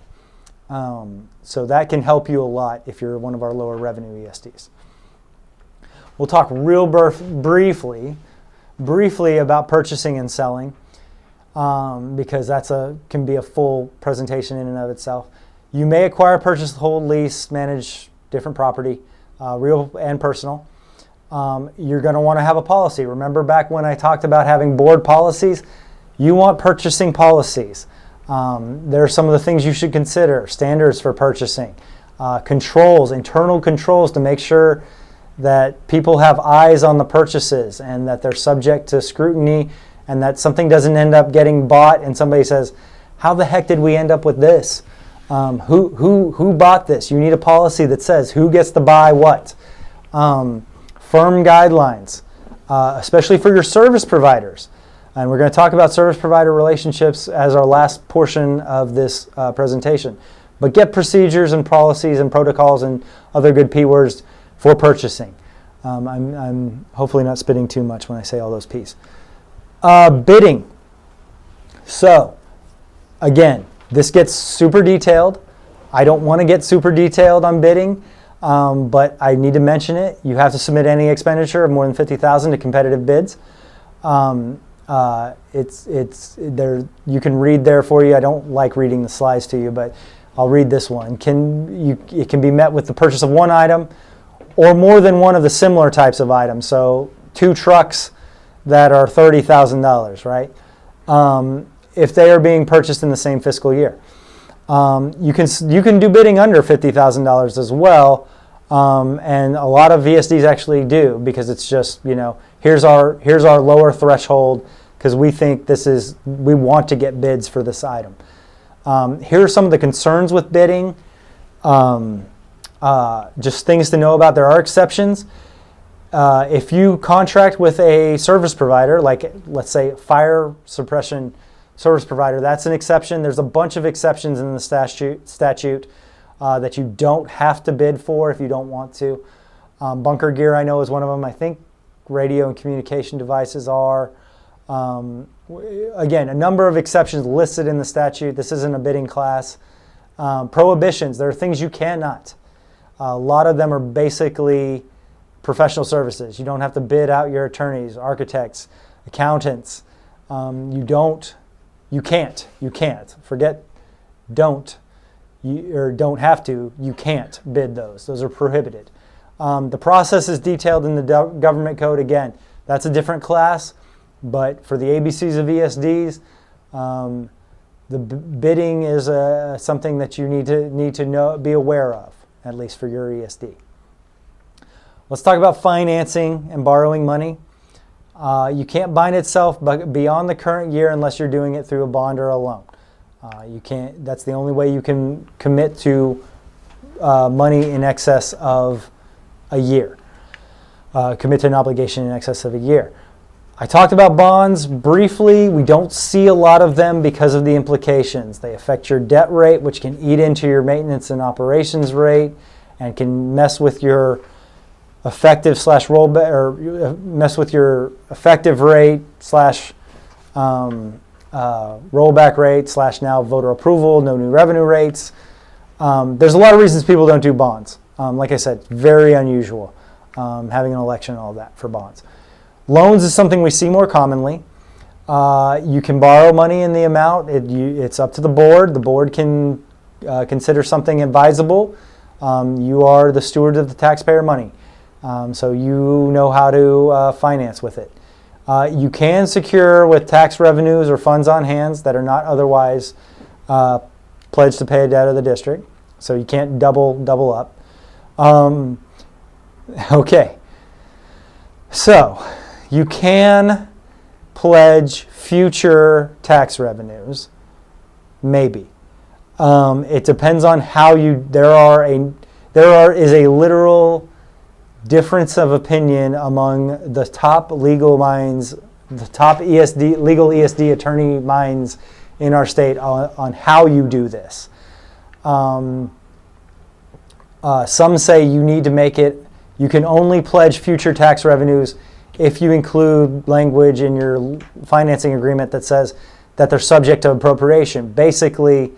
So that can help you a lot if you're one of our lower revenue ESDs. We'll talk real briefly about purchasing and selling, because that's can be a full presentation in and of itself. You may acquire, purchase, hold, lease, manage different property, real and personal. You're going to want to have a policy. Remember back when I talked about having board policies? You want purchasing policies. There are some of the things you should consider: standards for purchasing, controls, internal controls to make sure that people have eyes on the purchases and that they're subject to scrutiny, and that something doesn't end up getting bought and somebody says, how the heck did we end up with this? Who bought this? You need a policy that says who gets to buy what. Firm guidelines, especially for your service providers. And we're going to talk about service provider relationships as our last portion of this presentation. But get procedures and policies and protocols and other good P words for purchasing. I'm hopefully not spitting too much when I say all those P's. Bidding. So, again, this gets super detailed. I don't want to get super detailed on bidding, but I need to mention it. You have to submit any expenditure of more than $50,000 to competitive bids. It's there. You can read there for you. I don't like reading the slides to you, but I'll read this one. It can be met with the purchase of one item or more than one of the similar types of items. So 2 trucks that are $30,000, right? If they are being purchased in the same fiscal year. You can do bidding under $50,000 as well, and a lot of VSDs actually do, because it's just, here's our lower threshold because we think we want to get bids for this item. Here are some of the concerns with bidding. Just things to know about. There are exceptions. If you contract with a service provider, like let's say fire suppression service provider, that's an exception. There's a bunch of exceptions in the statute that you don't have to bid for if you don't want to. Bunker gear, I know, is one of them. I think radio and communication devices are. Again, a number of exceptions listed in the statute. This isn't a bidding class. Prohibitions, there are things you cannot. A lot of them are basically professional services. You don't have to bid out your attorneys, architects, accountants. You can't. Forget don't. Or don't have to. You can't bid those. Those are prohibited. The process is detailed in the government code. Again, that's a different class. But for the ABCs of ESDs, the bidding is something that you need to know, be aware of, at least for your ESD. Let's talk about financing and borrowing money. You can't bind itself beyond the current year unless you're doing it through a bond or a loan. You can't. That's the only way you can commit to money in excess of a year. Commit to an obligation in excess of a year. I talked about bonds briefly. We don't see a lot of them because of the implications. They affect your debt rate, which can eat into your maintenance and operations rate and can mess with your effective slash rollback, or mess with your effective rate slash rollback rate slash now voter approval, no new revenue rates. There's a lot of reasons people don't do bonds. Like I said, very unusual having an election and all that for bonds. Loans is something we see more commonly. You can borrow money in the amount. It's up to the board. The board can consider something advisable. You are the steward of the taxpayer money, so you know how to finance with it. You can secure with tax revenues or funds on hands that are not otherwise pledged to pay a debt of the district, so you can't double up. Okay, so you can pledge future tax revenues, maybe. It depends on how you. There is a literal difference of opinion among the top legal minds, the top legal ESD attorney minds in our state on how you do this. Some say you need to make it. You can only pledge future tax revenues if you include language in your financing agreement that says that they're subject to appropriation. Basically,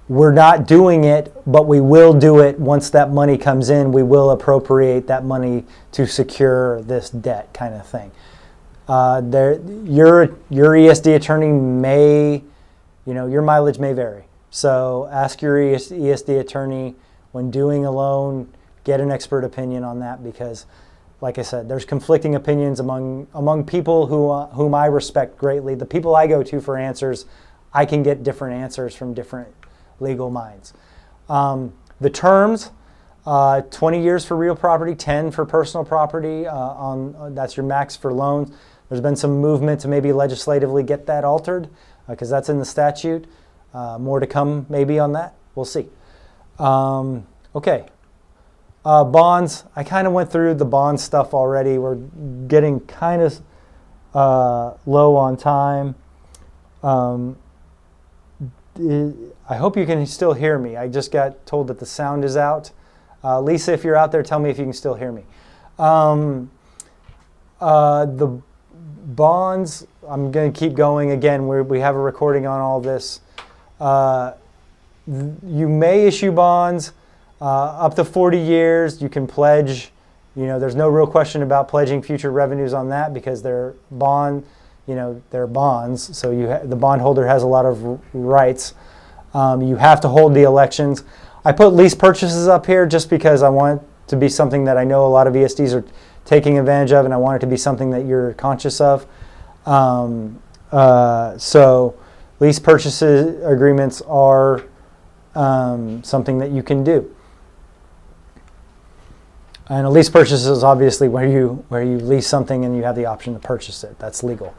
we're not doing it, but we will do it once that money comes in. We will appropriate that money to secure this debt, kind of thing. Your ESD attorney may, your mileage may vary. So ask your ESD attorney when doing a loan, get an expert opinion on that, because like I said, there's conflicting opinions among people whom I respect greatly. The people I go to for answers, I can get different answers from different legal minds. The terms, 20 years for real property, 10 for personal property. That's your max for loans. There's been some movement to maybe legislatively get that altered because that's in the statute. More to come maybe on that. We'll see. Okay. Bonds, I kind of went through the bond stuff already. We're getting kind of low on time. I hope you can still hear me. I just got told that the sound is out. Lisa, if you're out there, tell me if you can still hear me. The bonds, I'm going to keep going. Again, we have a recording on all this. You may issue bonds up to 40 years. You can pledge. There's no real question about pledging future revenues on that because they're they're bonds. So the bondholder has a lot of rights. You have to hold the elections. I put lease purchases up here just because I want it to be something that I know a lot of ESDs are taking advantage of, and I want it to be something that you're conscious of. So lease purchases agreements are something that you can do. And a lease purchase is obviously where you lease something and you have the option to purchase it. That's legal.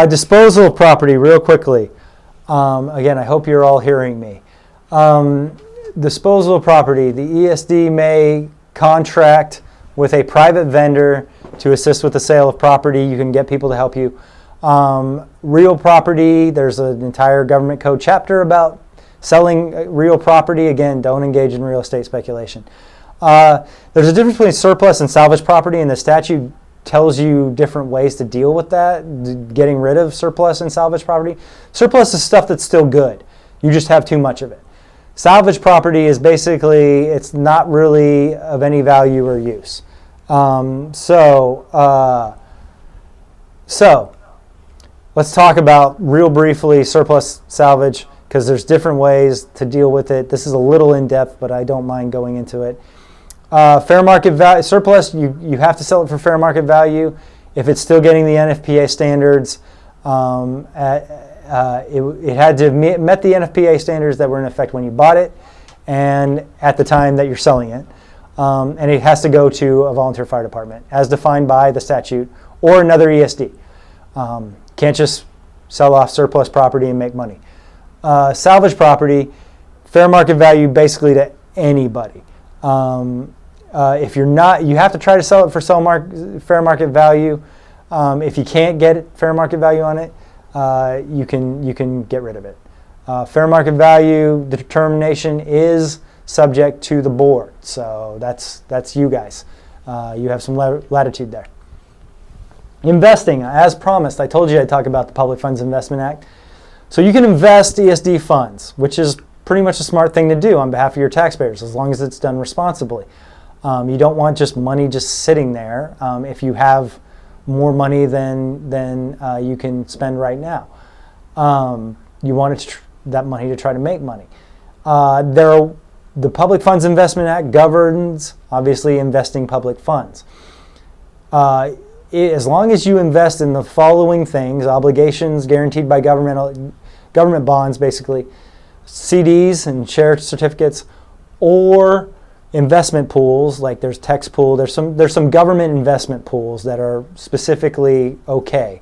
Disposal of property, real quickly. Again, I hope you're all hearing me. Disposal of property. The ESD may contract with a private vendor to assist with the sale of property. You can get people to help you. Real property, there's an entire government code chapter about selling real property. Again, don't engage in real estate speculation. There's a difference between surplus and salvage property, and the statute tells you different ways to deal with that, getting rid of surplus and salvage property. Surplus is stuff that's still good. You just have too much of it. Salvage property is basically, it's not really of any value or use. So let's talk about real briefly surplus salvage, because there's different ways to deal with it. This is a little in-depth, but I don't mind going into it. Fair market value, surplus, you have to sell it for fair market value. If it's still getting the NFPA standards, it had to have met the NFPA standards that were in effect when you bought it and at the time that you're selling it. And it has to go to a volunteer fire department as defined by the statute or another ESD. Can't just sell off surplus property and make money. Salvage property, fair market value basically to anybody. If you're not, you have to try to sell it for fair market value. If you can't get fair market value on it, you can get rid of it. Fair market value determination is subject to the board, so that's you guys. you have some latitude there. Investing, as promised, I told you I'd talk about the Public Funds Investment Act. So you can invest ESD funds, which is pretty much a smart thing to do on behalf of your taxpayers, as long as it's done responsibly. You don't want just money just sitting there if you have more money than you can spend right now. You want that money to try to make money. The Public Funds Investment Act governs, obviously, investing public funds. As long as you invest in the following things, obligations guaranteed by government bonds, basically, CDs and share certificates, or investment pools, like there's text pool, there's some government investment pools that are specifically okay.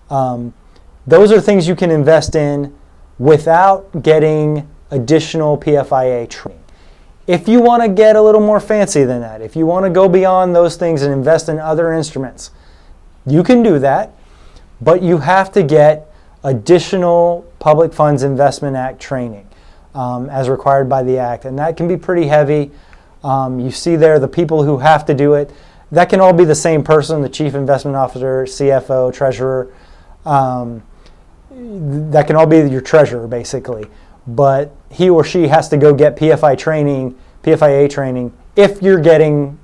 Those are things you can invest in without getting additional PFIA training. If you want to get a little more fancy than that, if you want to go beyond those things and invest in other instruments, you can do that, but you have to get additional Public Funds Investment Act training as required by the Act, and that can be pretty heavy. You see there the people who have to do it. That can all be the same person, the Chief Investment Officer, CFO, Treasurer. That can all be your treasurer, basically. But he or she has to go get PFIA training if you're getting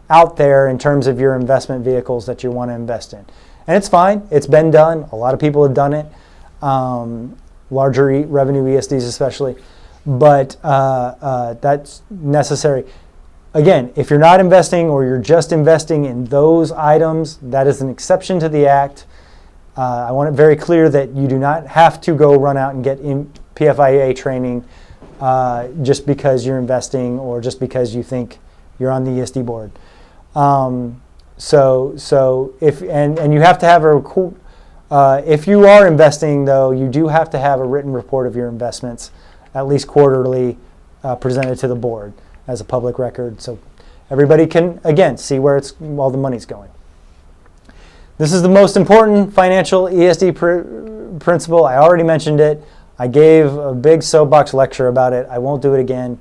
out there in terms of your investment vehicles that you want to invest in. And it's fine. It's been done. A lot of people have done it, larger revenue ESDs especially. But that's necessary. Again, if you're not investing or you're just investing in those items, that is an exception to the Act. I want it very clear that you do not have to go run out and get PFIA training just because you're investing or just because you think you're on the ESD board. So if and you have to have if you are investing, though, you do have to have a written report of your investments, at least quarterly, presented to the board as a public record, so everybody can, again, see where all the money's going. This is the most important financial ESD principle. I already mentioned it. I gave a big soapbox lecture about it. I won't do it again.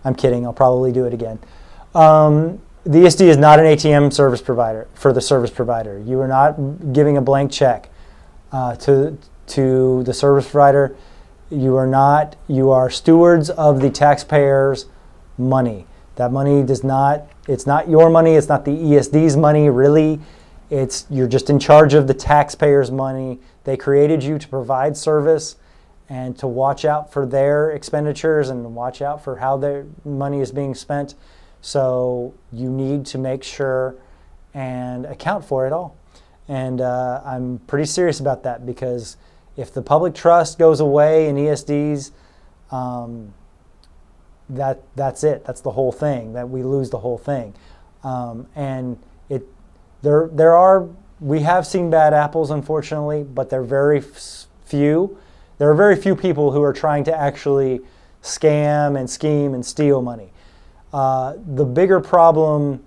I'm kidding. I'll probably do it again. The ESD is not an ATM service provider for the service provider. You are not giving a blank check to the service provider. You are stewards of the taxpayers' money. That money it's not your money, it's not the ESD's money, really. You're just in charge of the taxpayers' money. They created you to provide service and to watch out for their expenditures and watch out for how their money is being spent. So you need to make sure and account for it all. And I'm pretty serious about that, because if the public trust goes away in ESDs, that's it. That's the whole thing. That we lose the whole thing. And we have seen bad apples, unfortunately, but they're very few. There are very few people who are trying to actually scam and scheme and steal money. The bigger problem,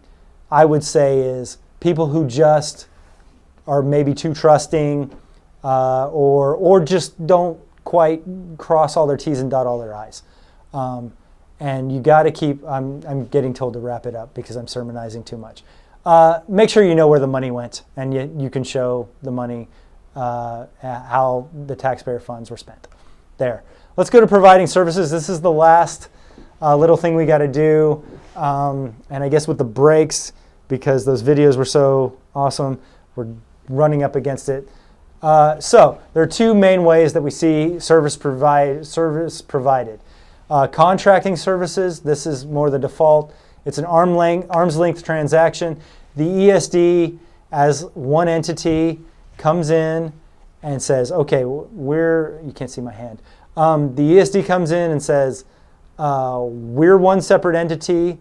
I would say, is people who just are maybe too trusting, or just don't quite cross all their T's and dot all their I's. And you got to keep, I'm getting told to wrap it up because I'm sermonizing too much. Make sure you know where the money went, and you can show the money, how the taxpayer funds were spent. There. Let's go to providing services. This is the last little thing we got to do. And I guess with the breaks, because those videos were so awesome, we're running up against it. So there are two main ways that we see service provided. Contracting services, this is more the default. It's an arm's length transaction. The ESD, as one entity, comes in and says, okay, you can't see my hand. The ESD comes in and says, we're one separate entity.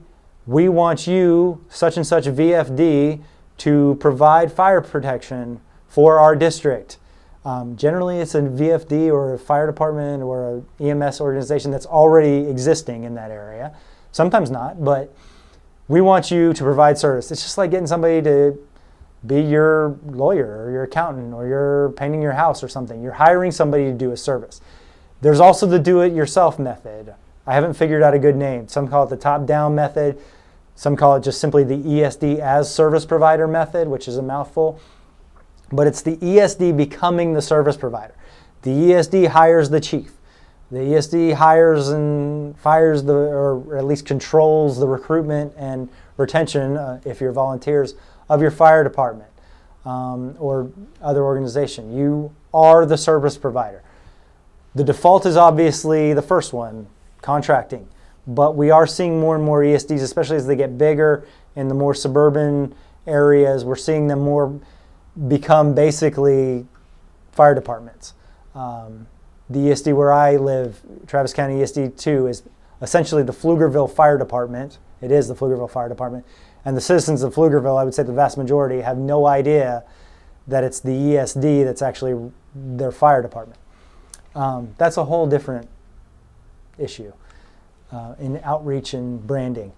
We want you, such and such VFD, to provide fire protection for our district. Generally, it's a VFD or a fire department or an EMS organization that's already existing in that area. Sometimes not, but we want you to provide service. It's just like getting somebody to be your lawyer or your accountant, or you're painting your house or something. You're hiring somebody to do a service. There's also the do-it-yourself method. I haven't figured out a good name. Some call it the top-down method. Some call it just simply the ESD as service provider method, which is a mouthful. But it's the ESD becoming the service provider. The ESD hires the chief. The ESD hires and fires or at least controls the recruitment and retention, if you're volunteers, of your fire department or other organization. You are the service provider. The default is obviously the first one, contracting. But we are seeing more and more ESDs, especially as they get bigger in the more suburban areas. We're seeing them more become basically fire departments. The ESD where I live, Travis County ESD 2, is essentially the Pflugerville Fire Department. It is the Pflugerville Fire Department. And the citizens of Pflugerville, I would say the vast majority, have no idea that it's the ESD that's actually their fire department. That's a whole different issue in outreach and branding.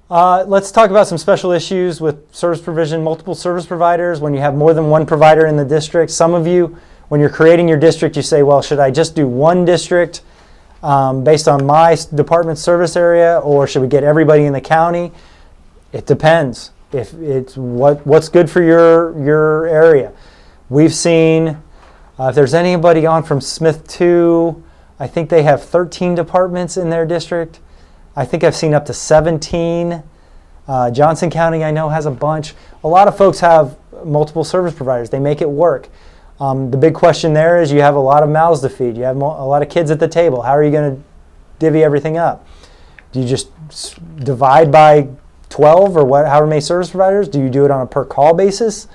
Let's talk about some special issues with service provision, multiple service providers. When you have more than one provider in the district, some of you, when you're creating your district, you say, well, should I just do one district based on my department's service area, or should we get everybody in the county? It depends. If it's what's good for your area. We've seen, if there's anybody on from Smith 2, I think they have 13 departments in their district. I think I've seen up to 17. Johnson County, I know, has a bunch. A lot of folks have multiple service providers. They make it work. The big question there is you have a lot of mouths to feed. You have a lot of kids at the table. How are you going to divvy everything up? Do you just divide by 12 or however many service providers? Do you do it on a per call basis?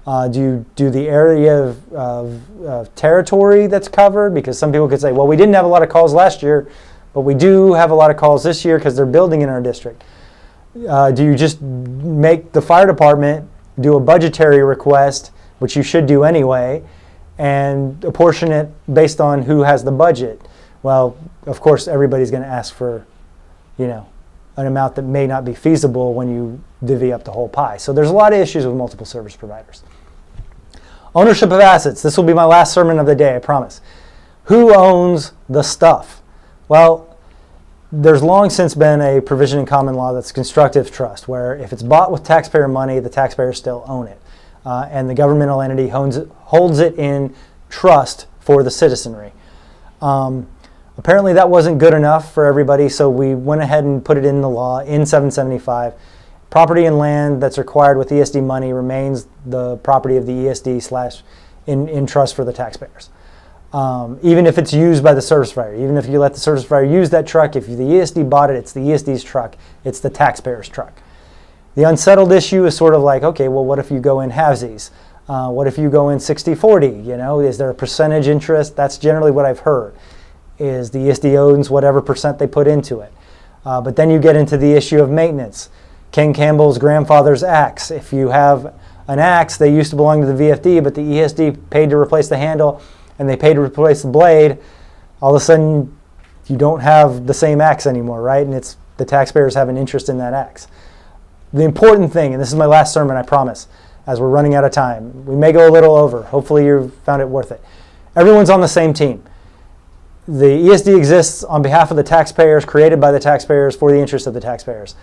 Do you do the area of territory that's covered? Because some people could say, well, we didn't have a lot of calls last year, but we do have a lot of calls this year because they're building in our district. Do you just make the fire department do a budgetary request, which you should do anyway, and apportion it based on who has the budget? Well, of course, everybody's going to ask for, an amount that may not be feasible when you divvy up the whole pie. So there's a lot of issues with multiple service providers. Ownership of assets. This will be my last sermon of the day, I promise. Who owns the stuff? Well, there's long since been a provision in common law that's constructive trust, where if it's bought with taxpayer money, the taxpayers still own it. And the governmental entity holds it in trust for the citizenry. Apparently that wasn't good enough for everybody, so we went ahead and put it in the law in 775. Property and land that's acquired with ESD money remains the property of the ESD / in trust for the taxpayers. Even if it's used by the service provider, even if you let the service provider use that truck, if the ESD bought it, it's the ESD's truck, it's the taxpayer's truck. The unsettled issue is sort of like, okay, well, what if you go in halvesies? What if you go in 60-40? Is there a percentage interest? That's generally what I've heard, is the ESD owns whatever percent they put into it. But then you get into the issue of maintenance. Ken Campbell's grandfather's axe. If you have an axe, they used to belong to the VFD, but the ESD paid to replace the handle and they paid to replace the blade. All of a sudden, you don't have the same axe anymore, right? And it's the taxpayers have an interest in that axe. The important thing, and this is my last sermon, I promise, as we're running out of time. We may go a little over. Hopefully you found it worth it. Everyone's on the same team. The ESD exists on behalf of the taxpayers, created by the taxpayers for the interest of the taxpayers,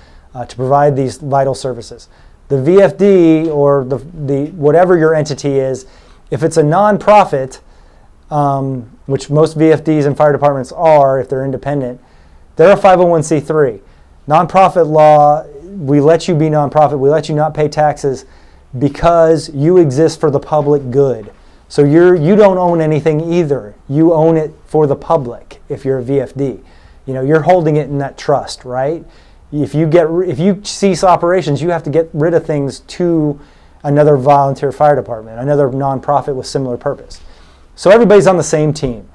to provide these vital services. The VFD, or the whatever your entity is, if it's a nonprofit, which most VFDs and fire departments are if they're independent, they're a 501c3. Nonprofit law, we let you be nonprofit, we let you not pay taxes because you exist for the public good. So you don't own anything either. You own it for the public if you're a VFD. You're holding it in that trust, right? If you cease operations, you have to get rid of things to another volunteer fire department, another nonprofit with similar purpose. So everybody's on the same team.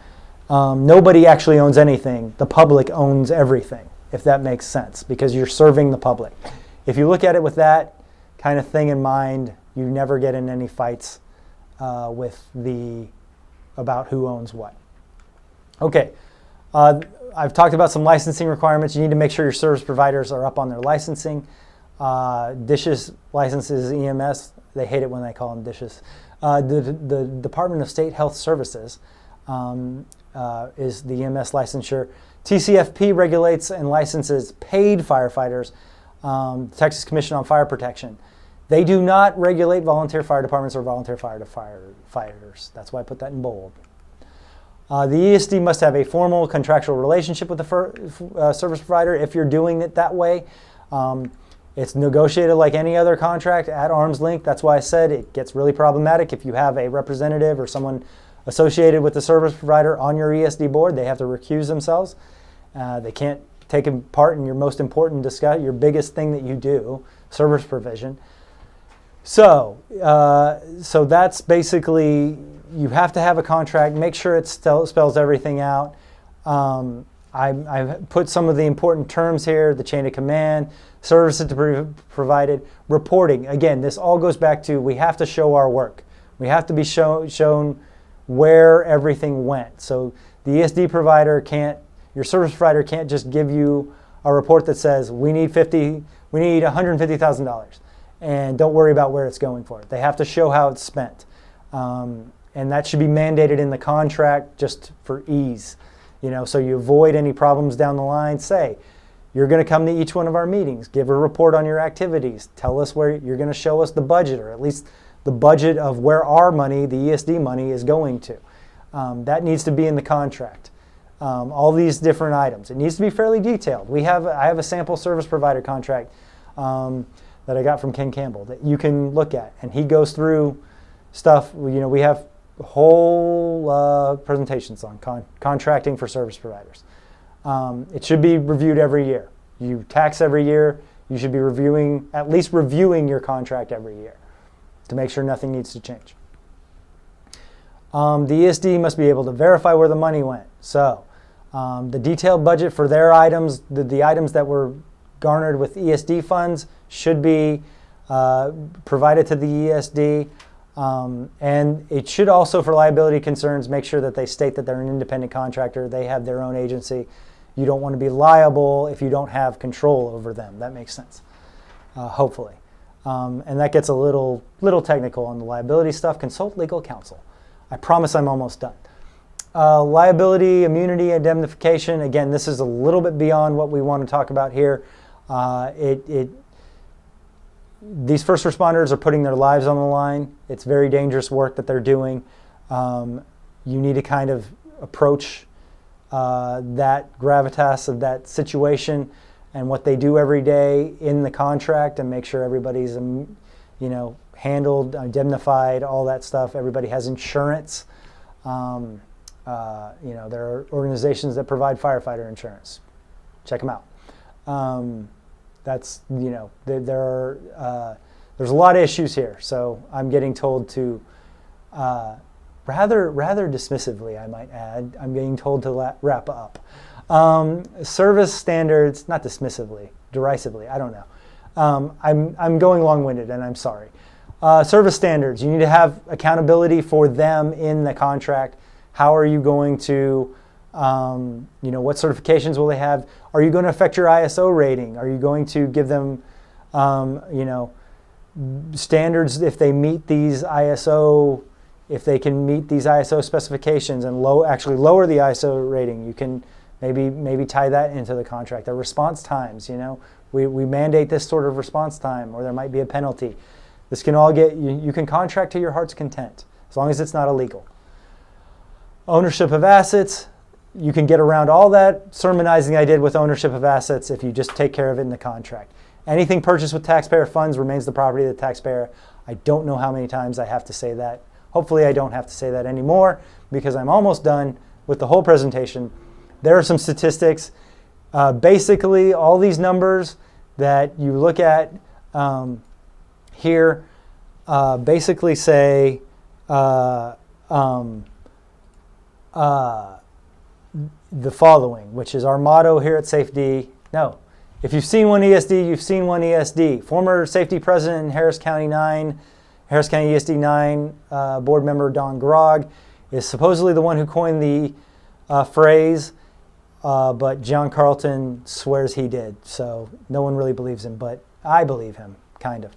Nobody actually owns anything. The public owns everything, if that makes sense, because you're serving the public. If you look at it with that kind of thing in mind, you never get in any fights about who owns what. Okay, I've talked about some licensing requirements. You need to make sure your service providers are up on their licensing. DISH's licenses EMS. They hate it when I call them DISH's. The Department of State Health Services is the EMS licensure. TCFP regulates and licenses paid firefighters. Texas Commission on Fire Protection. They do not regulate volunteer fire departments or volunteer firefighters. That's why I put that in bold. The ESD must have a formal contractual relationship with the service provider if you're doing it that way. It's negotiated like any other contract at arm's length. That's why I said it gets really problematic if you have a representative or someone associated with the service provider on your ESD board. They have to recuse themselves. They can't take part in your most important discussion, your biggest thing that you do, service provision. So that's basically, you have to have a contract. Make sure it spells everything out. I've put some of the important terms here, the chain of command, services to be provided, reporting. Again, this all goes back to we have to show our work. We have to be shown where everything went. So the ESD provider your service provider can't just give you a report that says we need $150,000 and don't worry about where it's going for. They have to show how it's spent. And that should be mandated in the contract just for ease. So you avoid any problems down the line. Say, you're going to come to each one of our meetings, give a report on your activities, tell us where you're going to show us the budget, or at least the budget of where our money, the ESD money, is going to. That needs to be in the contract. All these different items. It needs to be fairly detailed. I have a sample service provider contract that I got from Ken Campbell that you can look at, and he goes through stuff. We have whole presentations on contracting for service providers. It should be reviewed every year. You tax every year. You should be at least reviewing your contract every year to make sure nothing needs to change. The ESD must be able to verify where the money went. So the detailed budget for their items, the items that were garnered with ESD funds, should be provided to the ESD. And it should also, for liability concerns, make sure that they state that they're an independent contractor. They have their own agency. You don't want to be liable if you don't have control over them. That makes sense, hopefully. And that gets a little technical on the liability stuff. Consult legal counsel. I promise I'm almost done. Liability, immunity, indemnification. Again, this is a little bit beyond what we want to talk about here. These first responders are putting their lives on the line. It's very dangerous work that they're doing. You need to kind of approach that gravitas of that situation and what they do every day in the contract and make sure everybody's handled, indemnified, all that stuff. Everybody has insurance. There are organizations that provide firefighter insurance. Check them out. There's a lot of issues here. So I'm getting told to, rather dismissively, I might add, I'm getting told to wrap up. Service standards, not dismissively, derisively, I don't know. I'm going long-winded, and I'm sorry. Service standards, you need to have accountability for them in the contract. How are you going to, what certifications will they have? Are you going to affect your ISO rating? Are you going to give them, standards if they meet these ISO, if they can meet these ISO specifications and actually lower the ISO rating? You can maybe tie that into the contract. The response times, we mandate this sort of response time, or there might be a penalty. This can all you can contract to your heart's content, as long as it's not illegal. Ownership of assets, you can get around all that sermonizing I did with ownership of assets if you just take care of it in the contract. Anything purchased with taxpayer funds remains the property of the taxpayer. I don't know how many times I have to say that. Hopefully I don't have to say that anymore because I'm almost done with the whole presentation. There are some statistics. Basically, all these numbers that you look at here basically say the following, which is our motto here at SafeD. No, if you've seen one ESD, you've seen one ESD. Former safety president in Harris County ESD 9 board member Don Grogg is supposedly the one who coined the phrase, but John Carlton swears he did. So no one really believes him, but I believe him, kind of.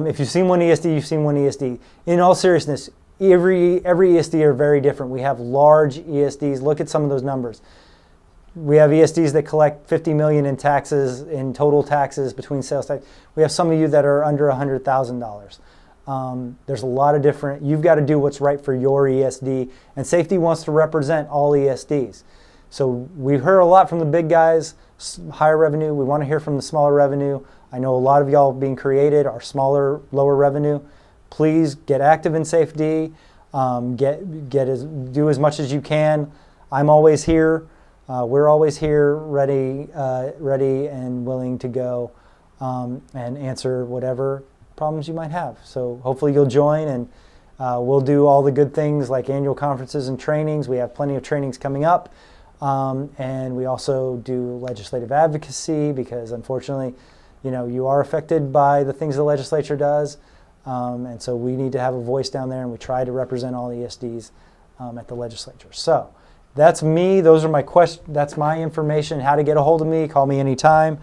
If you've seen one ESD, you've seen one ESD. In all seriousness, every ESD are very different. We have large ESDs. Look at some of those numbers. we have ESDs that collect 50 million in taxes, in total taxes between sales tax. We have some of you that are under $100,000. There's a lot of different, you've got to do what's right for your ESD, and safety wants to represent all ESDs. So we've heard a lot from the big guys, higher revenue. We want to hear from the smaller revenue. I know a lot of y'all being created are smaller, lower revenue. Please get active in safety. Do as much as you can. I'm always here. We're always here, ready and willing to go and answer whatever problems you might have. So hopefully you'll join, and we'll do all the good things like annual conferences and trainings. We have plenty of trainings coming up. And we also do legislative advocacy because, unfortunately, you are affected by the things the legislature does. And so we need to have a voice down there, and we try to represent all ESDs at the legislature. So that's me. Those are my questions. That's my information. How to get a hold of me. Call me anytime.